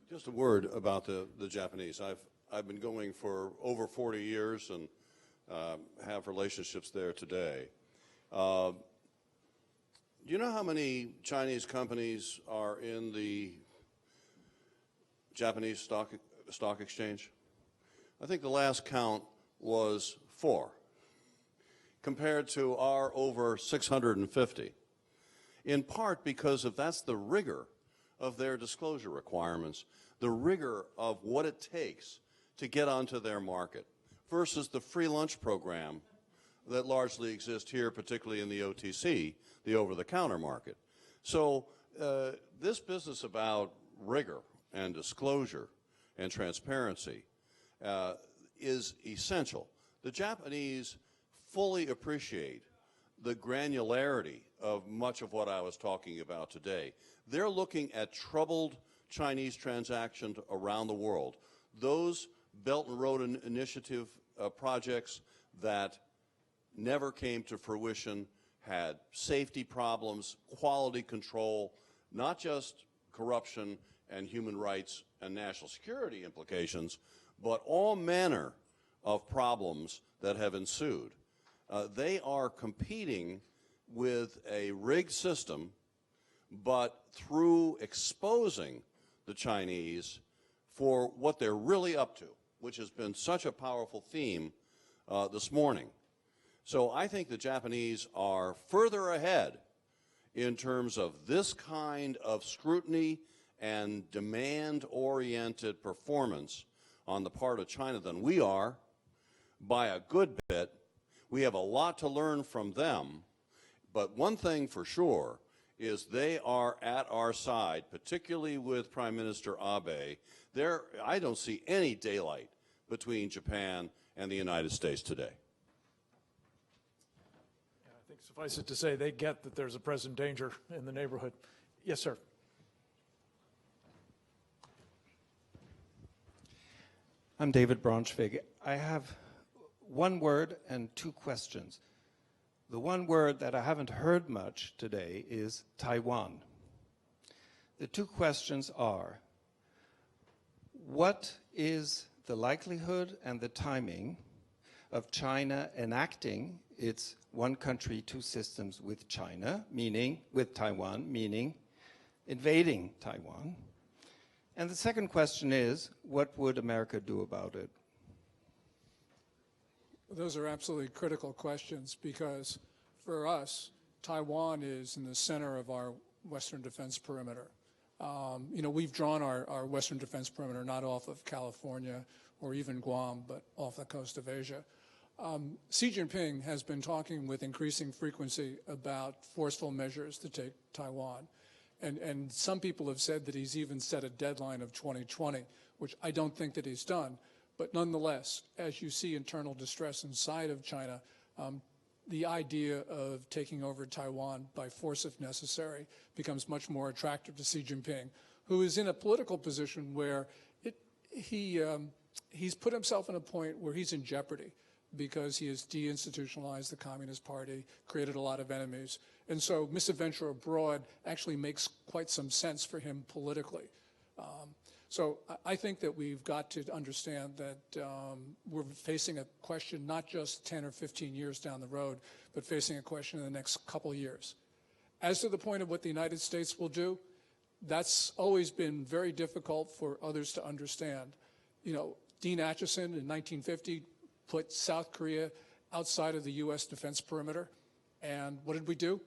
Just a word about the Japanese. I've been going for over 40 years and have relationships there today. Do you know how many Chinese companies are in the Japanese stock exchange? I think the last count was 4, compared to our over 650, in part because that's the rigor of their disclosure requirements, the rigor of what it takes to get onto their market, versus the free lunch program that largely exists here, particularly in the OTC, the over-the-counter market. So this business about rigor and disclosure and transparency is essential. The Japanese fully appreciate the granularity of much of what I was talking about today. They're looking at troubled Chinese transactions around the world. Those Belt and Road Initiative projects that never came to fruition had safety problems, quality control, not just corruption and human rights and national security implications, but all manner of problems that have ensued. They are competing with a rigged system, but through exposing the Chinese for what they're really up to, which has been such a powerful theme this morning. So I think the Japanese are further ahead in terms of this kind of scrutiny and demand-oriented performance on the part of China than we are by a good bit. We have a lot to learn from them, but one thing for sure is they are at our side, particularly with Prime Minister Abe. I don't see any daylight between Japan and the United States today. Yeah, I think suffice it to say they get that there's a present danger in the neighborhood. Yes, sir. I'm David Braunschweig. I have one word and 2 questions. The one word that I haven't heard much today is Taiwan. The 2 questions are, what is the likelihood and the timing of China enacting its one country, 2 systems with China, meaning with Taiwan, meaning invading Taiwan? And the second question is, what would America do about it? Those are absolutely critical questions because for us, Taiwan is in the center of our Western defense perimeter. You know, we've drawn our Western defense perimeter not off of California or even Guam, but off the coast of Asia. Xi Jinping has been talking with increasing frequency about forceful measures to take Taiwan. And some people have said that he's even set a deadline of 2020, which I don't think that he's done. But nonetheless, as you see internal distress inside of China, the idea of taking over Taiwan by force if necessary becomes much more attractive to Xi Jinping, who is in a political position where he's put himself in a point where he's in jeopardy because he has deinstitutionalized the Communist Party, created a lot of enemies. And so misadventure abroad actually makes quite some sense for him politically. So I think that we've got to understand that we're facing a question not just 10 or 15 years down the road, but facing a question in the next couple of years. As to the point of what the United States will do, that's always been very difficult for others to understand. You know, Dean Acheson in 1950 put South Korea outside of the U.S. defense perimeter, and what did we do?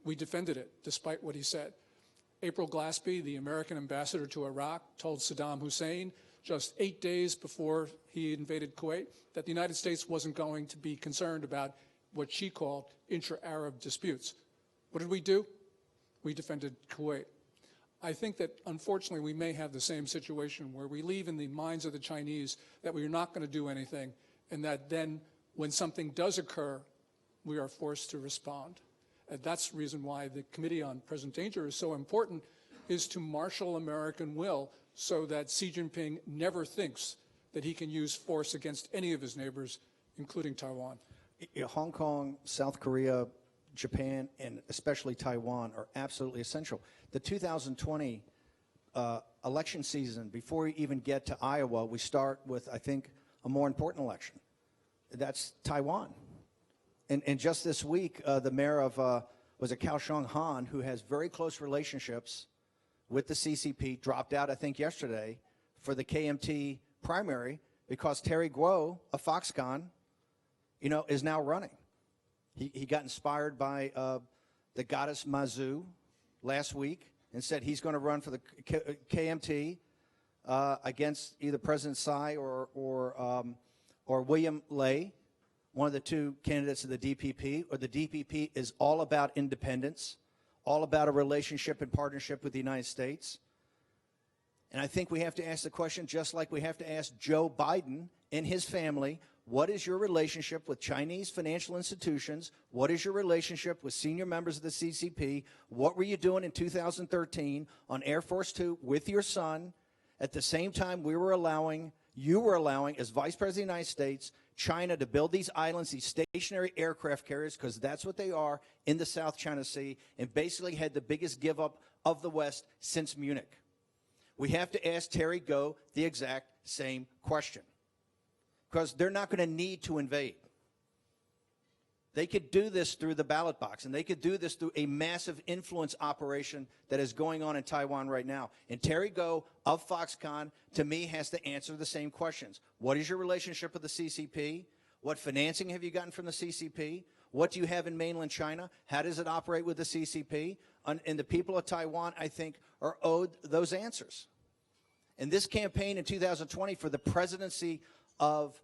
We defended it, despite what he said. April Glaspie, the American ambassador to Iraq, told Saddam Hussein just 8 days before he invaded Kuwait that the United States wasn't going to be concerned about what she called intra-Arab disputes. What did we do? We defended Kuwait. I think that, unfortunately, we may have the same situation where we leave in the minds of the Chinese that we are not going to do anything, and that then, when something does occur, we are forced to respond. And that's the reason why the Committee on Present Danger is so important, is to marshal American will so that Xi Jinping never thinks that he can use force against any of his neighbors, including Taiwan. Hong Kong, South Korea, Japan, and especially Taiwan are absolutely essential. The 2020 election season, before we even get to Iowa, we start with, I think, a more important election. That's Taiwan. And just this week, the mayor of, was it Kaohsiung Han, who has very close relationships with the CCP, dropped out, I think, yesterday for the KMT primary because Terry Guo of Foxconn, you know, is now running. He got inspired by the goddess Mazu last week and said he's going to run for the KMT against either President Tsai or William Lei, one of the two candidates of the DPP. Or the DPP is all about independence, all about a relationship and partnership with the United States. And I think we have to ask the question, just like we have to ask Joe Biden and his family, what is your relationship with Chinese financial institutions? What is your relationship with senior members of the CCP? What were you doing in 2013 on Air Force Two with your son? At the same time, you were allowing, as Vice President of the United States, China to build these islands, these stationary aircraft carriers, because that's what they are, in the South China Sea, and basically had the biggest give up of the West since Munich. We have to ask Terry Go the exact same question, because they're not going to need to invade. They could do this through the ballot box, and they could do this through a massive influence operation that is going on in Taiwan right now. And Terry Go of Foxconn, to me, has to answer the same questions. What is your relationship with the CCP? What financing have you gotten from the CCP? What do you have in mainland China? How does it operate with the CCP? And the people of Taiwan, I think, are owed those answers. And this campaign in 2020 for the presidency of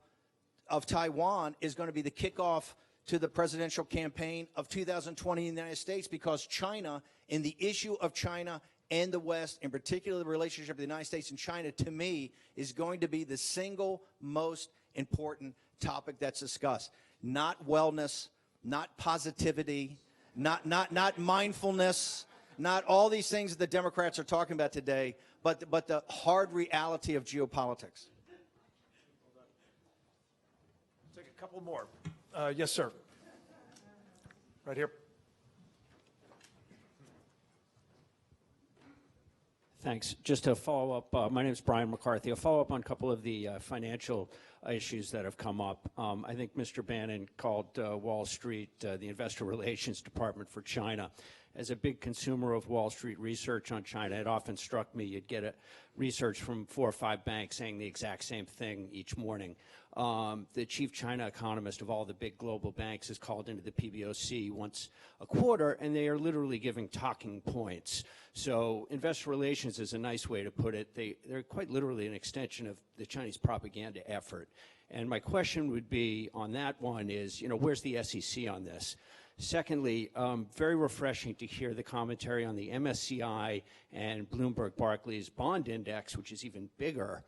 Taiwan is going to be the kickoff to the presidential campaign of 2020 in the United States, because China, and the issue of China and the West, in particular the relationship of the United States and China, to me, is going to be the single most important topic that's discussed. Not wellness, not positivity, not mindfulness, not all these things that the Democrats are talking about today, but the hard reality of geopolitics. Take a couple more. Yes, sir. Right here. Thanks. Just to follow up, my name is Brian McCarthy. I'll follow up on a couple of the financial issues that have come up. I think Mr. Bannon called Wall Street the investor relations department for China. as a big consumer of Wall Street research on China, it often struck me you'd get a research from 4 or 5 banks saying the exact same thing each morning. The chief China economist of all the big global banks is called into the PBOC once a quarter, and they are literally giving talking points. So investor relations is a nice way to put it. They're quite literally an extension of the Chinese propaganda effort. And my question would be on that one is, where's the SEC on this? Secondly, very refreshing to hear the commentary on the MSCI and Bloomberg Barclays bond index, which is even bigger,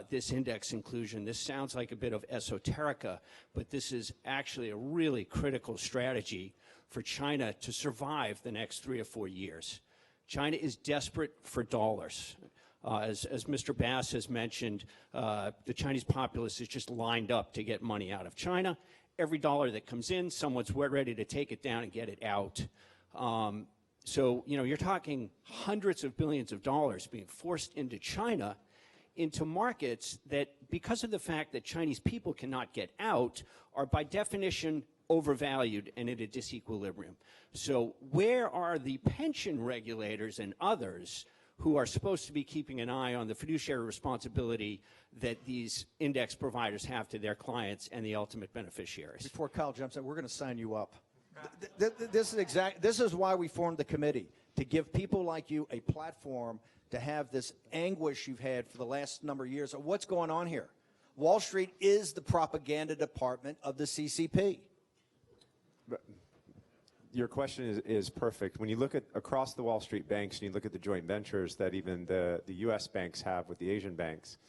this index inclusion. This sounds like a bit of esoterica, but this is actually a really critical strategy for China to survive the next 3 or 4 years. China is desperate for dollars. As Mr. Bass has mentioned, the Chinese populace is just lined up to get money out of China. Every dollar that comes in, someone's ready to take it down and get it out. So, you're talking hundreds of billions of dollars being forced into China, into markets that, because of the fact that Chinese people cannot get out, are by definition overvalued and at a disequilibrium. So where are the pension regulators and others who are supposed to be keeping an eye on the fiduciary responsibility that these index providers have to their clients and the ultimate beneficiaries? Before Kyle jumps in, we're going to sign you up. This is why we formed the committee, to give people like you a platform to have this anguish you've had for the last number of years of what's going on here. Wall Street is the propaganda department of the CCP. Your question is perfect. When you look at across the Wall Street banks and you look at the joint ventures that even the U.S. banks have with the Asian banks,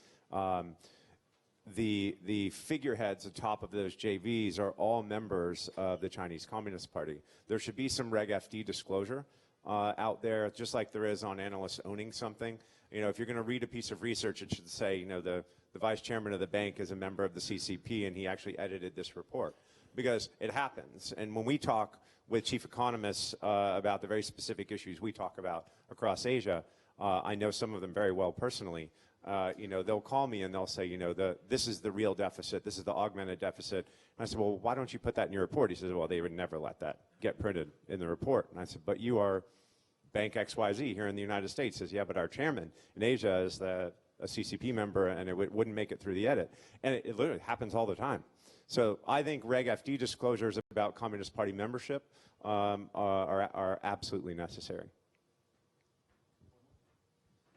the figureheads atop of those JVs are all members of the Chinese Communist Party. There should be some Reg FD disclosure out there, just like there is on analysts owning something. If you're going to read a piece of research, it should say, the vice chairman of the bank is a member of the CCP and he actually edited this report, because it happens. And when we talk with chief economists about the very specific issues we talk about across Asia, I know some of them very well personally. They'll call me and they'll say, this is the real deficit, this is the augmented deficit. And I said, well, why don't you put that in your report? He says, well, they would never let that get printed in the report. And I said, but you are Bank XYZ here in the United States. He says, yeah, but our chairman in Asia is a CCP member and it wouldn't make it through the edit. And it literally happens all the time. So I think Reg FD disclosures about Communist Party membership are absolutely necessary.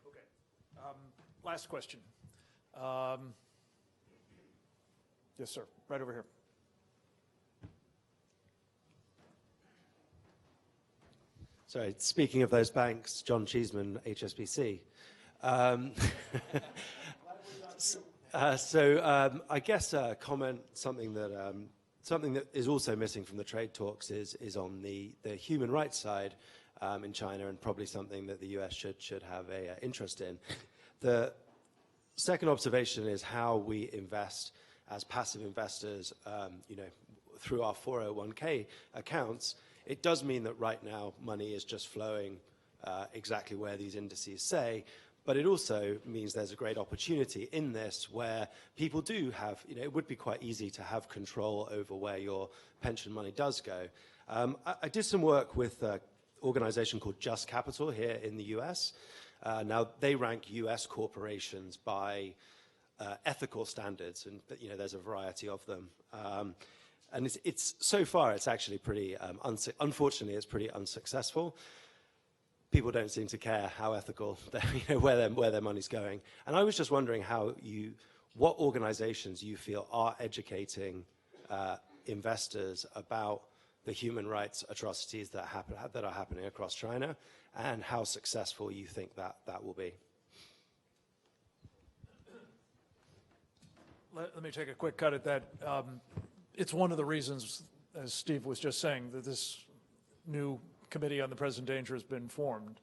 Okay. Last question. Yes, sir. Right over here. Sorry, speaking of those banks, John Cheeseman, HSBC. I guess comment something that is also missing from the trade talks is on the human rights side in China, and probably something that the US should have a interest in. The second observation is how we invest as passive investors, through our 401k accounts. It does mean that right now money is just flowing exactly where these indices say. But it also means there's a great opportunity in this where people do have, it would be quite easy to have control over where your pension money does go. I did some work with an organization called Just Capital here in the US. Now, they rank US corporations by ethical standards, and there's a variety of them. And it's so far, it's actually pretty, unfortunately, it's pretty unsuccessful. People don't seem to care how ethical, where their money's going. And I was just wondering what organizations you feel are educating investors about the human rights atrocities that are happening across China, and how successful you think that will be. Let me take a quick cut at that. It's one of the reasons, as Steve was just saying, that this new Committee on the Present Danger has been formed.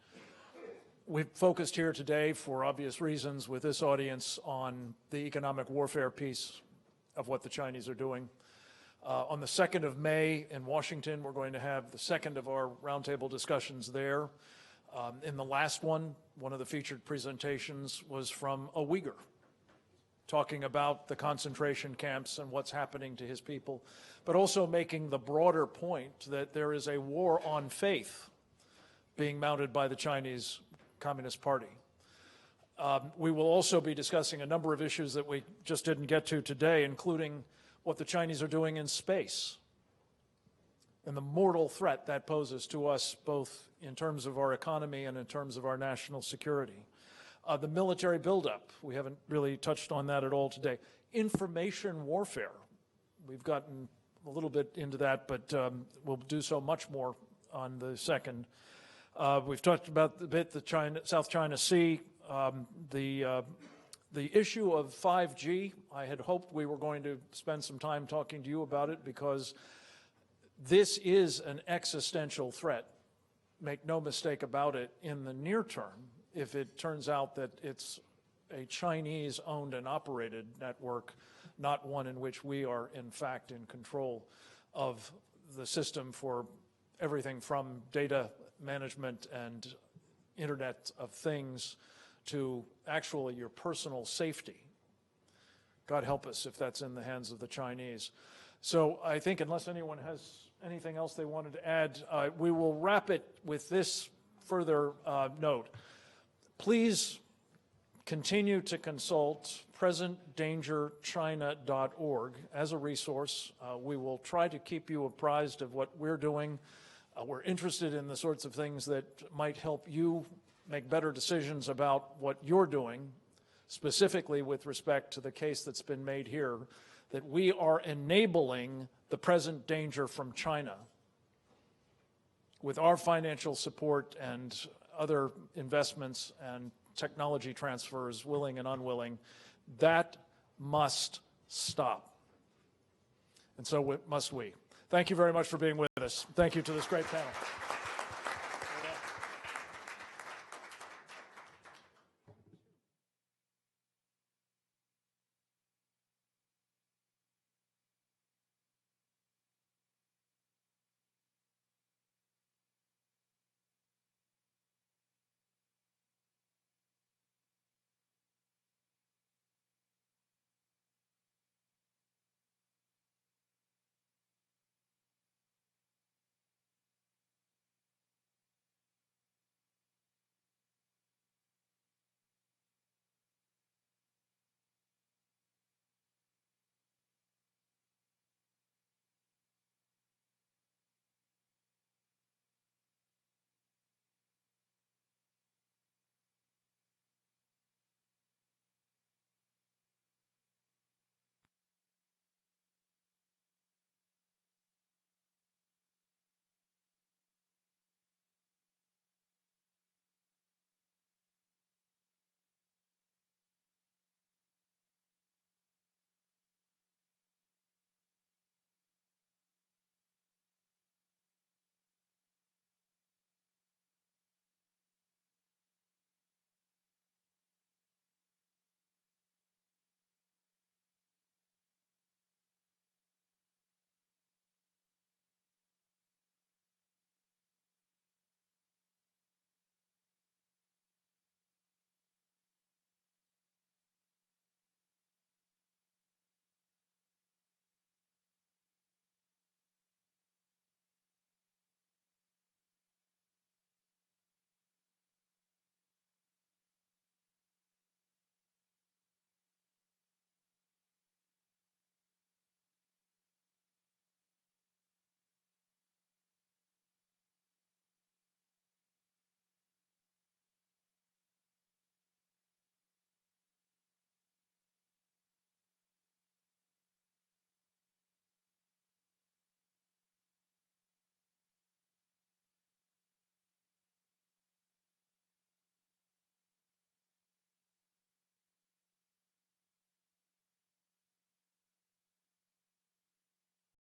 We've focused here today, for obvious reasons, with this audience on the economic warfare piece of what the Chinese are doing. On the 2nd of May in Washington, we're going to have the second of our roundtable discussions there. In the last one of the featured presentations was from a Uyghur, talking about the concentration camps and what's happening to his people, but also making the broader point that there is a war on faith being mounted by the Chinese Communist Party. We will also be discussing a number of issues that we just didn't get to today, including what the Chinese are doing in space and the mortal threat that poses to us, both in terms of our economy and in terms of our national security. The military buildup, we haven't really touched on that at all today. Information warfare, we've gotten a little bit into that, but we'll do so much more on the second. We've talked about a bit the South China Sea, the issue of 5G. I had hoped we were going to spend some time talking to you about it because this is an existential threat. Make no mistake about it, in the near term, if it turns out that it's a Chinese-owned and operated network, not one in which we are, in fact, in control of the system for everything from data management and Internet of Things to actually your personal safety. God help us if that's in the hands of the Chinese. So I think unless anyone has anything else they wanted to add, we will wrap it with this further note. Please continue to consult presentdangerchina.org as a resource. We will try to keep you apprised of what we're doing. We're interested in the sorts of things that might help you make better decisions about what you're doing, specifically with respect to the case that's been made here, that we are enabling the present danger from China with our financial support and other investments and technology transfers, willing and unwilling. That must stop. And so must we. Thank you very much for being with us. Thank you to this great panel.